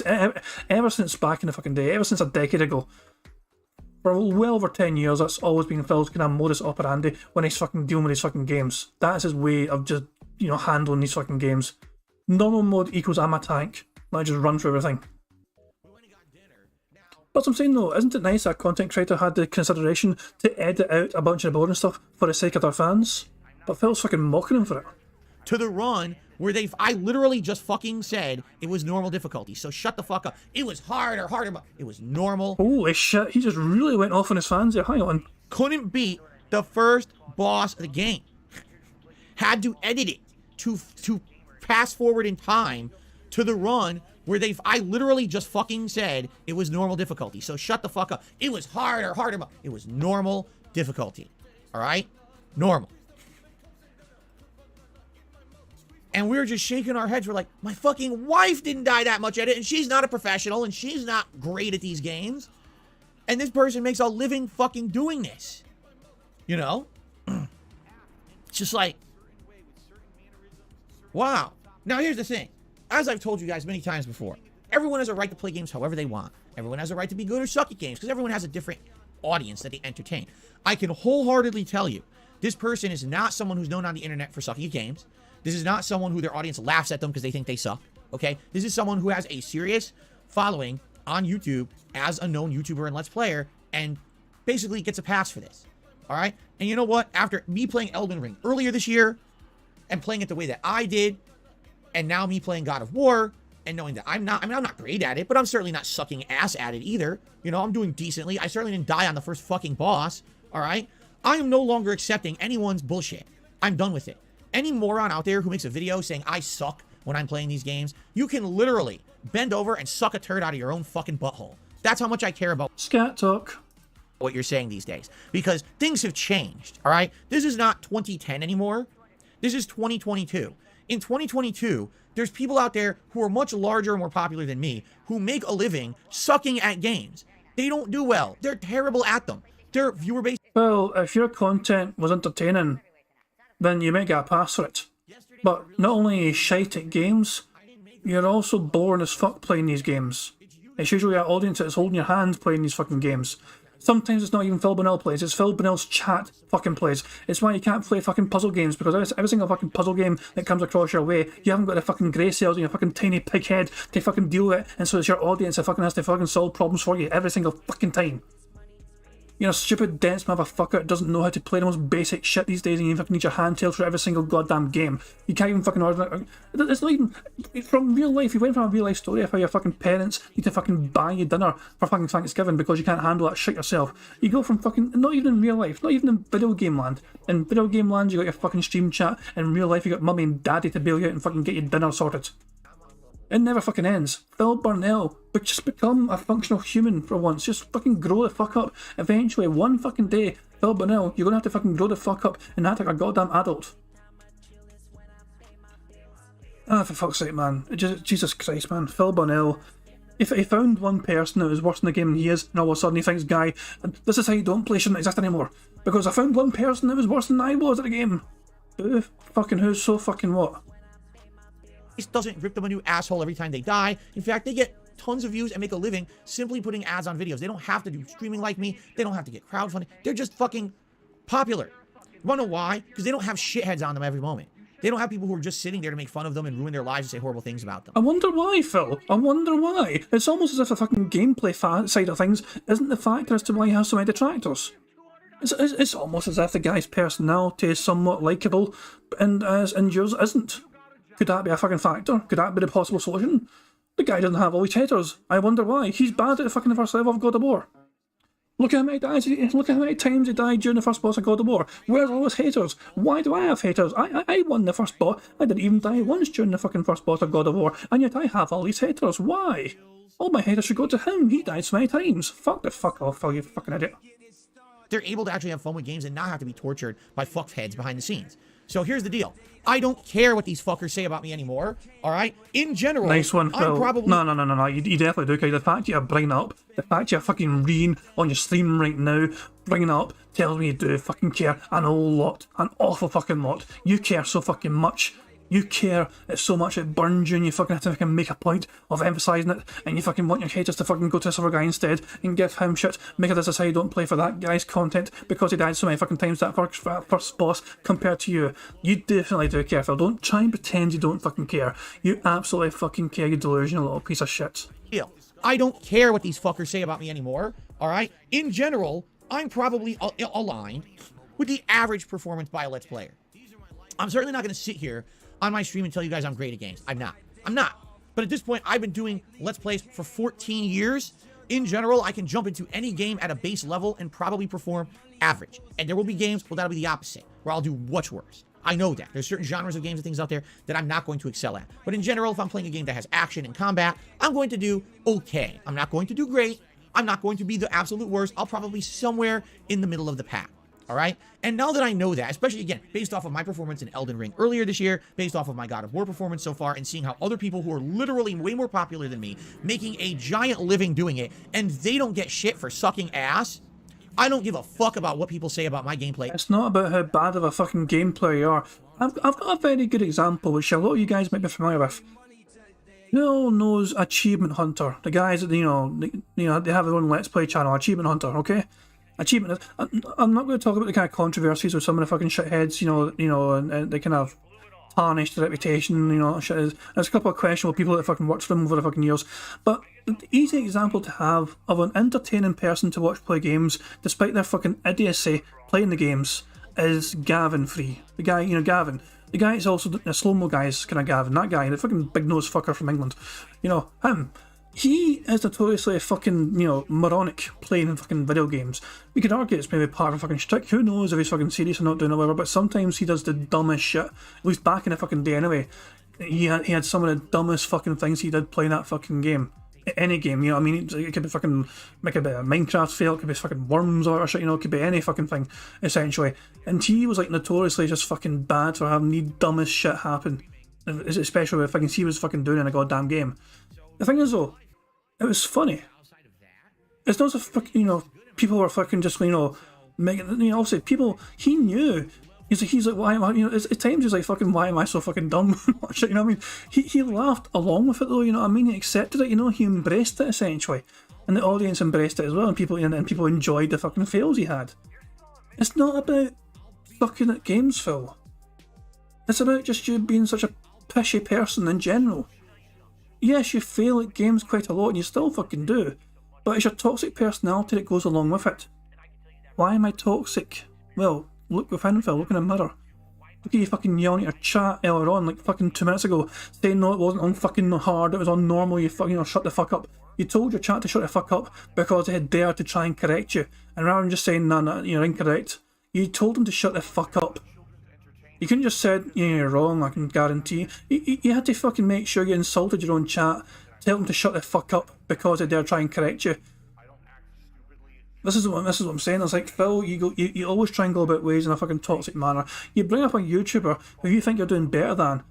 Ever since back in the fucking day, ever since a decade ago, for well over 10 years, that's always been Phil's kind of modus operandi when he's fucking dealing with these fucking games. That's his way of just, handling these fucking games. Normal mode equals I'm a tank. I just run through everything. But I'm saying though, isn't it nice that a content creator had the consideration to edit out a bunch of boring stuff for the sake of their fans? But Phil's fucking mocking him for it. To the run where I literally just fucking said it was normal difficulty. So shut the fuck up. It was harder, but it was normal. Holy shit, he just really went off on his fans there. Hang on. Couldn't beat the first boss of the game. Had to edit it to fast forward in time to the run where I literally just fucking said it was normal difficulty. So shut the fuck up. It was harder, but it was normal difficulty. All right? Normal. And we were just shaking our heads. We're like, my fucking wife didn't die that much at it, and she's not a professional, and she's not great at these games. And this person makes a living fucking doing this. It's just like, wow. Now here's the thing. As I've told you guys many times before, everyone has a right to play games however they want. Everyone has a right to be good or suck at games, because everyone has a different audience that they entertain. I can wholeheartedly tell you, this person is not someone who's known on the internet for sucking at games. This is not someone who their audience laughs at them because they think they suck, okay? This is someone who has a serious following on YouTube as a known YouTuber and Let's Player and basically gets a pass for this, all right? And you know what? After me playing Elden Ring earlier this year and playing it the way that I did, and now me playing God of War and knowing that I'm not great at it, but I'm certainly not sucking ass at it either. I'm doing decently. I certainly didn't die on the first fucking boss, all right? I am no longer accepting anyone's bullshit. I'm done with it. Any moron out there who makes a video saying I suck when I'm playing these games, you can literally bend over and suck a turd out of your own fucking butthole. That's how much I care about scat talk. What you're saying these days. Because things have changed, all right? This is not 2010 anymore. This is 2022. In 2022, there's people out there who are much larger and more popular than me who make a living sucking at games. They don't do well. They're terrible at them. They're viewer-based. Well, if your content was entertaining, then you might get a pass for it. But not only are you shite at games, you're also boring as fuck playing these games. It's usually our audience that's holding your hand playing these fucking games. Sometimes it's not even Phil Bonnell plays, it's Phil Bonnell's chat fucking plays. It's why you can't play fucking puzzle games, because every single fucking puzzle game that comes across your way, you haven't got the fucking grey cells in your fucking tiny pig head to fucking deal with it, and so it's your audience that fucking has to fucking solve problems for you every single fucking time. You're a stupid, dense motherfucker that doesn't know how to play the most basic shit these days, and you fucking need your handheld for every single goddamn game. You can't even fucking order. It's not even from real life. You went from a real life story of how your fucking parents need to fucking buy you dinner for fucking Thanksgiving because you can't handle that shit yourself. You go from fucking, not even in real life, not even in video game land. In video game land, you got your fucking stream chat. In real life, you got mummy and daddy to bail you out and fucking get your dinner sorted. It never fucking ends. Phil Burnell, but just become a functional human for once. Just fucking grow the fuck up. Eventually, one fucking day, Phil Burnell, you're gonna have to fucking grow the fuck up and act like a goddamn adult. Ah, for fuck's sake, man. Jesus Christ, man. Phil Burnell, if he found one person that was worse in the game than he is, and all of a sudden he thinks, guy, this is how you don't play, shouldn't exist anymore. Because I found one person that was worse than I was at the game. Who's so fucking what? It doesn't rip them a new asshole every time they die. In fact, they get tons of views and make a living simply putting ads on videos. They don't have to do streaming like me. They don't have to get crowdfunding. They're just fucking popular. You wanna know why? Because they don't have shitheads on them every moment. They don't have people who are just sitting there to make fun of them and ruin their lives and say horrible things about them. I wonder why, Phil. I wonder why. It's almost as if the fucking gameplay side of things isn't the factor as to why he has so many detractors. It's almost as if the guy's personality is somewhat likeable and yours isn't. Could that be a fucking factor? Could that be the possible solution? The guy doesn't have all these haters. I wonder why. He's bad at the fucking first level of God of War. Look at how many times he died during the first boss of God of War. Where's all his haters? Why do I have haters? I won the first boss. I didn't even die once during the fucking first boss of God of War, and yet I have all these haters. Why? All my haters should go to him. He died so many times. Fuck the fuck off, Phil, you fucking idiot. They're able to actually have fun with games and not have to be tortured by fuckheads behind the scenes. So here's the deal. I don't care what these fuckers say about me anymore, alright? In general, nice one, Phil. I'm probably... No. You definitely do, because the fact you're bringing up, the fact you're fucking reading on your stream right now, bringing up, tells me you do fucking care an whole lot. An awful fucking lot. You care so fucking much. You care it so much it burns you, and you fucking have to fucking make a point of emphasising it, and you fucking want your haters to fucking go to this other guy instead and give him shit, make it as a side, don't play for that guy's content because he died so many fucking times that first boss compared to you. You definitely do care, Phil. Don't try and pretend you don't fucking care. You absolutely fucking care, you delusional little piece of shit. I don't care what these fuckers say about me anymore, alright? In general, I'm probably aligned with the average performance by a Let's Player. I'm certainly not going to sit here on my stream and tell you guys I'm great at games. I'm not. But at this point, I've been doing Let's Plays for 14 years. In general, I can jump into any game at a base level and probably perform average. And there will be games where that'll be the opposite, where I'll do much worse. I know that. There's certain genres of games and things out there that I'm not going to excel at. But in general, if I'm playing a game that has action and combat, I'm going to do okay. I'm not going to do great. I'm not going to be the absolute worst. I'll probably be somewhere in the middle of the pack. Alright? And now that I know that, especially again, based off of my performance in Elden Ring earlier this year, based off of my God of War performance so far, and seeing how other people who are literally way more popular than me, making a giant living doing it, and they don't get shit for sucking ass, I don't give a fuck about what people say about my gameplay. It's not about how bad of a fucking game player you are. I've got a very good example, which a lot of you guys might be familiar with. Who all knows Achievement Hunter? The guys that, they have their own Let's Play channel, Achievement Hunter, okay? Achievement. I'm not going to talk about the kind of controversies with some of the fucking shitheads, and they kind of tarnished their reputation, shit. There's a couple of questionable people that fucking worked for them over the fucking years. But the easy example to have of an entertaining person to watch play games, despite their fucking idiocy playing the games, is Gavin Free. The guy, Gavin. The guy is also the slow-mo guy's kind of Gavin. That guy, the fucking big-nosed fucker from England. Him. He is notoriously fucking, moronic playing in fucking video games. We could argue it's maybe part of a fucking shtick. Who knows if he's fucking serious or not doing it, whatever, but sometimes he does the dumbest shit. At least back in the fucking day anyway. He had some of the dumbest fucking things he did playing that fucking game. Any game, it could be fucking, make a bit of Minecraft fail, it could be fucking worms or shit, it could be any fucking thing, essentially. And he was like notoriously just fucking bad for having the dumbest shit happen. Especially if I can see he was fucking doing in a goddamn game. The thing is though, it was funny. It's not as if people were fucking just making, obviously people, he knew. He's like, why am I, at times he's like, fucking, why am I so fucking dumb? Shit, you know what I mean? He laughed along with it though, you know what I mean? He accepted it, he embraced it essentially. And the audience embraced it as well, and people enjoyed the fucking fails he had. It's not about sucking at games, Phil. It's about just you being such a pishy person in general. Yes, you fail at games quite a lot, and you still fucking do, but it's your toxic personality that goes along with it. Why am I toxic? Well, look within, Phil, look in the mirror. Look at you fucking yelling at your chat earlier on, like fucking 2 minutes ago, saying no, it wasn't on fucking hard, it was on normal, you fucking, shut the fuck up. You told your chat to shut the fuck up because they had dared to try and correct you, and rather than just saying, no, you're incorrect, you told them to shut the fuck up. You couldn't just said, you're wrong, I can guarantee. You had to fucking make sure you insulted your own chat, tell them to shut the fuck up because they dare try and correct you. This is what I'm saying. It's like, Phil, you always try and go about ways in a fucking toxic manner. You bring up a YouTuber who you think you're doing better than,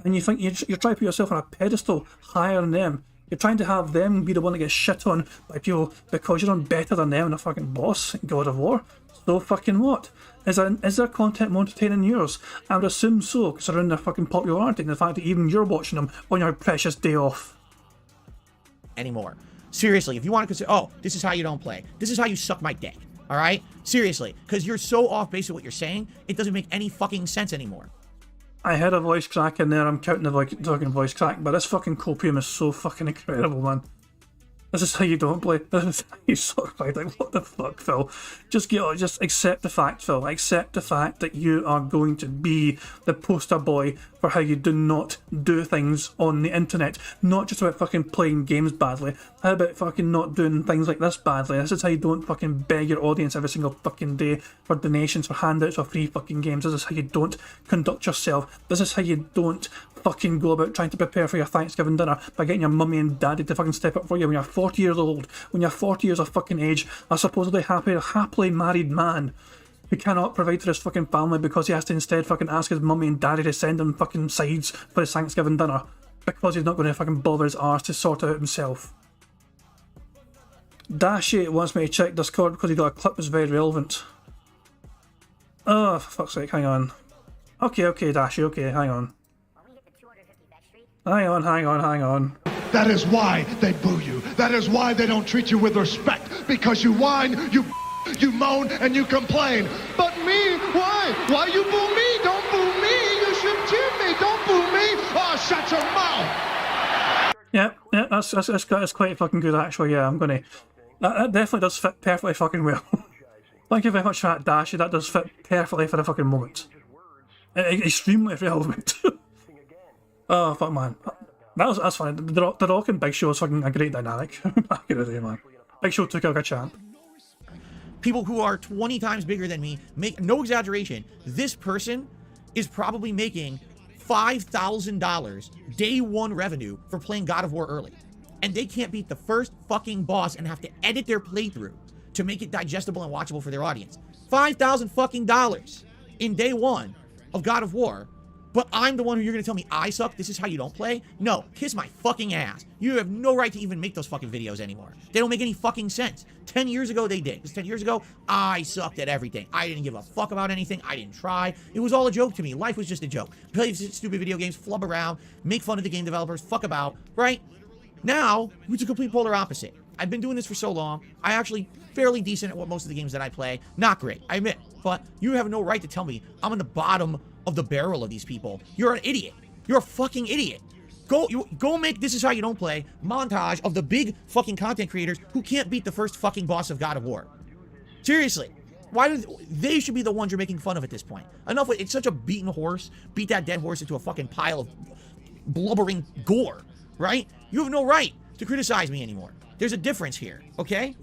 and you think you try to put yourself on a pedestal higher than them. You're trying to have them be the one that gets shit on by people because you're on better than them and a fucking boss in God of War. So fucking what? Is their content more entertaining than yours? I would assume so, considering their fucking popularity and the fact that even you're watching them on your precious day off. Anymore. Seriously, if you want to consider, oh, this is how you don't play. This is how you suck my dick. All right? Seriously, because you're so off base with what you're saying, it doesn't make any fucking sense anymore. I heard a voice crack in there, I'm counting the talking voice crack, but this fucking copium is so fucking incredible, man. This is how you don't play. This is how you suck. Like, what the fuck, Phil? Just accept the fact, Phil. Accept the fact that you are going to be the poster boy for how you do not do things on the internet. Not just about fucking playing games badly. How about fucking not doing things like this badly? This is how you don't fucking beg your audience every single fucking day for donations, for handouts, or free fucking games. This is how you don't conduct yourself. This is how you don't fucking go about trying to prepare for your Thanksgiving dinner by getting your mummy and daddy to fucking step up for you when you're 40 years old, when you're 40 years of fucking age, a supposedly happily married man who cannot provide for his fucking family because he has to instead fucking ask his mummy and daddy to send him fucking sides for his Thanksgiving dinner because he's not going to fucking bother his arse to sort it out himself. Dash8 wants me to check Discord because he got a clip that's very relevant. Oh, for fuck's sake, hang on. Okay, Dash8, okay, hang on. Hang on. That is why they boo you. That is why they don't treat you with respect. Because you whine, you moan, and you complain. But me, why? Why you boo me? Don't boo me. You should cheer me. Don't boo me. Oh, shut your mouth. Yeah, that's quite fucking good actually. Yeah, I'm gonna. That definitely does fit perfectly fucking well. Thank you very much for that, Dash. That does fit perfectly for the fucking moment. Extremely relevant. Oh, fuck, man. That's fine. The Rock and Big Show is fucking a great dynamic back in the day, man. Big Show took out a champ. People who are 20 times bigger than me make, no exaggeration, this person is probably making $5,000 day one revenue for playing God of War early. And they can't beat the first fucking boss and have to edit their playthrough to make it digestible and watchable for their audience. $5,000 fucking dollars in day one of God of War. But I'm the one who you're going to tell me I suck? This is how you don't play? No, kiss my fucking ass. You have no right to even make those fucking videos anymore. They don't make any fucking sense. 10 years ago, they did. Because 10 years ago, I sucked at everything. I didn't give a fuck about anything. I didn't try. It was all a joke to me. Life was just a joke. Play stupid video games, flub around, make fun of the game developers, fuck about, right? Now, it's a complete polar opposite. I've been doing this for so long. I actually fairly decent at what most of the games that I play. Not great, I admit. But you have no right to tell me I'm on the bottom of the barrel of these people. You're an idiot. You're a fucking idiot. Go make This Is How You Don't Play montage of the big fucking content creators who can't beat the first fucking boss of God of War. Seriously. They should be the ones you're making fun of at this point. Enough with it's such a beaten horse. Beat that dead horse into a fucking pile of blubbering gore, right? You have no right to criticize me anymore. There's a difference here, okay?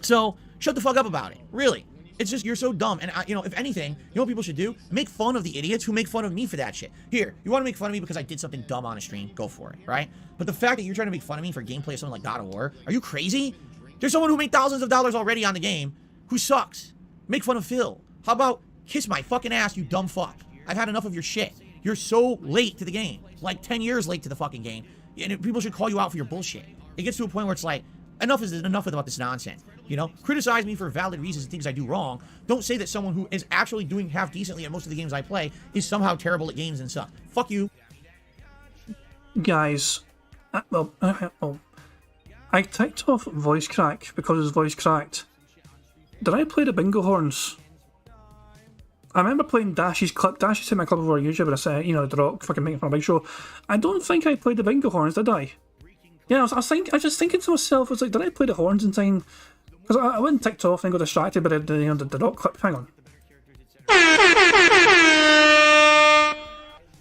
So, shut the fuck up about it. Really. It's just, you're so dumb. And, if anything, you know what people should do? Make fun of the idiots who make fun of me for that shit. Here, you want to make fun of me because I did something dumb on a stream? Go for it, right? But the fact that you're trying to make fun of me for gameplay of something like God of War, are you crazy? There's someone who made thousands of dollars already on the game who sucks. Make fun of Phil. How about kiss my fucking ass, you dumb fuck? I've had enough of your shit. You're so late to the game. Like 10 years late to the fucking game. And people should call you out for your bullshit. It gets to a point where it's like, enough is enough about this nonsense. Criticize me for valid reasons and things I do wrong. Don't say that someone who is actually doing half decently at most of the games I play is somehow terrible at games and suck. Fuck you. Guys, I ticked off voice crack because his voice cracked. Did I play the bingo horns? I remember playing Dash's clip. Dash sent my clip over on YouTube and I said, The Rock fucking making fun of Big Show. I don't think I played the bingo horns, did I? Yeah, I was just thinking to myself, I was like, did I play the horns in time? Because I went ticked off and got distracted by the Rock clip. Hang on.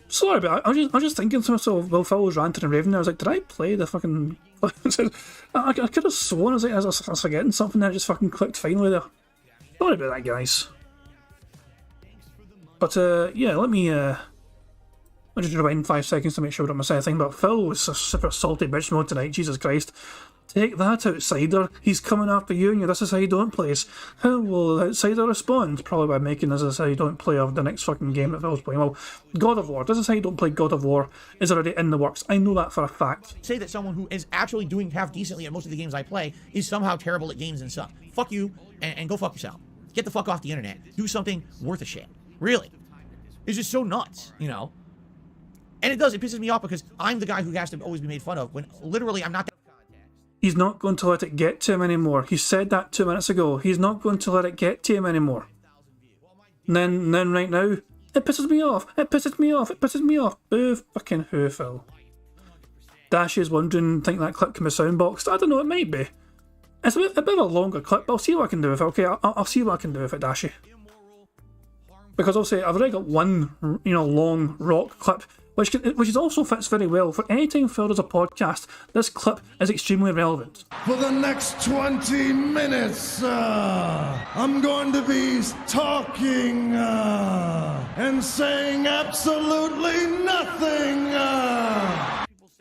Sorry, but I was just thinking to myself while Phil was ranting and raving, I was like, did I play the fucking... I could have sworn, I was forgetting something there, I just fucking clicked finally there. Sorry about that, guys. But, yeah, let me just rewind 5 seconds to make sure I don't miss anything, but Phil was a super salty bitch mode tonight, Jesus Christ. Take that, outsider. He's coming after you and your This Is How You Don't plays. How will the outsider respond? Probably by making This Is How You Don't play of the next fucking game that Phil's playing. Well, God of War. This Is How You Don't play God of War is already in the works. I know that for a fact. Say that someone who is actually doing half decently at most of the games I play is somehow terrible at games and stuff. Fuck you, and go fuck yourself. Get the fuck off the internet. Do something worth a shit. Really. It's just so nuts, you know? And it pisses me off because I'm the guy who has to always be made fun of when literally I'm not that. He's not going to let it get to him anymore. He said that 2 minutes ago. He's not going to let it get to him anymore. And then right now, it pisses me off. It pisses me off. It pisses me off. Boo fucking who, Phil? Dash is wondering, think that clip can be soundboxed. I don't know, it might be. It's a bit of a longer clip, but I'll see what I can do with it. Okay, I'll see what I can do with it, Dashy. Because obviously I've already got one, long rock clip, which also fits very well. For any time Phil does a podcast, this clip is extremely relevant. For the next 20 minutes, I'm going to be talking and saying absolutely nothing.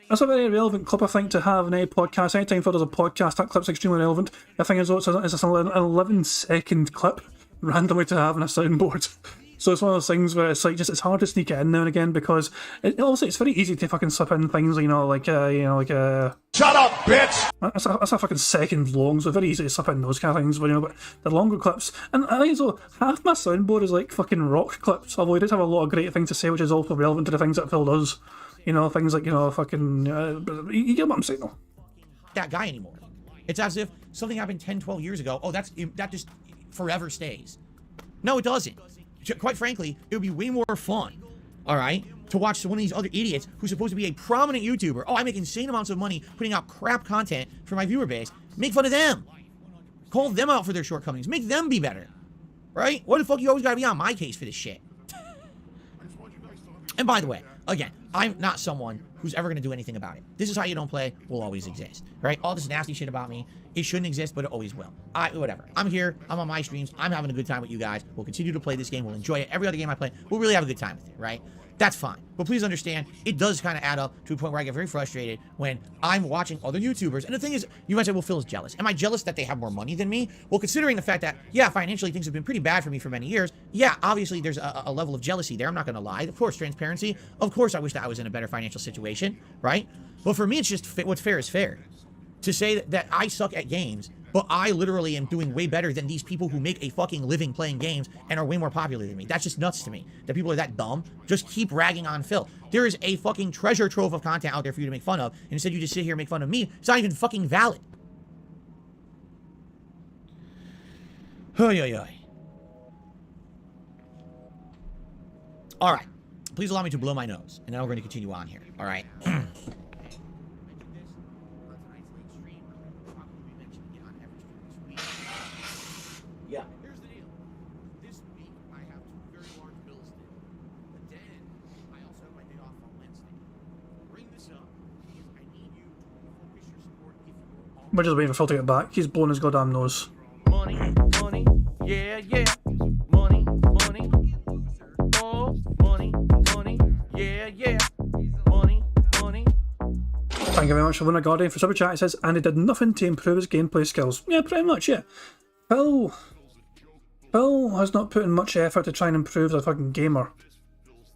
That's a very relevant clip, I think, to have in any podcast. Anytime Phil does a podcast, that clip's extremely relevant. The thing is, though, it's an 11-second clip randomly to have on a soundboard. So it's one of those things where it's like it's hard to sneak it in now and again because it's very easy to fucking slip in things, like Shut up, bitch! That's a fucking second long, so very easy to slip in those kind of things. But the longer clips, and I think so half my soundboard is like fucking rock clips. Although he does have a lot of great things to say, which is also relevant to the things that Phil does. Things like fucking. You get what I'm saying, though. That guy anymore. It's as if something happened 10, 12 years ago. Oh, that just forever stays. No, it doesn't. Quite frankly, it would be way more fun, all right, to watch one of these other idiots who's supposed to be a prominent YouTuber. Oh, I make insane amounts of money putting out crap content for my viewer base. Make fun of them. Call them out for their shortcomings. Make them be better, right? What the fuck you always gotta be on my case for this shit? And by the way, again, I'm not someone who's ever going to do anything about it. This Is How You Don't play will always exist, right? All this nasty shit about me, it shouldn't exist, but it always will. Whatever. I'm here. I'm on my streams. I'm having a good time with you guys. We'll continue to play this game. We'll enjoy it. Every other game I play, we'll really have a good time with it, right? That's fine. But please understand, it does kind of add up to a point where I get very frustrated when I'm watching other YouTubers. And the thing is, you might say, well, Phil is jealous. Am I jealous that they have more money than me? Well, considering the fact that, yeah, financially things have been pretty bad for me for many years, yeah, obviously there's a level of jealousy there. I'm not going to lie. Of course, transparency. Of course, I wish that I was in a better financial situation, right? But for me, it's just what's fair is fair. To say that I suck at games, but I literally am doing way better than these people who make a fucking living playing games and are way more popular than me. That's just nuts to me. That people are that dumb. Just keep ragging on Phil. There is a fucking treasure trove of content out there for you to make fun of. And instead you just sit here and make fun of me. It's not even fucking valid. All right. Please allow me to blow my nose. And now we're going to continue on here. All right. Yeah. Here's the deal. This week I have 2 very large bills due. But then I also have my day off on Wednesday. Bring this up because I need you to focus your support if you're all. We're just waiting for Phil to get back. He's blown his goddamn nose. Money, money, yeah, yeah. Money, money. Oh, money, money, yeah, yeah. Money, money. Thank you very much for winning a Guardian for Super Chat. It says, and he did nothing to improve his gameplay skills. Yeah, pretty much, yeah. Phil has not put in much effort to try and improve as a fucking gamer.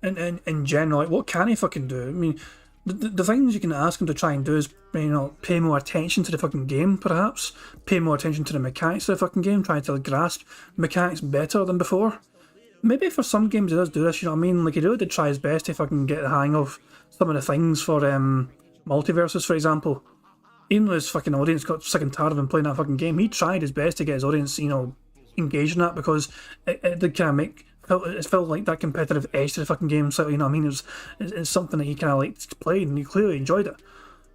In general, like, what can he fucking do? I mean, the things you can ask him to try and do is, pay more attention to the fucking game, perhaps. Pay more attention to the mechanics of the fucking game, try to grasp mechanics better than before. Maybe for some games he does do this, you know what I mean? Like, he really did try his best to fucking get the hang of some of the things for multiverses, for example. Even though his fucking audience got sick and tired of him playing that fucking game, he tried his best to get his audience, engaged in that, because it did kind of it felt like that competitive edge to the fucking game. So, you know what I mean? It's something that he kind of liked to play, and he clearly enjoyed it.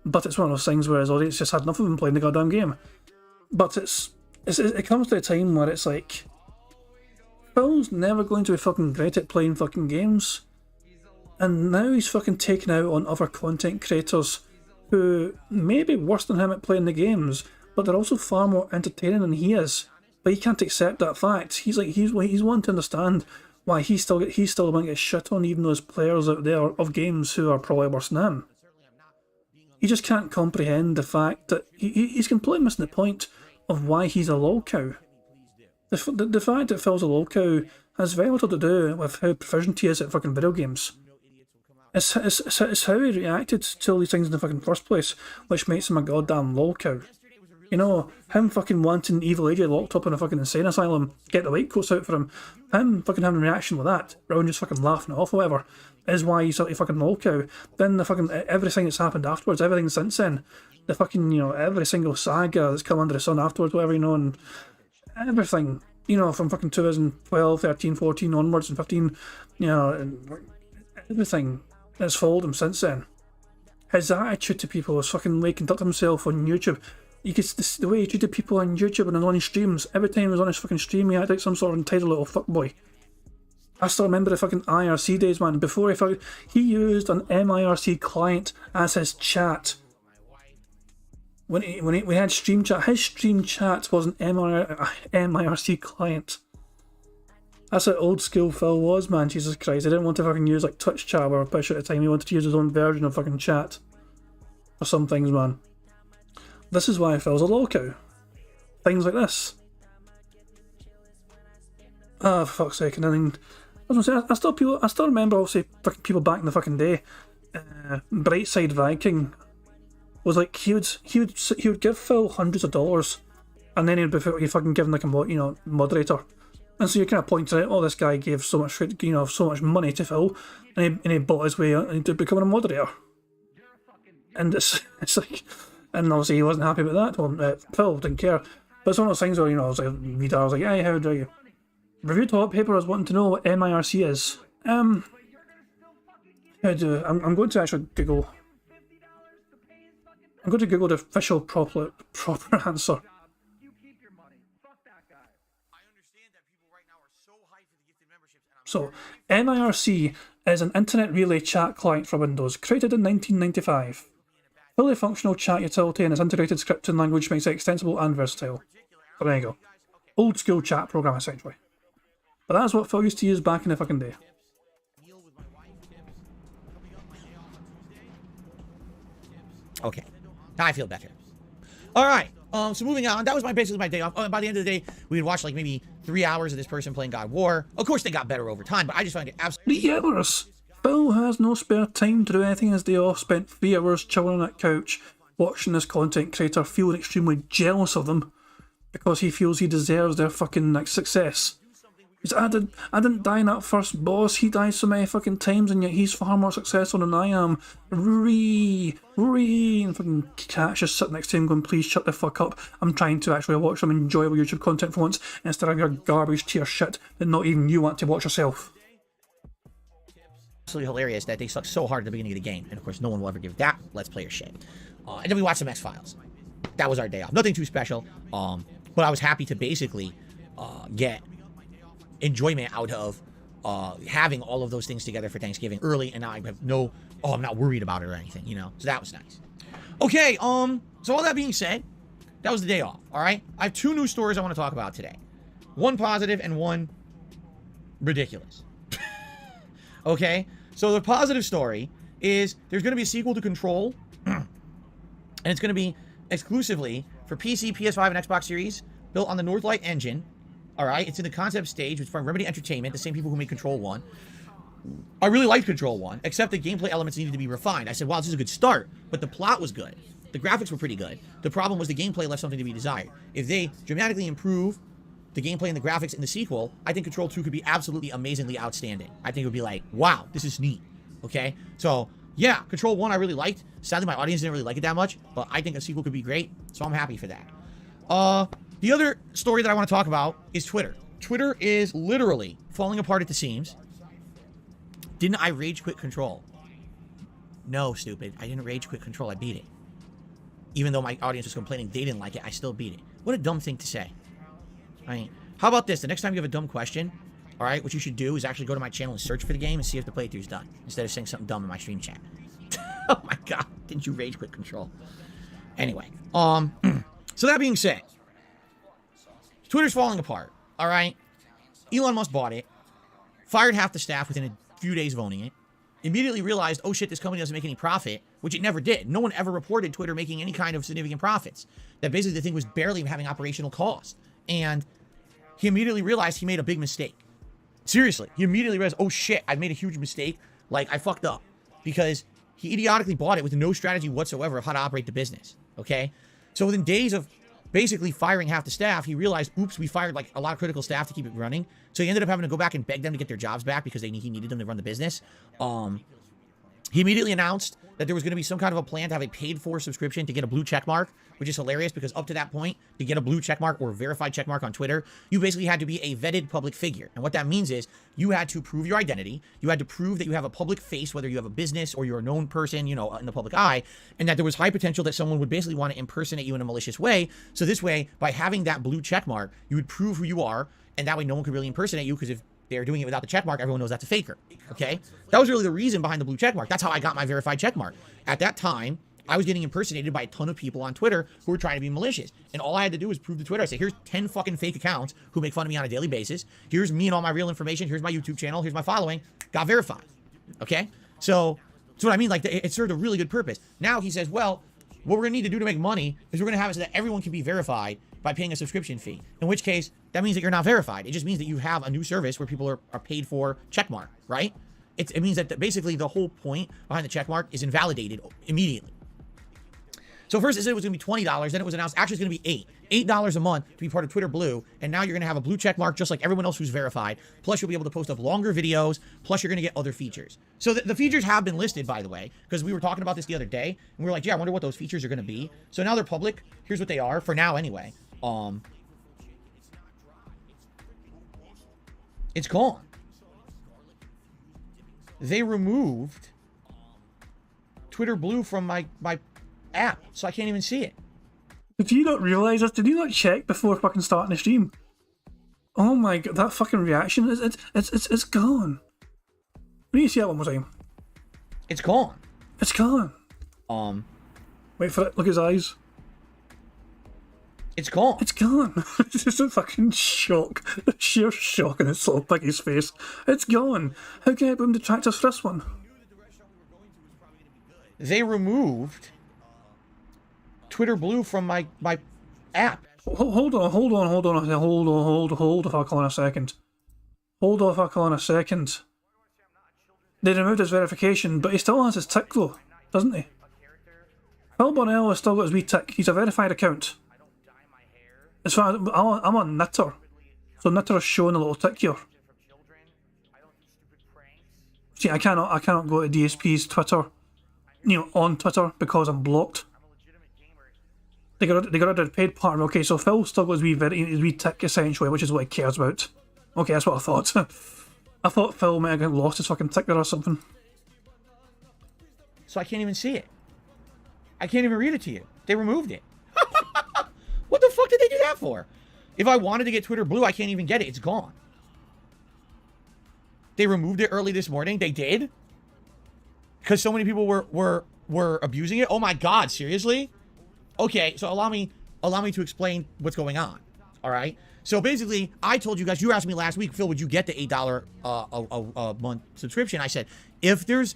But it's one of those things where his audience just had enough of him playing the goddamn game. But it comes to a time where it's like, Phil's never going to be fucking great at playing fucking games. And now he's fucking taken out on other content creators who may be worse than him at playing the games, but they're also far more entertaining than he is. But he can't accept that fact. He's wanting to understand why he's still going to get shit on, even those players out there of games who are probably worse than him. he just can't comprehend the fact that he's completely missing the point of why he's a lolcow. The fact that Phil's a lolcow has very little to do with how proficient he is at fucking video games. It's how he reacted to all these things in the fucking first place, which makes him a goddamn lolcow. You know, him fucking wanting Evil AJ locked up in a fucking insane asylum, get the white coats out for him fucking having a reaction with that, rather than just fucking laughing it off or whatever, is why he's a fucking lolcow. Then the fucking, everything that's happened afterwards, everything since then, the fucking, you know, every single saga that's come under the sun afterwards, whatever, you know, and everything, you know, from fucking 2012, 13, 14 onwards, and 15, you know, and everything that's followed him since then. His attitude to people is fucking the way he conducted himself on YouTube. You could the way he treated people on YouTube and on his streams. Every time he was on his fucking stream, he acted like some sort of entitled little fuckboy. I still remember the fucking IRC days, man. Before he used an MIRC client as his chat. When we had stream chat, his stream chat was an MIRC client. That's how old school Phil was, man. Jesus Christ. He didn't want to fucking use like Twitch chat or push at the time. He wanted to use his own version of fucking chat. For some things, man. This is why Phil's a lolcow. Things like this. Ah, for fuck's sake. And then, I was gonna say, I still remember, obviously, fucking people back in the fucking day. Brightside Viking was like, he would give Phil hundreds of dollars, and then he'd fucking give him like a, you know, moderator. And so you kind of pointed out, oh, this guy gave so much, you know, so much money to Phil, and he bought his way into becoming a moderator. And it's like, and obviously he wasn't happy about that. Well, Phil didn't care. But it's one of those things where, you know, I was like, hey, how do you? Review Toilet Paper is wanting to know what MIRC is. I'm going to actually Google. I'm going to Google the official proper answer. So, MIRC is an internet relay chat client for Windows, created in 1995. Fully functional chat utility and its integrated scripting language makes it extensible and versatile. So there you go. Old school chat program, essentially. But that's what Phil used to use back in the fucking day. Okay. Now I feel better. Alright. So moving on. That was basically my day off. By the end of the day, we would watch like maybe 3 hours of this person playing God of War. Of course, they got better over time, but I just find it absolutely... 3 hours? Phil has no spare time to do anything his day off, spent 3 hours chilling on that couch, watching this content creator, feeling extremely jealous of them, because he feels he deserves their fucking like success. He's, I didn't die in that first boss, he died so many fucking times, and yet he's far more successful than I am. And fucking Cat's just sitting next to him going, please shut the fuck up. I'm trying to actually watch some enjoyable YouTube content for once, instead of your garbage tier shit that not even you want to watch yourself. Absolutely hilarious that they suck so hard at the beginning of the game, and of course no one will ever give that Let's Player shit. And then we watched some X-Files. That was our day off. Nothing too special, but I was happy to basically get enjoyment out of having all of those things together for Thanksgiving early, and now I have no, I'm not worried about it or anything, you know, so that was nice. Okay, so all that being said, that was the day off, all right? I have 2 news stories I want to talk about today. One positive and one ridiculous. Okay, so the positive story is there's going to be a sequel to Control, and it's going to be exclusively for PC, PS5, and Xbox Series, built on the Northlight engine. All right, it's in the concept stage, which is from Remedy Entertainment, the same people who made Control 1. I really liked Control 1, except the gameplay elements needed to be refined. I said, wow, this is a good start, but the plot was good. The graphics were pretty good. The problem was the gameplay left something to be desired. If they dramatically improve the gameplay and the graphics in the sequel, I think Control 2 could be absolutely amazingly outstanding. I think it would be like, wow, this is neat. Okay? So, yeah, Control 1 I really liked. Sadly, my audience didn't really like it that much, but I think a sequel could be great, so I'm happy for that. The other story that I want to talk about is Twitter. Twitter is literally falling apart at the seams. Didn't I rage quit Control? No, stupid. I didn't rage quit Control. I beat it. Even though my audience was complaining they didn't like it, I still beat it. What a dumb thing to say. I mean, how about this? The next time you have a dumb question, all right, what you should do is actually go to my channel and search for the game and see if the playthrough's done, instead of saying something dumb in my stream chat. Oh my god, didn't you rage quit Control? Anyway, so that being said, Twitter's falling apart, all right? Elon Musk bought it, fired half the staff within a few days of owning it, immediately realized, oh shit, this company doesn't make any profit, which it never did. No one ever reported Twitter making any kind of significant profits. That basically the thing was barely having operational cost. And he immediately realized he made a big mistake. Seriously, he immediately realized, oh shit, I've made a huge mistake. Like, I fucked up. Because he idiotically bought it with no strategy whatsoever of how to operate the business. Okay? So within days of basically firing half the staff, he realized, oops, we fired like a lot of critical staff to keep it running. So he ended up having to go back and beg them to get their jobs back because he needed them to run the business. He immediately announced that there was going to be some kind of a plan to have a paid-for subscription to get a blue check mark, which is hilarious because up to that point, to get a blue check mark or verified check mark on Twitter, you basically had to be a vetted public figure. And what that means is you had to prove your identity. You had to prove that you have a public face, whether you have a business or you're a known person, you know, in the public eye, and that there was high potential that someone would basically want to impersonate you in a malicious way. So this way, by having that blue check mark, you would prove who you are, and that way no one could really impersonate you, because if they're doing it without the check mark, everyone knows that's a faker. Okay? That was really the reason behind the blue check mark. That's how I got my verified check mark. At that time, I was getting impersonated by a ton of people on Twitter who were trying to be malicious. And all I had to do was prove to Twitter. I say, here's 10 fucking fake accounts who make fun of me on a daily basis. Here's me and all my real information. Here's my YouTube channel. Here's my following. Got verified. Okay? So, that's what I mean. Like, it served a really good purpose. Now he says, well, what we're going to need to do to make money is we're going to have it so that everyone can be verified by paying a subscription fee. In which case, that means that you're not verified. It just means that you have a new service where people are paid for checkmark, right? It means that basically the whole point behind the checkmark is invalidated immediately. So first it said it was going to be $20, then it was announced actually it's going to be $8 a month to be part of Twitter Blue, and now you're going to have a blue check mark just like everyone else who's verified, plus you'll be able to post up longer videos, plus you're going to get other features. So the features have been listed, by the way, because we were talking about this the other day, and we were like, yeah, I wonder what those features are going to be. So now they're public. Here's what they are, for now anyway. It's gone. They removed Twitter Blue from my app, so I can't even see it. Did you not realise this? Did you not check before fucking starting the stream? Oh my god, that fucking reaction, it's gone. Let me see that one more time. It's gone. It's gone. Wait for it, look at his eyes. It's gone. It's gone. It's just a fucking shock. The sheer shock in his little piggy's face. It's gone. How can I put him detractors for this one? They removed Twitter Blue from my app. Hold off, I'll call in a second. Hold off, I'll call in a second. They removed his verification, but he still has his tick though, doesn't he? Phil Bonnell has still got his wee tick. He's a verified account. As far as I'm on Knitter, so Knitter is showing a little tick here. See, I cannot go to DSP's Twitter, you know, on Twitter because I'm blocked. They got rid of the paid part. Okay, so Phil still got his wee tick essentially, which is what he cares about. Okay, that's what I thought. I thought Phil might have lost his fucking tick there or something. So I can't even see it. I can't even read it to you. They removed it. What the fuck did they do that for? If I wanted to get Twitter Blue, I can't even get it. It's gone. They removed it early this morning. They did? Because so many people were abusing it? Oh my god, seriously? Okay, so allow me to explain what's going on. All right? So basically, I told you guys, you asked me last week, Phil, would you get the $8 a month subscription? I said, if there's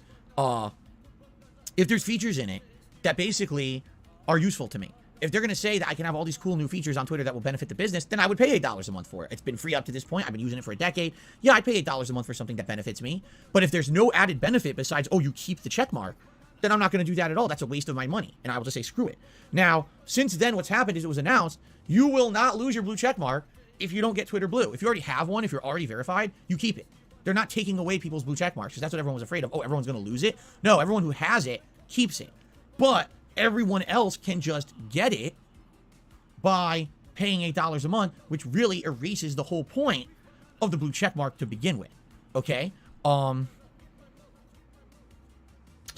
features in it that basically are useful to me, if they're going to say that I can have all these cool new features on Twitter that will benefit the business, then I would pay $8 a month for it. It's been free up to this point. I've been using it for a decade. Yeah, I'd pay $8 a month for something that benefits me. But if there's no added benefit besides, oh, you keep the check mark, then I'm not going to do that at all. That's a waste of my money. And I will just say, screw it. Now, since then, what's happened is it was announced, you will not lose your blue check mark if you don't get Twitter Blue. If you already have one, if you're already verified, you keep it. They're not taking away people's blue check marks because that's what everyone was afraid of. Oh, everyone's going to lose it. No, everyone who has it keeps it. But everyone else can just get it by paying $8 a month, which really erases the whole point of the blue check mark to begin with. Okay? So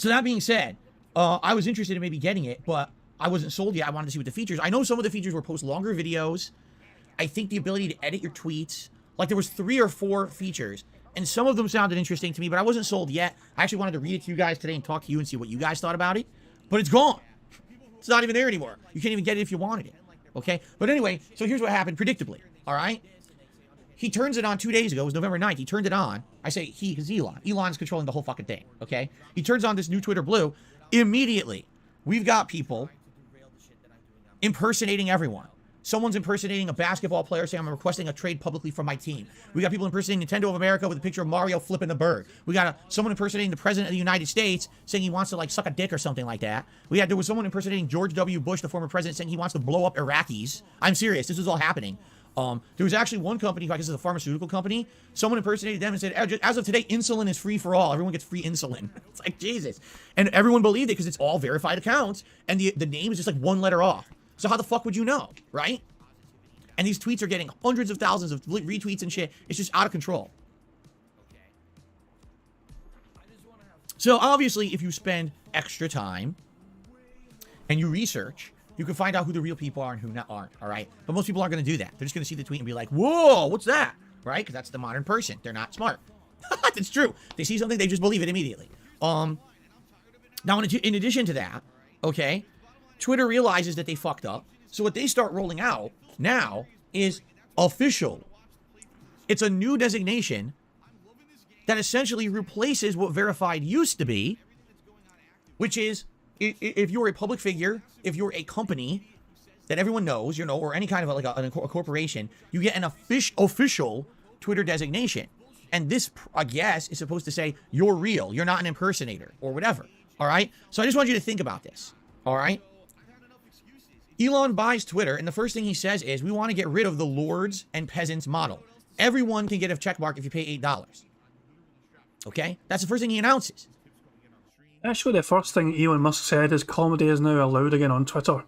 that being said, I was interested in maybe getting it, but I wasn't sold yet. I wanted to see what the features. I know some of the features were post longer videos. I think the ability to edit your tweets. Like there was 3 or 4 features, and some of them sounded interesting to me, but I wasn't sold yet. I actually wanted to read it to you guys today and talk to you and see what you guys thought about it, but it's gone. It's not even there anymore. You can't even get it if you wanted it. Okay? But anyway, so here's what happened predictably. All right? He turns it on 2 days ago. It was November 9th. He turned it on. I say he because Elon. Elon's controlling the whole fucking thing, okay? He turns on this new Twitter Blue. Immediately, we've got people impersonating everyone. Someone's impersonating a basketball player saying, I'm requesting a trade publicly from my team. We got people impersonating Nintendo of America with a picture of Mario flipping the bird. We got someone impersonating the president of the United States saying he wants to, like, suck a dick or something like that. There was someone impersonating George W. Bush, the former president, saying he wants to blow up Iraqis. I'm serious. This was all happening. There was actually one company, I guess it's a pharmaceutical company. Someone impersonated them and said, as of today, insulin is free for all. Everyone gets free insulin. It's like, Jesus. And everyone believed it because it's all verified accounts. And the name is just like one letter off. So how the fuck would you know, right? And these tweets are getting hundreds of thousands of retweets and shit. It's just out of control. So obviously, if you spend extra time and you research, you can find out who the real people are and who aren't, all right? But most people aren't going to do that. They're just going to see the tweet and be like, whoa, what's that? Right? Because that's the modern person. They're not smart. It's true. They see something, they just believe it immediately. Now, in addition to that, okay, Twitter realizes that they fucked up. So what they start rolling out now is official. It's a new designation that essentially replaces what verified used to be, which is if you're a public figure, if you're a company that everyone knows, or any kind of a corporation, you get an official Twitter designation. And this, I guess, is supposed to say you're real. You're not an impersonator or whatever. All right. So I just want you to think about this. All right. Elon buys Twitter, and the first thing he says is, we want to get rid of the lords and peasants model. Everyone can get a check mark if you pay $8. Okay? That's the first thing he announces. Actually, the first thing Elon Musk said is comedy is now allowed again on Twitter.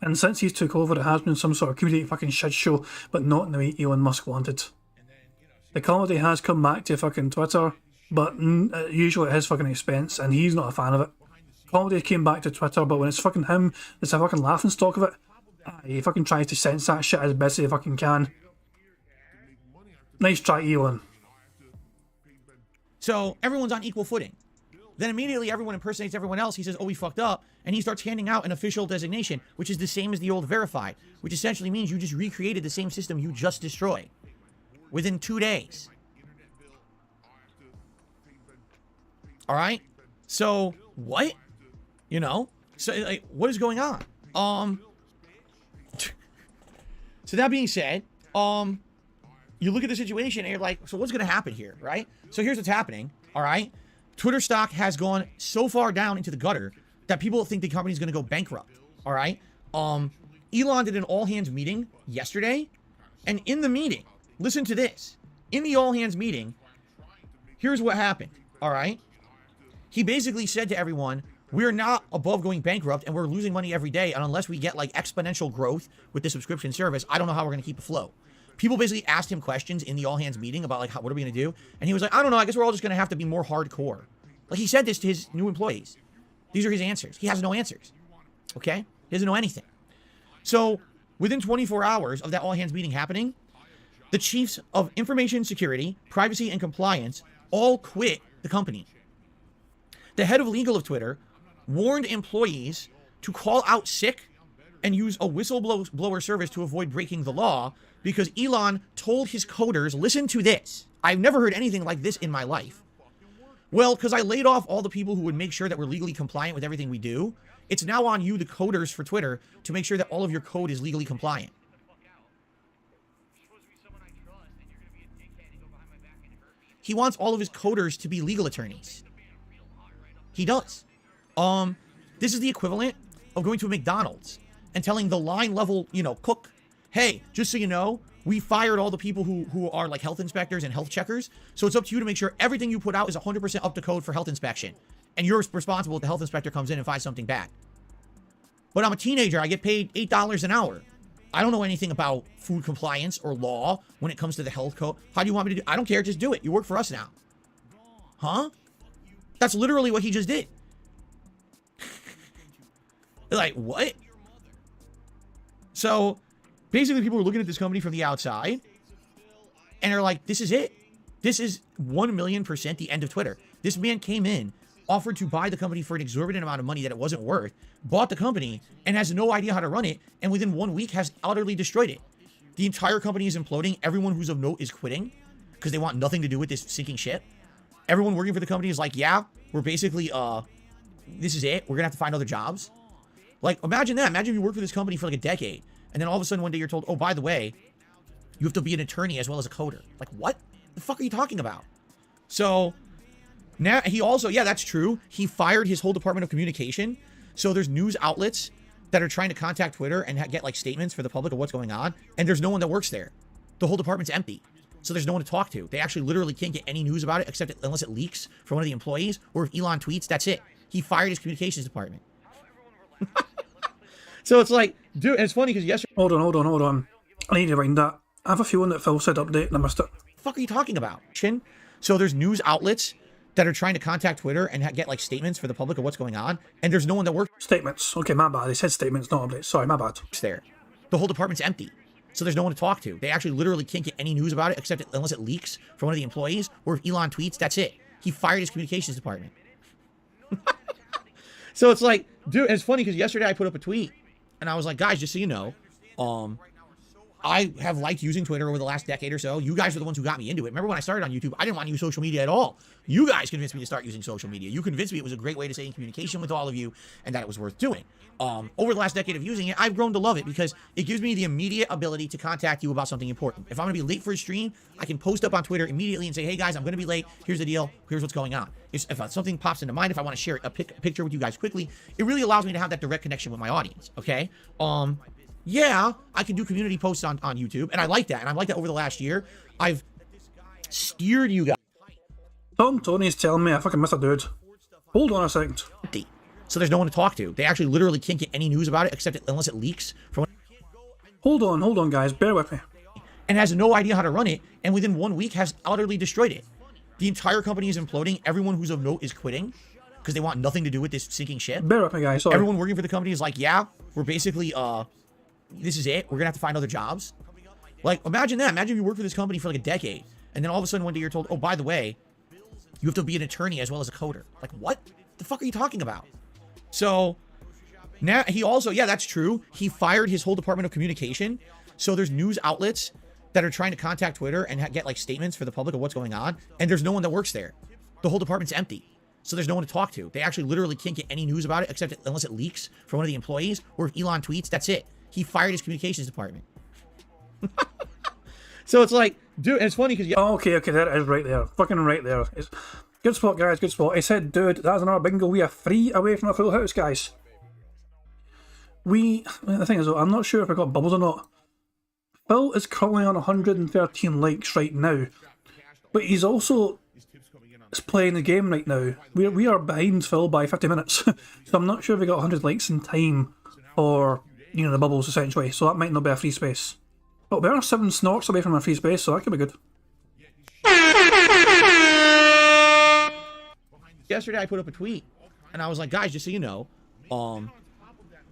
And since he's took over, it has been some sort of comedy fucking shit show, but not in the way Elon Musk wanted. The comedy has come back to fucking Twitter, but usually at his fucking expense, and he's not a fan of it. Comedy came back to Twitter, but when it's fucking him, it's a fucking laughing stock of it. He fucking tries to censor that shit as best he fucking can. Nice try, Elon. So everyone's on equal footing. Then immediately everyone impersonates everyone else. He says, oh, we fucked up. And he starts handing out an official designation, which is the same as the old verified, which essentially means you just recreated the same system you just destroyed within 2 days. All right? So what? So like, what is going on? So that being said, you look at the situation and you're like, so what's going to happen here, right? So here's what's happening, all right? Twitter stock has gone so far down into the gutter that people think the company's going to go bankrupt, all right? Elon did an all-hands meeting yesterday, and in the meeting, listen to this. In the all-hands meeting, here's what happened, all right? He basically said to everyone, we're not above going bankrupt, and we're losing money every day, and unless we get, like, exponential growth with the subscription service, I don't know how we're going to keep afloat. People basically asked him questions in the all-hands meeting about, like, what are we going to do? And he was like, I don't know, I guess we're all just going to have to be more hardcore. Like, he said this to his new employees. These are his answers. He has no answers. Okay? He doesn't know anything. So, within 24 hours of that all-hands meeting happening, the chiefs of information security, privacy, and compliance all quit the company. The head of legal of Twitter warned employees to call out sick and use a whistleblower service to avoid breaking the law because Elon told his coders, listen to this. I've never heard anything like this in my life. Well, because I laid off all the people who would make sure that we're legally compliant with everything we do, it's now on you, the coders for Twitter, to make sure that all of your code is legally compliant. He wants all of his coders to be legal attorneys. He does. This is the equivalent of going to a McDonald's and telling the line level, cook, hey, just so you know, we fired all the people who are like health inspectors and health checkers. So it's up to you to make sure everything you put out is 100% up to code for health inspection. And you're responsible if the health inspector comes in and finds something bad. But I'm a teenager. I get paid $8 an hour. I don't know anything about food compliance or law when it comes to the health code. How do you want me to do? I don't care. Just do it. You work for us now. Huh? That's literally what he just did. Like, what? So, basically, people are looking at this company from the outside and are like, this is it. This is 1,000,000% the end of Twitter. This man came in, offered to buy the company for an exorbitant amount of money that it wasn't worth, bought the company, and has no idea how to run it, and within 1 week has utterly destroyed it. The entire company is imploding. Everyone who's of note is quitting because they want nothing to do with this sinking ship. Everyone working for the company is like, yeah, we're basically, this is it. We're gonna have to find other jobs. Like, imagine that. Imagine you work for this company for like a decade, and then all of a sudden one day you're told, oh, by the way, you have to be an attorney as well as a coder. Like, what the fuck are you talking about? So now he also, yeah, that's true. He fired his whole department of communication. So there's news outlets that are trying to contact Twitter and get like statements for the public of what's going on, and there's no one that works there. The whole department's empty. So there's no one to talk to. They actually literally can't get any news about it except unless it leaks from one of the employees, or if Elon tweets, that's it. He fired his communications department. So it's like, dude, it's funny because yesterday... Hold on. I need to rewind that. I have a feeling that Phil said update and I missed it. What the fuck are you talking about? So there's news outlets that are trying to contact Twitter and get like statements for the public of what's going on, and there's no one that works... Statements. Okay, my bad. They said statements, not updates. Sorry, my bad. ...there. The whole department's empty. So there's no one to talk to. They actually literally can't get any news about it except unless it leaks from one of the employees, or if Elon tweets, that's it. He fired his communications department. So it's like, dude, it's funny because yesterday I put up a tweet and I was like, guys, just so you know, I have liked using Twitter over the last decade or so. You guys are the ones who got me into it. Remember when I started on YouTube, I didn't want to use social media at all. You guys convinced me to start using social media. You convinced me it was a great way to stay in communication with all of you and that it was worth doing. Over the last decade of using it, I've grown to love it because it gives me the immediate ability to contact you about something important. If I'm going to be late for a stream, I can post up on Twitter immediately and say, hey guys, I'm going to be late. Here's the deal. Here's what's going on. If something pops into mind, if I want to share a picture with you guys quickly, it really allows me to have that direct connection with my audience. Okay. Yeah, I can do community posts on YouTube, and I like that. And I like that over the last year. I've steered you guys. Tom Tony's telling me I fucking missed a dude. Hold on a second. So there's no one to talk to. They actually literally can't get any news about it except unless it leaks from... Hold on, guys. Bear with me. And has no idea how to run it, and within 1 week has utterly destroyed it. The entire company is imploding. Everyone who's of note is quitting because they want nothing to do with this sinking ship. Bear with me, guys. Sorry. Everyone working for the company is like, yeah, we're basically, this is it. We're gonna have to find other jobs. Like, imagine that. Imagine you work for this company for like a decade, and then all of a sudden one day you're told, oh, by the way, you have to be an attorney as well as a coder. Like, what the fuck are you talking about? So now he also, yeah, that's true. He fired his whole department of communication. So there's news outlets that are trying to contact Twitter and get like statements for the public of what's going on, and there's no one that works there. The whole department's empty. So there's no one to talk to. They actually literally can't get any news about it except unless it leaks from one of the employees, or if Elon tweets, that's it. He fired his communications department. So it's like, dude, it's funny because... Okay, there it is right there. Fucking right there. It's... Good spot, guys, good spot. I said, dude, that's another bingo. We are 3 away from a full house, guys. The thing is, though, I'm not sure if I got bubbles or not. Phil is currently on 113 likes right now. But he's also playing the game right now. We are behind Phil by 50 minutes. So I'm not sure if we got 100 likes in time for, you know, the bubbles, essentially. So that might not be a free space. But we are 7 snorts away from a free space, so that could be good. Yesterday I put up a tweet and I was like, guys, just so you know,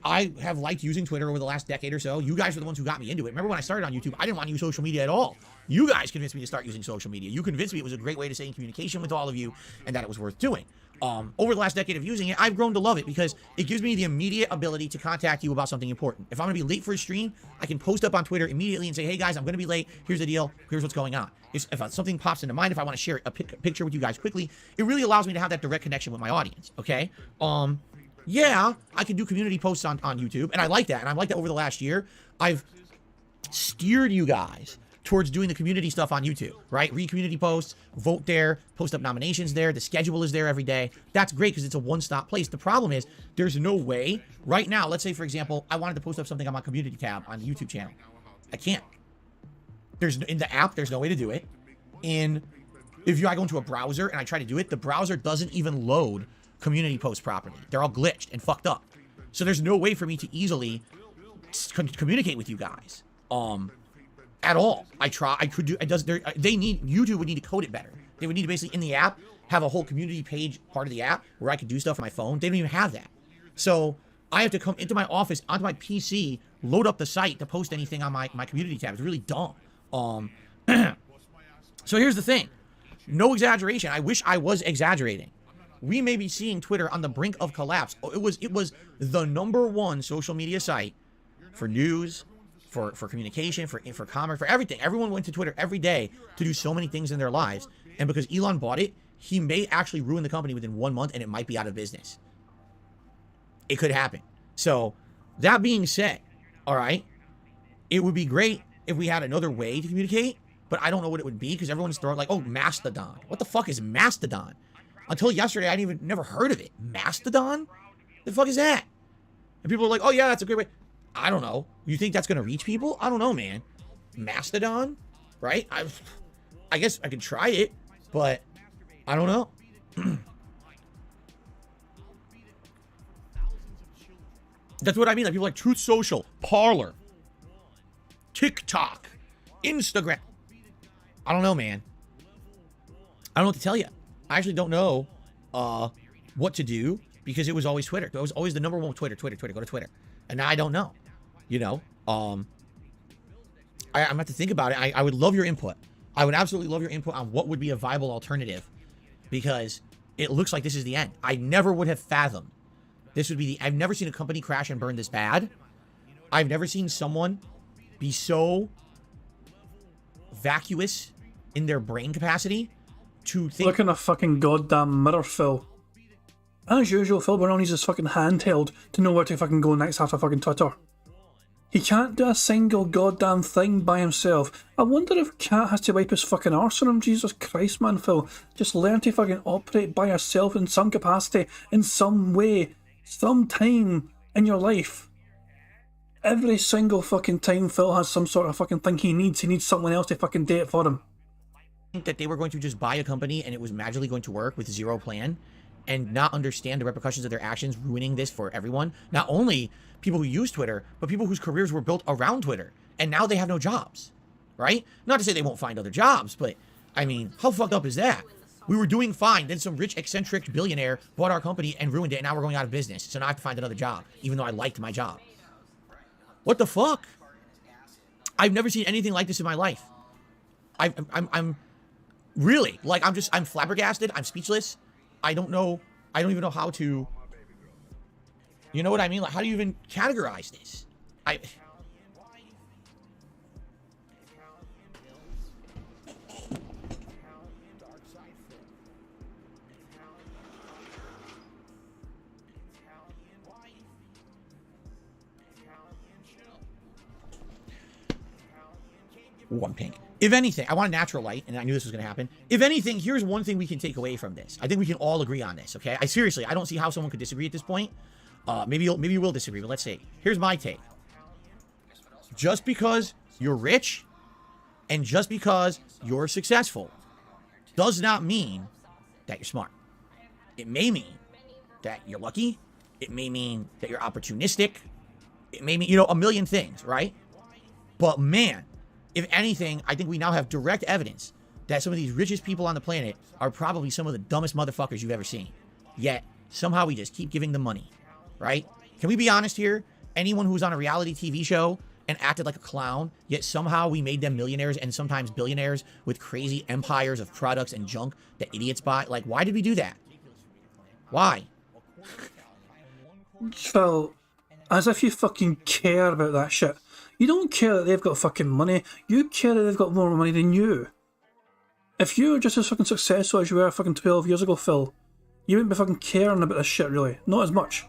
I have liked using Twitter over the last decade or so. You guys are the ones who got me into it. Remember when I started on YouTube, I didn't want to use social media at all. You guys convinced me to start using social media. You convinced me it was a great way to stay in communication with all of you and that it was worth doing. Over the last decade of using it, I've grown to love it because it gives me the immediate ability to contact you about something important. If I'm going to be late for a stream, I can post up on Twitter immediately and say, hey guys, I'm going to be late. Here's the deal. Here's what's going on. If something pops into mind, if I want to share a picture with you guys quickly, it really allows me to have that direct connection with my audience. Okay. Yeah, I can do community posts on YouTube, and I like that. And I like that over the last year, I've steered you guys towards doing the community stuff on YouTube, right? Read community posts, vote there, post up nominations there. The schedule is there every day. That's great because it's a one-stop place. The problem is there's no way right now. Let's say, for example, I wanted to post up something on my community tab on the YouTube channel. I can't. In the app, there's no way to do it. I go into a browser and I try to do it, the browser doesn't even load community posts properly. They're all glitched and fucked up. So there's no way for me to easily communicate with you guys. At all. YouTube would need to code it better. They would need to basically in the app have a whole community page part of the app where I could do stuff on my phone. They don't even have that. So I have to come into my office onto my PC, load up the site to post anything on my community tab. It's really dumb. So here's the thing. No exaggeration. I wish I was exaggerating. We may be seeing Twitter on the brink of collapse. It was the #1 social media site for news, for communication, for commerce, for everything. Everyone went to Twitter every day to do so many things in their lives. And because Elon bought it, he may actually ruin the company within 1 month and it might be out of business. It could happen. So that being said, all right, it would be great if we had another way to communicate, but I don't know what it would be because everyone's throwing like, oh, Mastodon. What the fuck is Mastodon? Until yesterday, I never heard of it. Mastodon? The fuck is that? And people are like, oh yeah, that's a great way. I don't know. You think that's going to reach people? I don't know, man. Mastodon? Right? I guess I could try it, but I don't know. That's what I mean. Like people like Truth Social, Parler, TikTok, Instagram. I don't know, man. I don't know what to tell you. I actually don't know what to do because it was always Twitter. It was always the number one Twitter. Go to Twitter. And now I don't know. You know, I'm going to have to think about it. I would love your input. I would absolutely love your input on what would be a viable alternative because it looks like this is the end. I never would have fathomed this would be the... I've never seen a company crash and burn this bad. I've never seen someone be so vacuous in their brain capacity to think... Look in a fucking goddamn mirror, Phil. As usual, Phil Burnell needs his fucking handheld to know where to fucking go next after fucking Twitter. He can't do a single goddamn thing by himself. I wonder if Cat has to wipe his fucking arse on him. Jesus Christ, man, Phil. Just learn to fucking operate by yourself in some capacity, in some way, sometime in your life. Every single fucking time Phil has some sort of fucking thing he needs someone else to fucking do it for him. That they were going to just buy a company and it was magically going to work with zero plan and not understand the repercussions of their actions, ruining this for everyone. Not only people who use Twitter, but people whose careers were built around Twitter. And now they have no jobs, right? Not to say they won't find other jobs, but I mean, how fucked up is that? We were doing fine. Then some rich, eccentric billionaire bought our company and ruined it. And now we're going out of business. So now I have to find another job, even though I liked my job. What the fuck? I've never seen anything like this in my life. I'm really, like, I'm flabbergasted. I'm speechless. I don't know. I don't even know how to, you know what I mean? Like, how do you even categorize this? Ooh, I'm pink. If anything, I want a natural light, and I knew this was going to happen. If anything, here's one thing we can take away from this. I think we can all agree on this, okay? Seriously, I don't see how someone could disagree at this point. Maybe you will disagree, but let's see. Here's my take. Just because you're rich and just because you're successful does not mean that you're smart. It may mean that you're lucky. It may mean that you're opportunistic. It may mean, you know, a million things, right? But man, if anything, I think we now have direct evidence that some of these richest people on the planet are probably some of the dumbest motherfuckers you've ever seen. Yet, somehow we just keep giving them money, right? Can we be honest here? Anyone who's on a reality TV show and acted like a clown, yet somehow we made them millionaires and sometimes billionaires with crazy empires of products and junk that idiots buy. Like, why did we do that? Why? Phil, as if you fucking care about that shit. You don't care that they've got fucking money. You care that they've got more money than you. If you were just as fucking successful as you were fucking 12 years ago, Phil, you wouldn't be fucking caring about this shit, really. Not as much.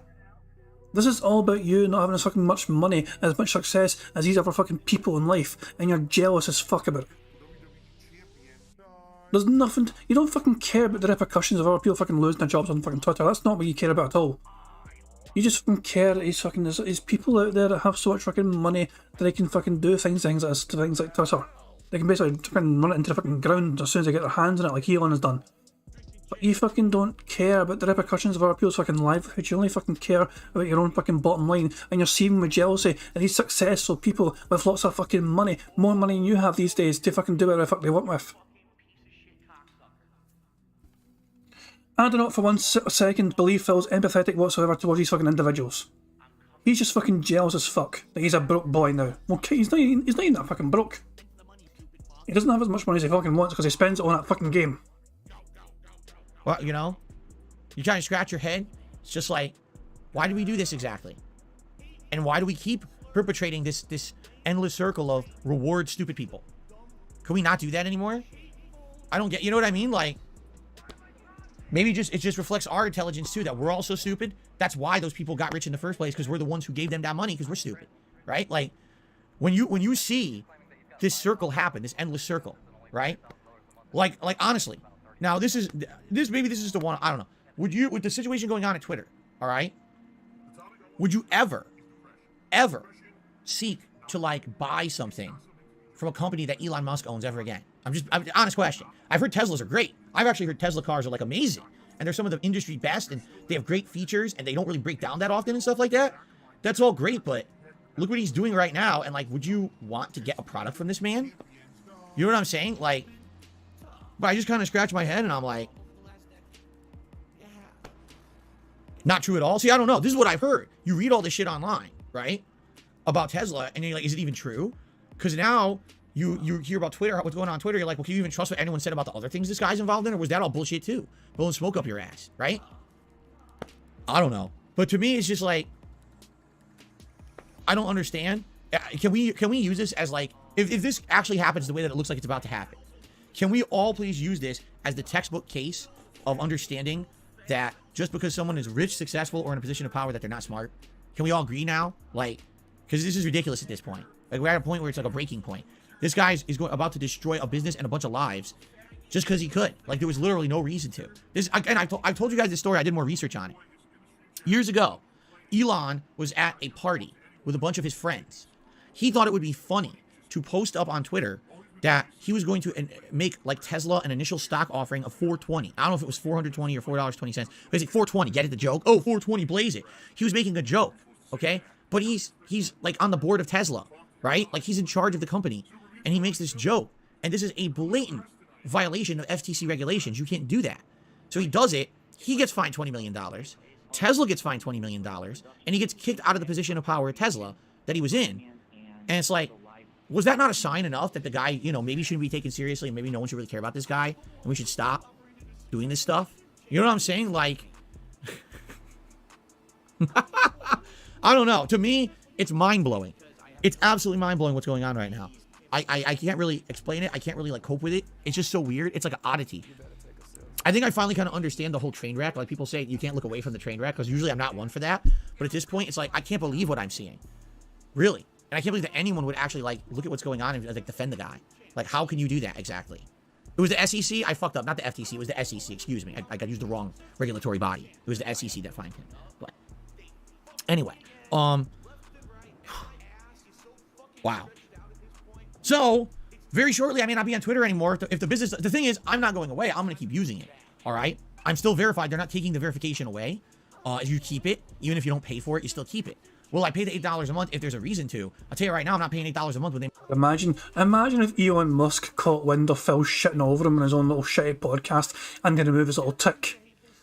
This is all about you not having as fucking much money, as much success as these other fucking people in life, and you're jealous as fuck about it. There's nothing... You don't fucking care about the repercussions of other people fucking losing their jobs on fucking Twitter. That's not what you care about at all. You just fucking care that there's people out there that have so much fucking money that they can fucking do things like Twitter. They can basically fucking run it into the fucking ground as soon as they get their hands on it, like Elon has done. But you fucking don't care about the repercussions of other people's fucking livelihood. You only fucking care about your own fucking bottom line, and you're seething with jealousy and these successful people with lots of fucking money, more money than you have these days, to fucking do whatever the fuck they want with. I do not for one second believe Phil's empathetic whatsoever towards these fucking individuals. He's just fucking jealous as fuck that he's a broke boy now. Okay, he's not even that fucking broke. He doesn't have as much money as he fucking wants because he spends it on that fucking game. Well, you know, you're trying to scratch your head. It's just like, why do we do this exactly? And why do we keep perpetrating this endless circle of reward stupid people. Can we not do that anymore? I don't get, you know what I mean? Like, maybe it just reflects our intelligence too, that we're all so stupid. That's why those people got rich in the first place, because we're the ones who gave them that money because we're stupid, right? Like, when you see this circle happen, this endless circle, right? Like honestly, now this is the one, I don't know. With the situation going on at Twitter, all right? Would you ever seek to like buy something from a company that Elon Musk owns ever again? I'm honest question. I've heard Teslas are great. I've actually heard Tesla cars are like amazing, and they're some of the industry best, and they have great features, and they don't really break down that often and stuff like that. That's all great, but look what he's doing right now, and like, would you want to get a product from this man? You know what I'm saying? Like, but I just kind of scratch my head, and I'm like, not true at all. See, I don't know. This is what I've heard. You read all this shit online, right? About Tesla, and you're like, is it even true? Because now you hear about Twitter, what's going on Twitter. You're like, well, can you even trust what anyone said about the other things this guy's involved in? Or was that all bullshit too? Blowing smoke up your ass, right? I don't know. But to me, it's just like, I don't understand. Can we use this as like, if this actually happens the way that it looks like it's about to happen, can we all please use this as the textbook case of understanding that just because someone is rich, successful, or in a position of power that they're not smart? Can we all agree now? Like, because this is ridiculous at this point. Like, we're at a point where it's like a breaking point. This guy is about to destroy a business and a bunch of lives just because he could. Like, there was literally no reason to. I've told you guys this story. I did more research on it. Years ago, Elon was at a party with a bunch of his friends. He thought it would be funny to post up on Twitter that he was going to make like Tesla an initial stock offering of $4.20. I don't know if it was $420 or $4.20. Basically $4.20. Get it, the joke? Oh, $4.20, blaze it. He was making a joke, okay? But he's like on the board of Tesla, right? Like, he's in charge of the company, and he makes this joke. And this is a blatant violation of FTC regulations. You can't do that. So he does it. He gets fined $20 million. Tesla gets fined $20 million. And he gets kicked out of the position of power at Tesla that he was in. And it's like, was that not a sign enough that the guy, you know, maybe shouldn't be taken seriously, and maybe no one should really care about this guy, and we should stop doing this stuff? You know what I'm saying? Like, I don't know. To me, it's mind-blowing. It's absolutely mind-blowing what's going on right now. I can't really explain it. I can't really, like, cope with it. It's just so weird. It's like an oddity. I think I finally kind of understand the whole train wreck. Like, people say you can't look away from the train wreck, because usually I'm not one for that. But at this point, it's like, I can't believe what I'm seeing. Really. And I can't believe that anyone would actually, like, look at what's going on and, like, defend the guy. Like, how can you do that exactly? It was the SEC. I fucked up. Not the FTC. It was the SEC. Excuse me. I got used the wrong regulatory body. It was the SEC that fined him. But anyway, wow. So very shortly, I may not be on Twitter anymore. If the business, the thing is, I'm not going away. I'm going to keep using it. All right. I'm still verified. They're not taking the verification away. If you keep it, even if you don't pay for it, you still keep it. Will I pay the $8 a month if there's a reason to? I'll tell you right now, I'm not paying $8 a month. Imagine if Elon Musk caught wind of Phil shitting over him in his own little shitty podcast and then remove his little tick.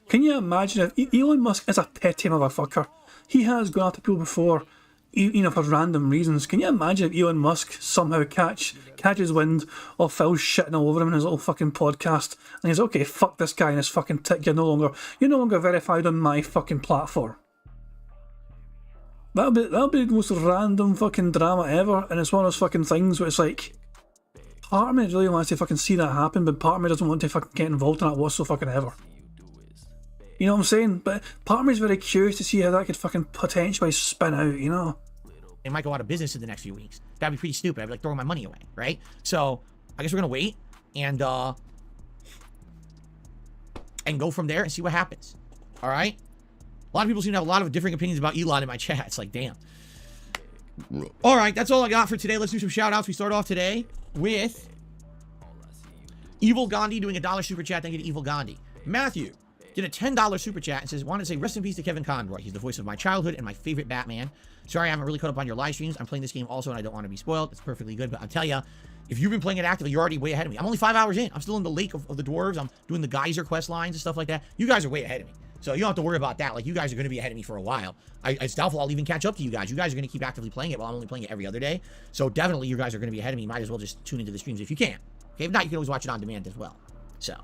Can you imagine if Elon Musk is a petty motherfucker? He has gone after people before, you know, for random reasons. Can you imagine if Elon Musk somehow catches wind of Phil shitting all over him in his little fucking podcast, and he's okay, fuck this guy and his fucking tick. You're no longer verified on my fucking platform. That'll be the most random fucking drama ever, and it's one of those fucking things where it's like, part of me really wants to fucking see that happen, but part of me doesn't want to fucking get involved in that whatsoever. You know what I'm saying? But part of me is very curious to see how that could fucking potentially spin out, you know? They might go out of business in the next few weeks. That'd be pretty stupid. I'd be like throwing my money away, right? So I guess we're gonna wait and go from there and see what happens. All right. A lot of people seem to have a lot of different opinions about Elon in my chat. It's like, damn. All right, that's all I got for today. Let's do some shout outs. We start off today with Evil Gandhi doing a $1 super chat. Thank you to Evil Gandhi. Matthew did a $10 super chat and says, wanted to say rest in peace to Kevin Conroy. He's the voice of my childhood and my favorite Batman. Sorry, I haven't really caught up on your live streams. I'm playing this game also, and I don't want to be spoiled. It's perfectly good, but I'll tell you, if you've been playing it actively, you're already way ahead of me. I'm only 5 hours in. I'm still in the Lake of the Dwarves. I'm doing the Geyser quest lines and stuff like that. You guys are way ahead of me. So you don't have to worry about that. Like, you guys are going to be ahead of me for a while. It's doubtful I'll even catch up to you guys. You guys are going to keep actively playing it while I'm only playing it every other day. So definitely you guys are going to be ahead of me. Might as well just tune into the streams if you can. Okay, if not, you can always watch it on demand as well. So,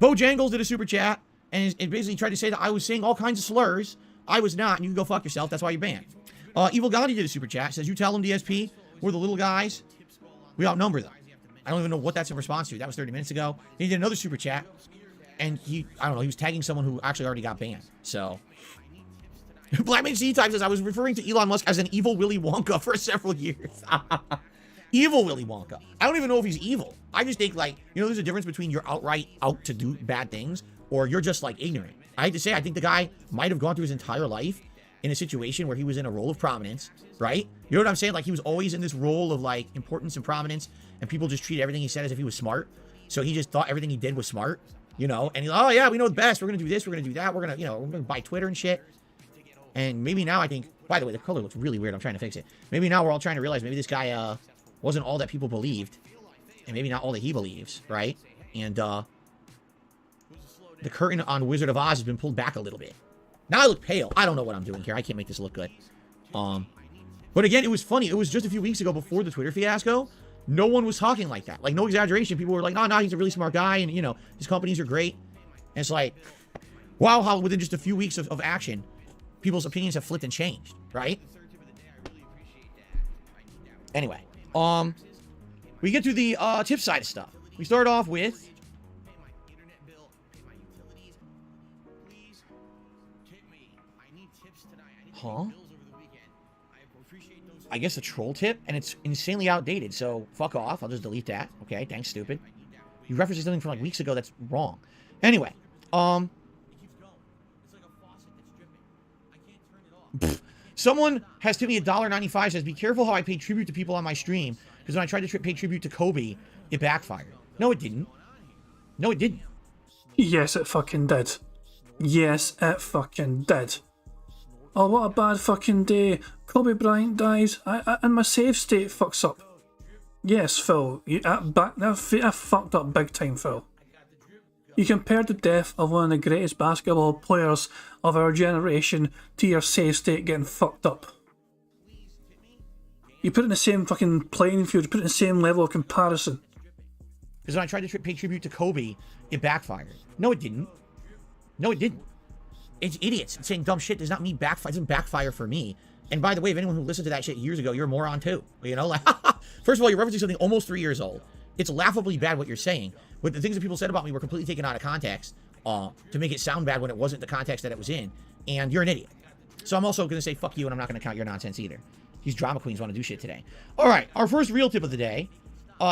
Bojangles did a super chat and it basically tried to say that I was saying all kinds of slurs. I was not, and you can go fuck yourself. That's why you're banned. Evil Gandhi did a super chat. Says, you tell them, DSP, we're the little guys. We outnumber them. I don't even know what that's in response to. That was 30 minutes ago. Then he did another super chat. And I don't know, he was tagging someone who actually already got banned. So. Blackman C-Type says, I was referring to Elon Musk as an evil Willy Wonka for several years. Evil Willy Wonka. I don't even know if he's evil. I just think, like, you know, there's a difference between you're outright out to do bad things or you're just, like, ignorant. I hate to say, I think the guy might have gone through his entire life in a situation where he was in a role of prominence, right? You know what I'm saying? Like, he was always in this role of, like, importance and prominence, and people just treated everything he said as if he was smart. So he just thought everything he did was smart, you know? And he's like, oh, yeah, we know the best. We're going to do this. We're going to do that. We're going to, you know, we're going to buy Twitter and shit. And maybe now I think, by the way, the color looks really weird. I'm trying to fix it. Maybe now we're all trying to realize maybe this guy wasn't all that people believed. And maybe not all that he believes, right? And the curtain on Wizard of Oz has been pulled back a little bit. Now I look pale. I don't know what I'm doing here. I can't make this look good. But again, it was funny. It was just a few weeks ago before the Twitter fiasco. No one was talking like that. Like, no exaggeration. People were like, no, he's a really smart guy. And, you know, his companies are great. And it's like, wow, how within just a few weeks of action, people's opinions have flipped and changed, right? Anyway, we get to the tip side of stuff. We start off with I guess a troll tip, and it's insanely outdated, so fuck off. I'll just delete that. Okay, thanks, stupid. You referenced something from like weeks ago that's wrong. Anyway, someone has tipped me $1.95, says, be careful how I pay tribute to people on my stream, because when I tried to pay tribute to Kobe, it backfired. No, it didn't. No, it didn't. Yes, it fucking did. Yes, it fucking did. Oh, what a bad fucking day. Kobe Bryant dies, and my save state fucks up. Yes, Phil, that fucked up big time, Phil. You compared the death of one of the greatest basketball players of our generation to your save state getting fucked up. You put it in the same fucking playing field, you put it in the same level of comparison. Because when I tried to pay tribute to Kobe, it backfired. No, it didn't. No, it didn't. It's idiots saying dumb shit does not mean backfire. It doesn't backfire for me. And by the way, if anyone who listened to that shit years ago, you're a moron too. You know, like, first of all, you're referencing something almost 3 years old. It's laughably bad what you're saying. But the things that people said about me were completely taken out of context to make it sound bad when it wasn't the context that it was in. And you're an idiot. So I'm also going to say fuck you, and I'm not going to count your nonsense either. These drama queens want to do shit today. All right, our first real tip of the day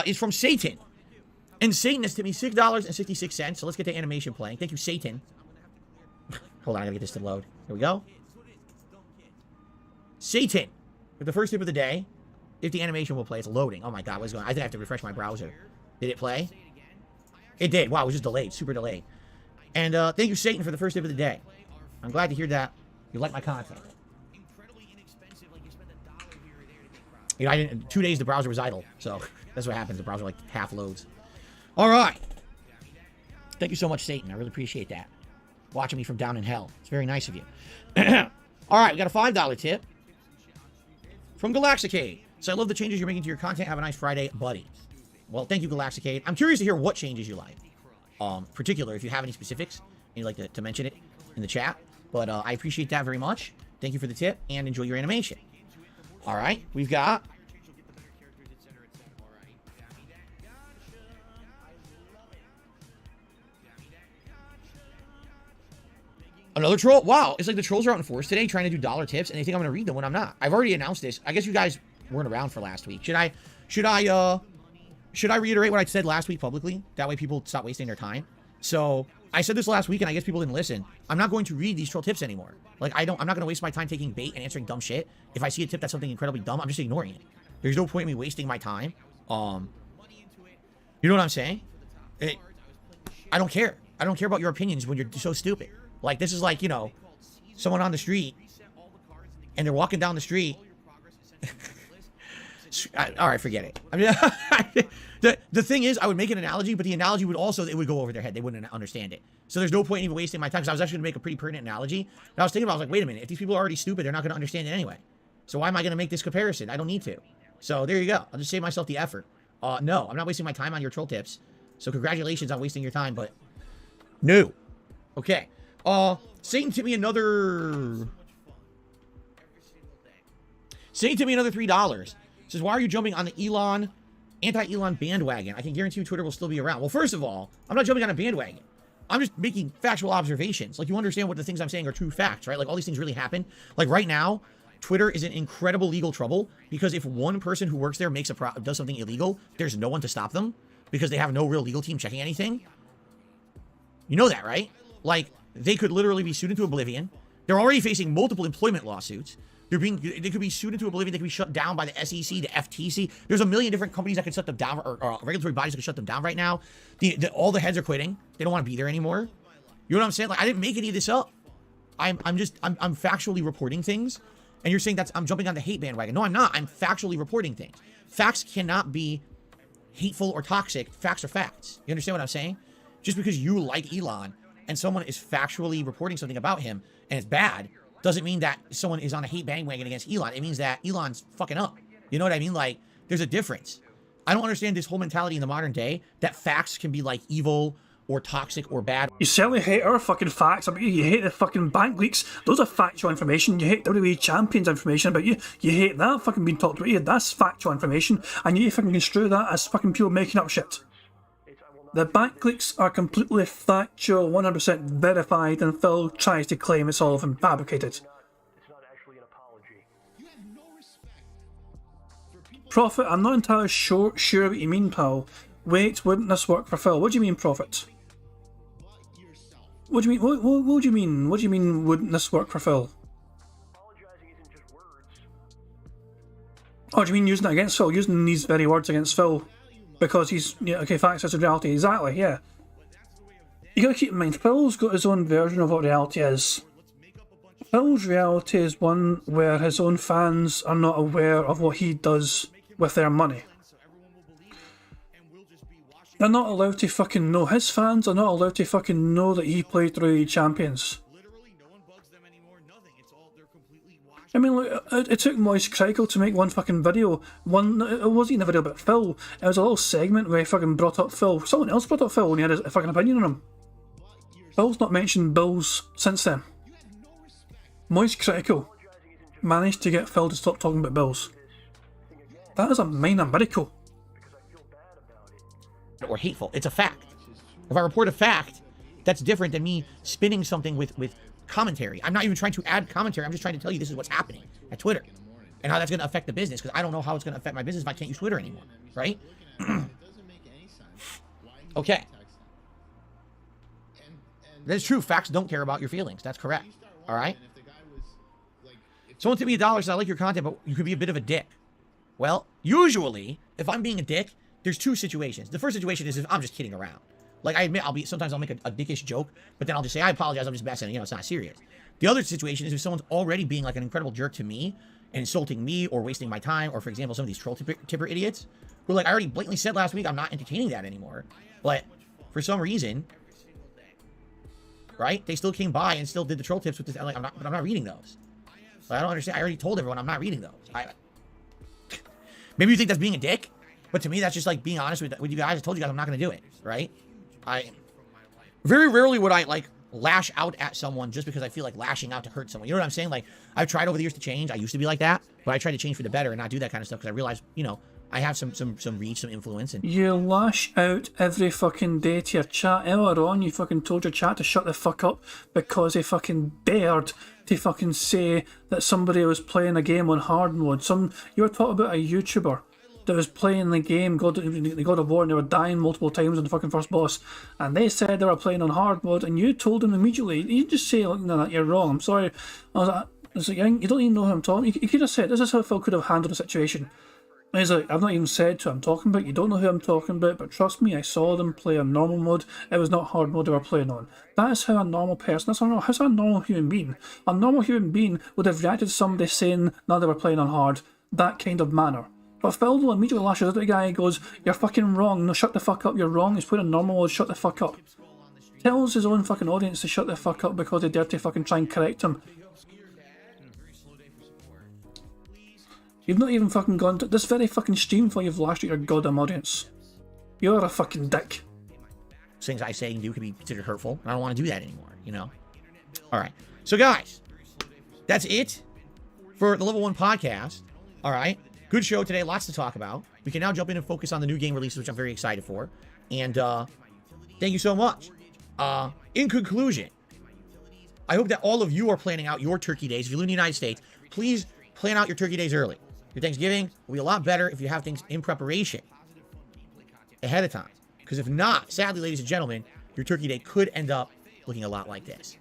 is from Satan. And Satan has tipped me $6.66. So let's get the animation playing. Thank you, Satan. Hold on, I gotta get this to load. Here we go. Satan, with the first tip of the day. If the animation will play, it's loading. Oh my god, what's going on? I think I have to refresh my browser. Did it play? It did. Wow, it was just delayed. Super delayed. And thank you, Satan, for the first tip of the day. I'm glad to hear that you like my content. You know, 2 days the browser was idle, so that's what happens. The browser like half loads. All right. Thank you so much, Satan. I really appreciate that. Watching me from down in hell. It's very nice of you. All right, we got a $5 tip from Galaxicade. So I love the changes you're making to your content. Have a nice Friday, buddy. Well, thank you, Galaxicade. I'm curious to hear what changes you like. Particular, if you have any specifics, and you'd like to mention it in the chat. But I appreciate that very much. Thank you for the tip, and enjoy your animation. All right, we've got another troll. Wow, it's like the trolls are out in force today trying to do dollar tips, and they think I'm going to read them when I'm not. I've already announced this. I guess you guys weren't around for last week. Should I reiterate what I said last week publicly? That way people stop wasting their time. So I said this last week, and I guess people didn't listen. I'm not going to read these troll tips anymore. Like, I'm not going to waste my time taking bait and answering dumb shit. If I see a tip that's something incredibly dumb, I'm just ignoring it. There's no point in me wasting my time. You know what I'm saying? I don't care. I don't care about your opinions when you're so stupid. Like, this is like, you know, someone on the street, and they're walking down the street. All right, forget it. I mean, the thing is, I would make an analogy, but the analogy would also, it would go over their head. They wouldn't understand it. So there's no point in even wasting my time, because I was actually going to make a pretty pertinent analogy. And I was thinking about, I was like, wait a minute, if these people are already stupid, they're not going to understand it anyway. So why am I going to make this comparison? I don't need to. So there you go. I'll just save myself the effort. No, I'm not wasting my time on your troll tips. So congratulations on wasting your time, but no. Okay. Satan tipped me another Say to me another $3. Says, why are you jumping on the Elon, anti-Elon bandwagon? I can guarantee you Twitter will still be around. Well, first of all, I'm not jumping on a bandwagon. I'm just making factual observations. Like, you understand what the things I'm saying are true facts, right? Like, all these things really happen. Like, right now, Twitter is in incredible legal trouble because if one person who works there does something illegal, there's no one to stop them because they have no real legal team checking anything. You know that, right? Like, they could literally be sued into oblivion. They're already facing multiple employment lawsuits. They could be sued into oblivion. They could be shut down by the SEC, the FTC. There's a million different companies that could shut them down, or regulatory bodies that could shut them down right now. All the heads are quitting. They don't want to be there anymore. You know what I'm saying? Like, I didn't make any of this up. I'm factually reporting things. And you're saying I'm jumping on the hate bandwagon. No, I'm not. I'm factually reporting things. Facts cannot be hateful or toxic. Facts are facts. You understand what I'm saying? Just because you like Elon and someone is factually reporting something about him and it's bad, doesn't mean that someone is on a hate bandwagon against Elon. It means that Elon's fucking up. You know what I mean? Like, there's a difference. I don't understand this whole mentality in the modern day that facts can be like evil or toxic or bad. You certainly hate our fucking facts about you. You hate the fucking bank leaks. Those are factual information. You hate WWE Champions information about you. You hate that fucking being talked about you. That's factual information. And you fucking construe that as fucking people making up shit. The bank leaks are completely factual, 100% verified, and Phil tries to claim it's all fabricated. Prophet, I'm not entirely sure what you mean, pal. Wait, wouldn't this work for Phil? What do you mean, Prophet? What do you mean? What do you mean? What do you mean? Wouldn't this work for Phil? Oh, do you mean using it against Phil? Using these very words against Phil because he's okay? Facts versus reality. Exactly. Yeah. You gotta keep in mind, Phil's got his own version of what reality is. Phil's reality is one where his own fans are not aware of what he does with their money. They're not allowed to fucking know. His fans are not allowed to fucking know that he played WWE Champions. I mean, look, it took Moist Crickle to make one fucking video. It wasn't even a video about Phil. It was a little segment where he fucking brought up Phil. Someone else brought up Phil and he had a fucking opinion on him. Phil's not mentioned Bills since then. Moist Crickle managed to get Phil to stop talking about Bills. That is a minor miracle. Or hateful. It's a fact. If I report a fact, that's different than me spinning something with commentary. I'm not even trying to add commentary. I'm just trying to tell you this is what's happening at Twitter and how that's going to affect the business, because I don't know how it's going to affect my business if I can't use Twitter anymore, right? Okay. That's true. Facts don't care about your feelings. That's correct. All right? Someone tipped me $1 says, I like your content, but you could be a bit of a dick. Well, usually, if I'm being a dick, there's two situations. The first situation is if I'm just kidding around. Like, I admit, sometimes I'll make a dickish joke, but then I'll just say, I apologize, I'm just messing, it's not serious. The other situation is if someone's already being like an incredible jerk to me and insulting me or wasting my time, or for example, some of these troll tipper idiots who are like, I already blatantly said last week, I'm not entertaining that anymore. But for some reason, right, they still came by and still did the troll tips with this. I'm not reading those. But I don't understand. I already told everyone I'm not reading those. Maybe you think that's being a dick, but to me, that's just like being honest with you guys. I told you guys I'm not going to do it, right? Very rarely would I like lash out at someone just because I feel like lashing out to hurt someone. You know what I'm saying? Like, I've tried over the years to change. I used to be like that, but I tried to change for the better and not do that kind of stuff because I realized, I have some reach, some influence. And you lash out every fucking day to your chat. Earlier on, you fucking told your chat to shut the fuck up because they fucking dared to fucking say that somebody was playing a game on hard mode. You were talking about a YouTuber that was playing the game God of War and they were dying multiple times on the fucking first boss, and they said they were playing on hard mode, and you told them immediately. You just say, look, no, you're wrong, I'm sorry. I was like, you don't even know who I'm talking. You could have said, this is how Phil could have handled the situation. And he's like, I've not even said who I'm talking about. You don't know who I'm talking about, but trust me, I saw them play on normal mode. It was not hard mode they were playing on. That is how a normal person, that's a normal human being. A normal human being would have reacted to somebody saying, no, they were playing on hard. That kind of manner. But Phil will immediately lashes at the guy and goes, you're fucking wrong. No, shut the fuck up. You're wrong. He's playing on normal mode. Shut the fuck up. Tells his own fucking audience to shut the fuck up because they dare to fucking try and correct him. You've not even fucking gone to this very fucking stream for you've lashed at your goddamn audience. You're a fucking dick. Things I say and do can be considered hurtful. I don't want to do that anymore, Alright. So guys, that's it for the Level 1 podcast. All right. Good show today. Lots to talk about. We can now jump in and focus on the new game releases, which I'm very excited for. And thank you so much. In conclusion, I hope that all of you are planning out your turkey days. If you live in the United States, please plan out your turkey days early. Your Thanksgiving will be a lot better if you have things in preparation ahead of time. Because if not, sadly, ladies and gentlemen, your turkey day could end up looking a lot like this.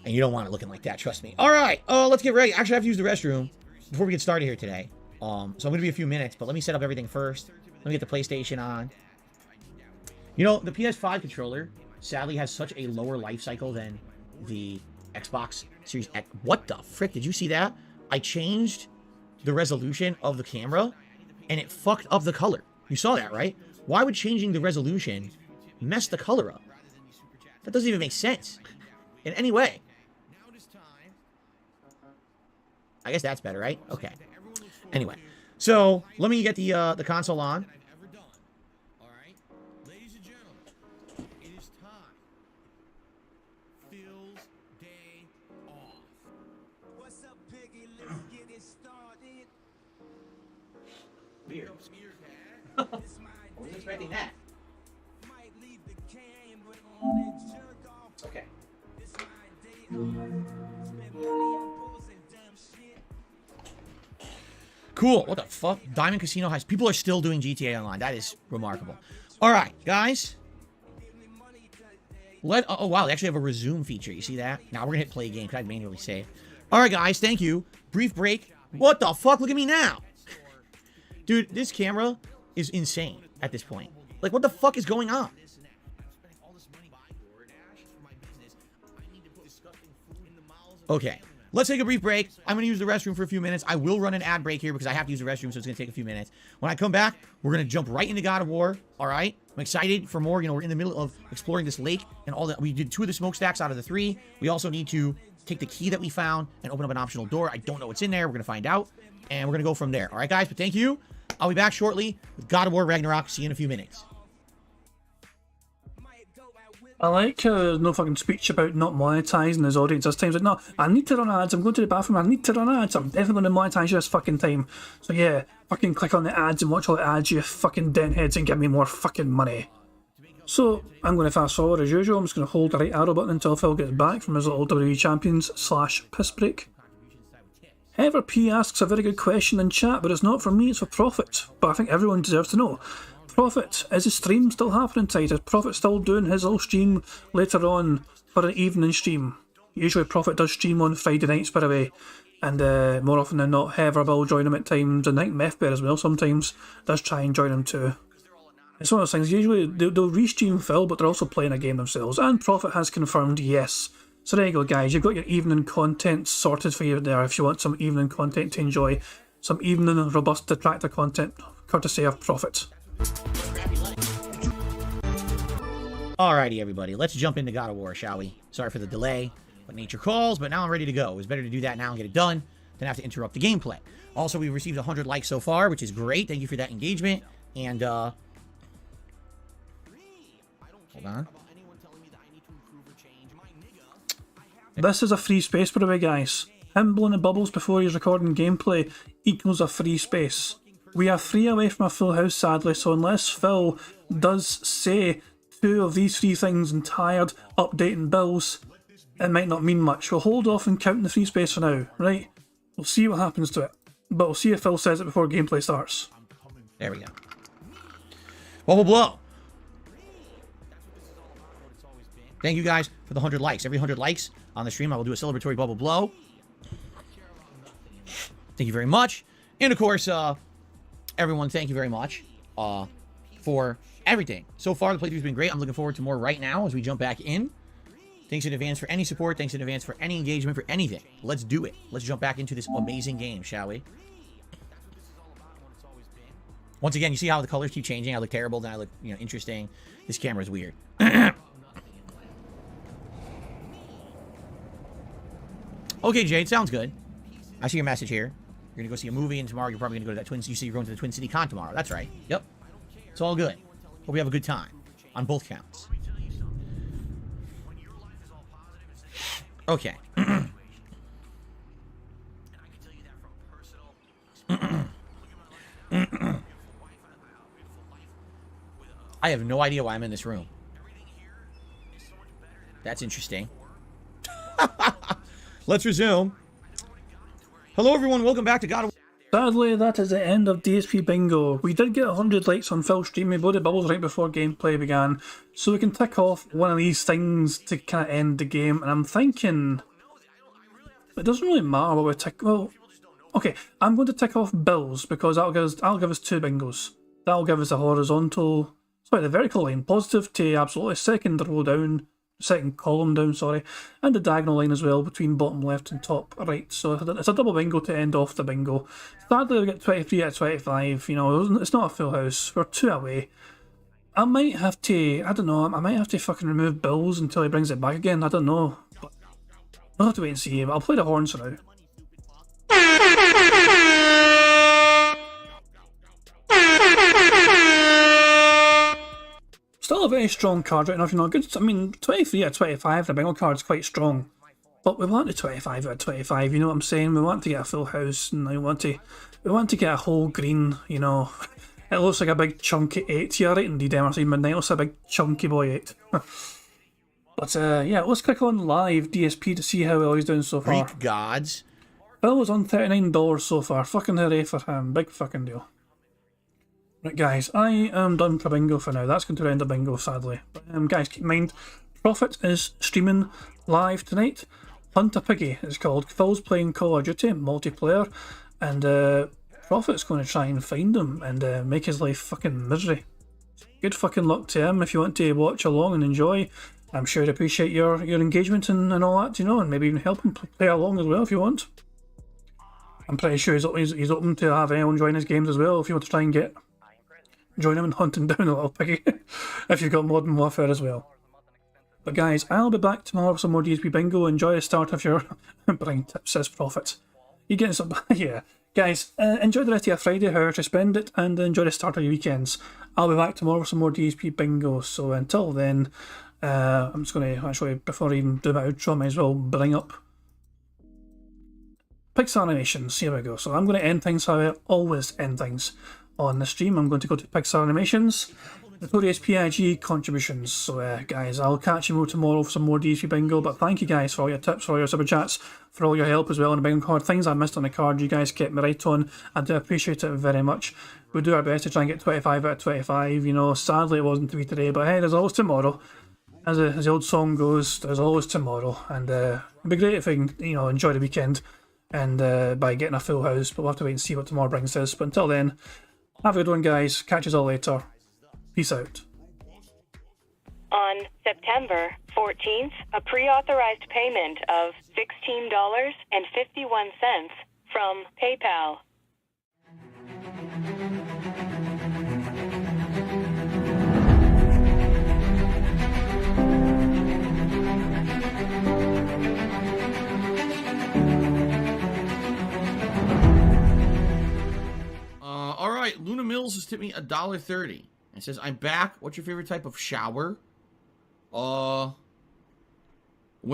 And you don't want it looking like that, trust me. All right, let's get ready. Actually, I have to use the restroom before we get started here today. So I'm going to be a few minutes, but let me set up everything first. Let me get the PlayStation on. You know, the PS5 controller, sadly, has such a lower life cycle than the Xbox Series X. What the frick? Did you see that? I changed the resolution of the camera, and it fucked up the color. You saw that, right? Why would changing the resolution mess the color up? That doesn't even make sense in any way. I guess that's better, right? Okay. Anyway, so let me get the console on. All right, ladies and gentlemen, it is time. Phil's day off. What's up, Piggy? Let's get it started. Weird. I wasn't expecting that. Might leave the can, but on it jerk off. Okay. It's my day off. Spend money on booze and dumb shit. Cool. What the fuck? Diamond Casino has... People are still doing GTA Online. That is remarkable. All right, guys. Oh, wow. They actually have a resume feature. You see that? Now we're going to hit play game because I manually saved. All right, guys. Thank you. Brief break. What the fuck? Look at me now. Dude, this camera is insane at this point. Like, what the fuck is going on? Okay. Let's take a brief break. I'm going to use the restroom for a few minutes. I will run an ad break here because I have to use the restroom, so it's going to take a few minutes. When I come back, we're going to jump right into God of War. All right? I'm excited for more. You know, we're in the middle of exploring this lake and all that. We did 2 of the smokestacks out of the 3. We also need to take the key that we found and open up an optional door. I don't know what's in there. We're going to find out, and we're going to go from there. All right, guys? But thank you. I'll be back shortly with God of War Ragnarok. See you in a few minutes. I like how there's no fucking speech about not monetising his audience this time. It's like, no, I need to run ads. I'm going to the bathroom. I need to run ads. I'm definitely going to monetise you this fucking time. So yeah, fucking click on the ads and watch all the ads, you fucking dentheads, and give me more fucking money. So I'm going to fast forward as usual. I'm just going to hold the right arrow button until Phil gets back from his little WWE Champions / piss break. Heather P asks a very good question in chat, but it's not for me, it's for Prophet. But I think everyone deserves to know. Prophet, is his stream still happening tonight? Is Prophet still doing his little stream later on for an evening stream? Usually Prophet does stream on Friday nights, by the way, and more often than not, Heather will join him at times, and I think Methbear as well sometimes does try and join him too. It's one of those things, usually they'll re-stream Phil, but they're also playing a game themselves, and Prophet has confirmed yes. So there you go, guys, you've got your evening content sorted for you there if you want some evening content to enjoy, some evening robust detractor content, courtesy of Prophet. Alrighty, everybody. Let's jump into God of War, shall we? Sorry for the delay, but nature calls, but now I'm ready to go. It's better to do that now and get it done than have to interrupt the gameplay. Also, we've received 100 likes so far, which is great. Thank you for that engagement. And, hold on. This is a free space, by the way, guys. Him blowing the bubbles before he's recording gameplay equals a free space. We are 3 away from a full house, sadly, so unless Phil does say 2 of these 3 things and tired updating bills, it might not mean much. We'll hold off and count the free space for now, right? We'll see what happens to it. But we'll see if Phil says it before gameplay starts. There we go. Bubble blow. Thank you guys for the 100 likes. Every 100 likes on the stream, I will do a celebratory bubble blow. Thank you very much. And of course, everyone, thank you very much for everything. So far, the playthrough's been great. I'm looking forward to more right now as we jump back in. Thanks in advance for any support. Thanks in advance for any engagement, for anything. Let's do it. Let's jump back into this amazing game, shall we? Once again, you see how the colors keep changing? I look terrible, then I look, interesting. This camera's weird. Okay, Jade, sounds good. I see your message here. You're gonna go see a movie, and tomorrow you're probably gonna go to that Twin. You say you're going to the Twin City Con tomorrow. That's right. Yep. It's all good. Hope we have a good time on both counts. Okay. I have no idea why I'm in this room. That's interesting. Let's resume. Hello, everyone. Welcome back to God of War. Sadly, that is the end of DSP Bingo. We did get 100 likes on Phil's stream. We blew the bubbles right before gameplay began. So we can tick off one of these things to kind of end the game. And I'm thinking... It doesn't really matter what we tick... Well, okay. I'm going to tick off bills because that'll give us 2 bingos. That'll give us a horizontal... Sorry, the vertical line. Positive to absolutely second row down. Second column down, sorry, and the diagonal line as well between bottom left and top right. So it's a double bingo to end off the bingo. Sadly, we get 23 out of 25. You know, it's not a full house. We're 2 away. I might have to, I don't know, I might have to fucking remove bills until he brings it back again. I don't know. But we'll have to wait and see. But I'll play the horns for now. Still a very strong card right now, you know. Good. I mean, 23 out of 25, the bingo card is quite strong. But we want the 25 out of 25, you know what I'm saying? We want to get a full house, and we want to get a whole green, you know. It looks like a big chunky 8 here, right? Indeed, Emerson Midnight looks like a big chunky boy 8. But yeah, let's click on live DSP to see how well he's doing so far. Greek gods. Bill was on $39 so far. Fucking hooray for him. Big fucking deal. Right, guys, I am done for bingo for now. That's going to end the bingo, sadly. But, guys, keep in mind, Prophet is streaming live tonight. Hunt a Piggy is called. Phil's playing Call of Duty multiplayer, and Prophet's going to try and find him and make his life fucking misery. Good fucking luck to him. If you want to watch along and enjoy, I'm sure he'd appreciate your engagement and all that, you know, and maybe even help him play along as well if you want. I'm pretty sure he's open to have anyone join his games as well if you want to try and join him in hunting down a little piggy if you've got Modern Warfare as well. But guys, I'll be back tomorrow with some more DSP Bingo. Enjoy the start of your brain tips, says Prophet. You getting some... yeah. Guys, enjoy the rest of your Friday, however to spend it, and enjoy the start of your weekends. I'll be back tomorrow with some more DSP Bingo. So until then, I'm just going to actually, before I even do my outro, I might as well bring up Pixar Animations. Here we go. So I'm going to end things how I always end things. On the stream, I'm going to go to Pixar Animations, Notorious PIG contributions. So, guys, I'll catch you more tomorrow for some more DSP Bingo. But thank you guys for all your tips, for all your super chats, for all your help as well on the bingo card. Things I missed on the card, you guys kept me right on. I do appreciate it very much. We'll do our best to try and get 25 out of 25. You know, sadly it wasn't to be today, but hey, there's always tomorrow. As the old song goes, there's always tomorrow. And it'd be great if we can, you know, enjoy the weekend and by getting a full house. But we'll have to wait and see what tomorrow brings us. But until then, have a good one, guys. Catch us all later. Peace out. On September 14th, a pre-authorized payment of $16.51 from PayPal. All right, Luna Mills has tipped me $1.30. It says, "I'm back. What's your favorite type of shower?" When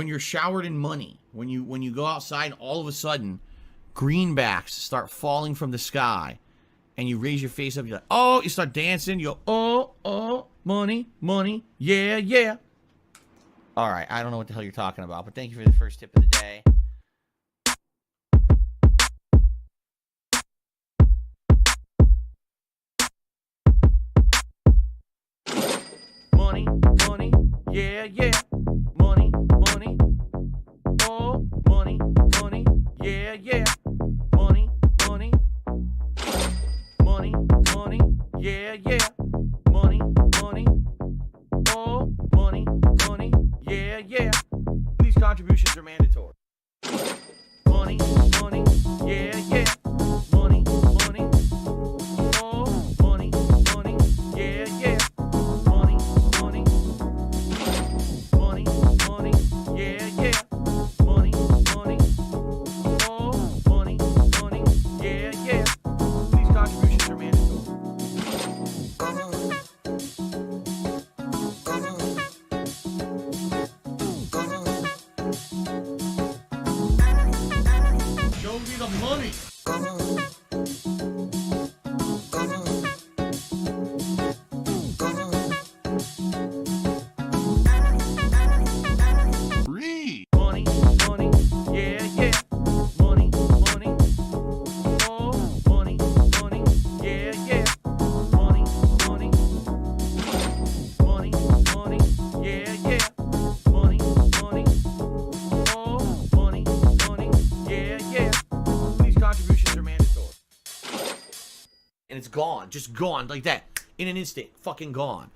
you're showered in money. When you go outside, all of a sudden, greenbacks start falling from the sky, and you raise your face up. You're like, oh, you start dancing. You go, oh, money, money, yeah, yeah. All right, I don't know what the hell you're talking about, but thank you for the first tip of the day. Money, money, yeah, yeah. Money, money, oh, money, money, yeah, yeah. Money, money, money, money, yeah, yeah. Money, money, oh, money, money, yeah, yeah. These contributions are mandatory. Money, money, yeah, yeah. Money, money, oh, money, money, yeah, yeah. Money, money, money, money, yeah, yeah. Money, money, oh, money, money, yeah. money. Free. Money, money, yeah, yeah. Money, money. Oh, money, money, yeah, yeah. Money, money. Money, money, yeah, yeah. Money, money. Oh, money, money, yeah, yeah. These contributions are mandatory. And it's gone, just gone like that. In an instant, fucking gone.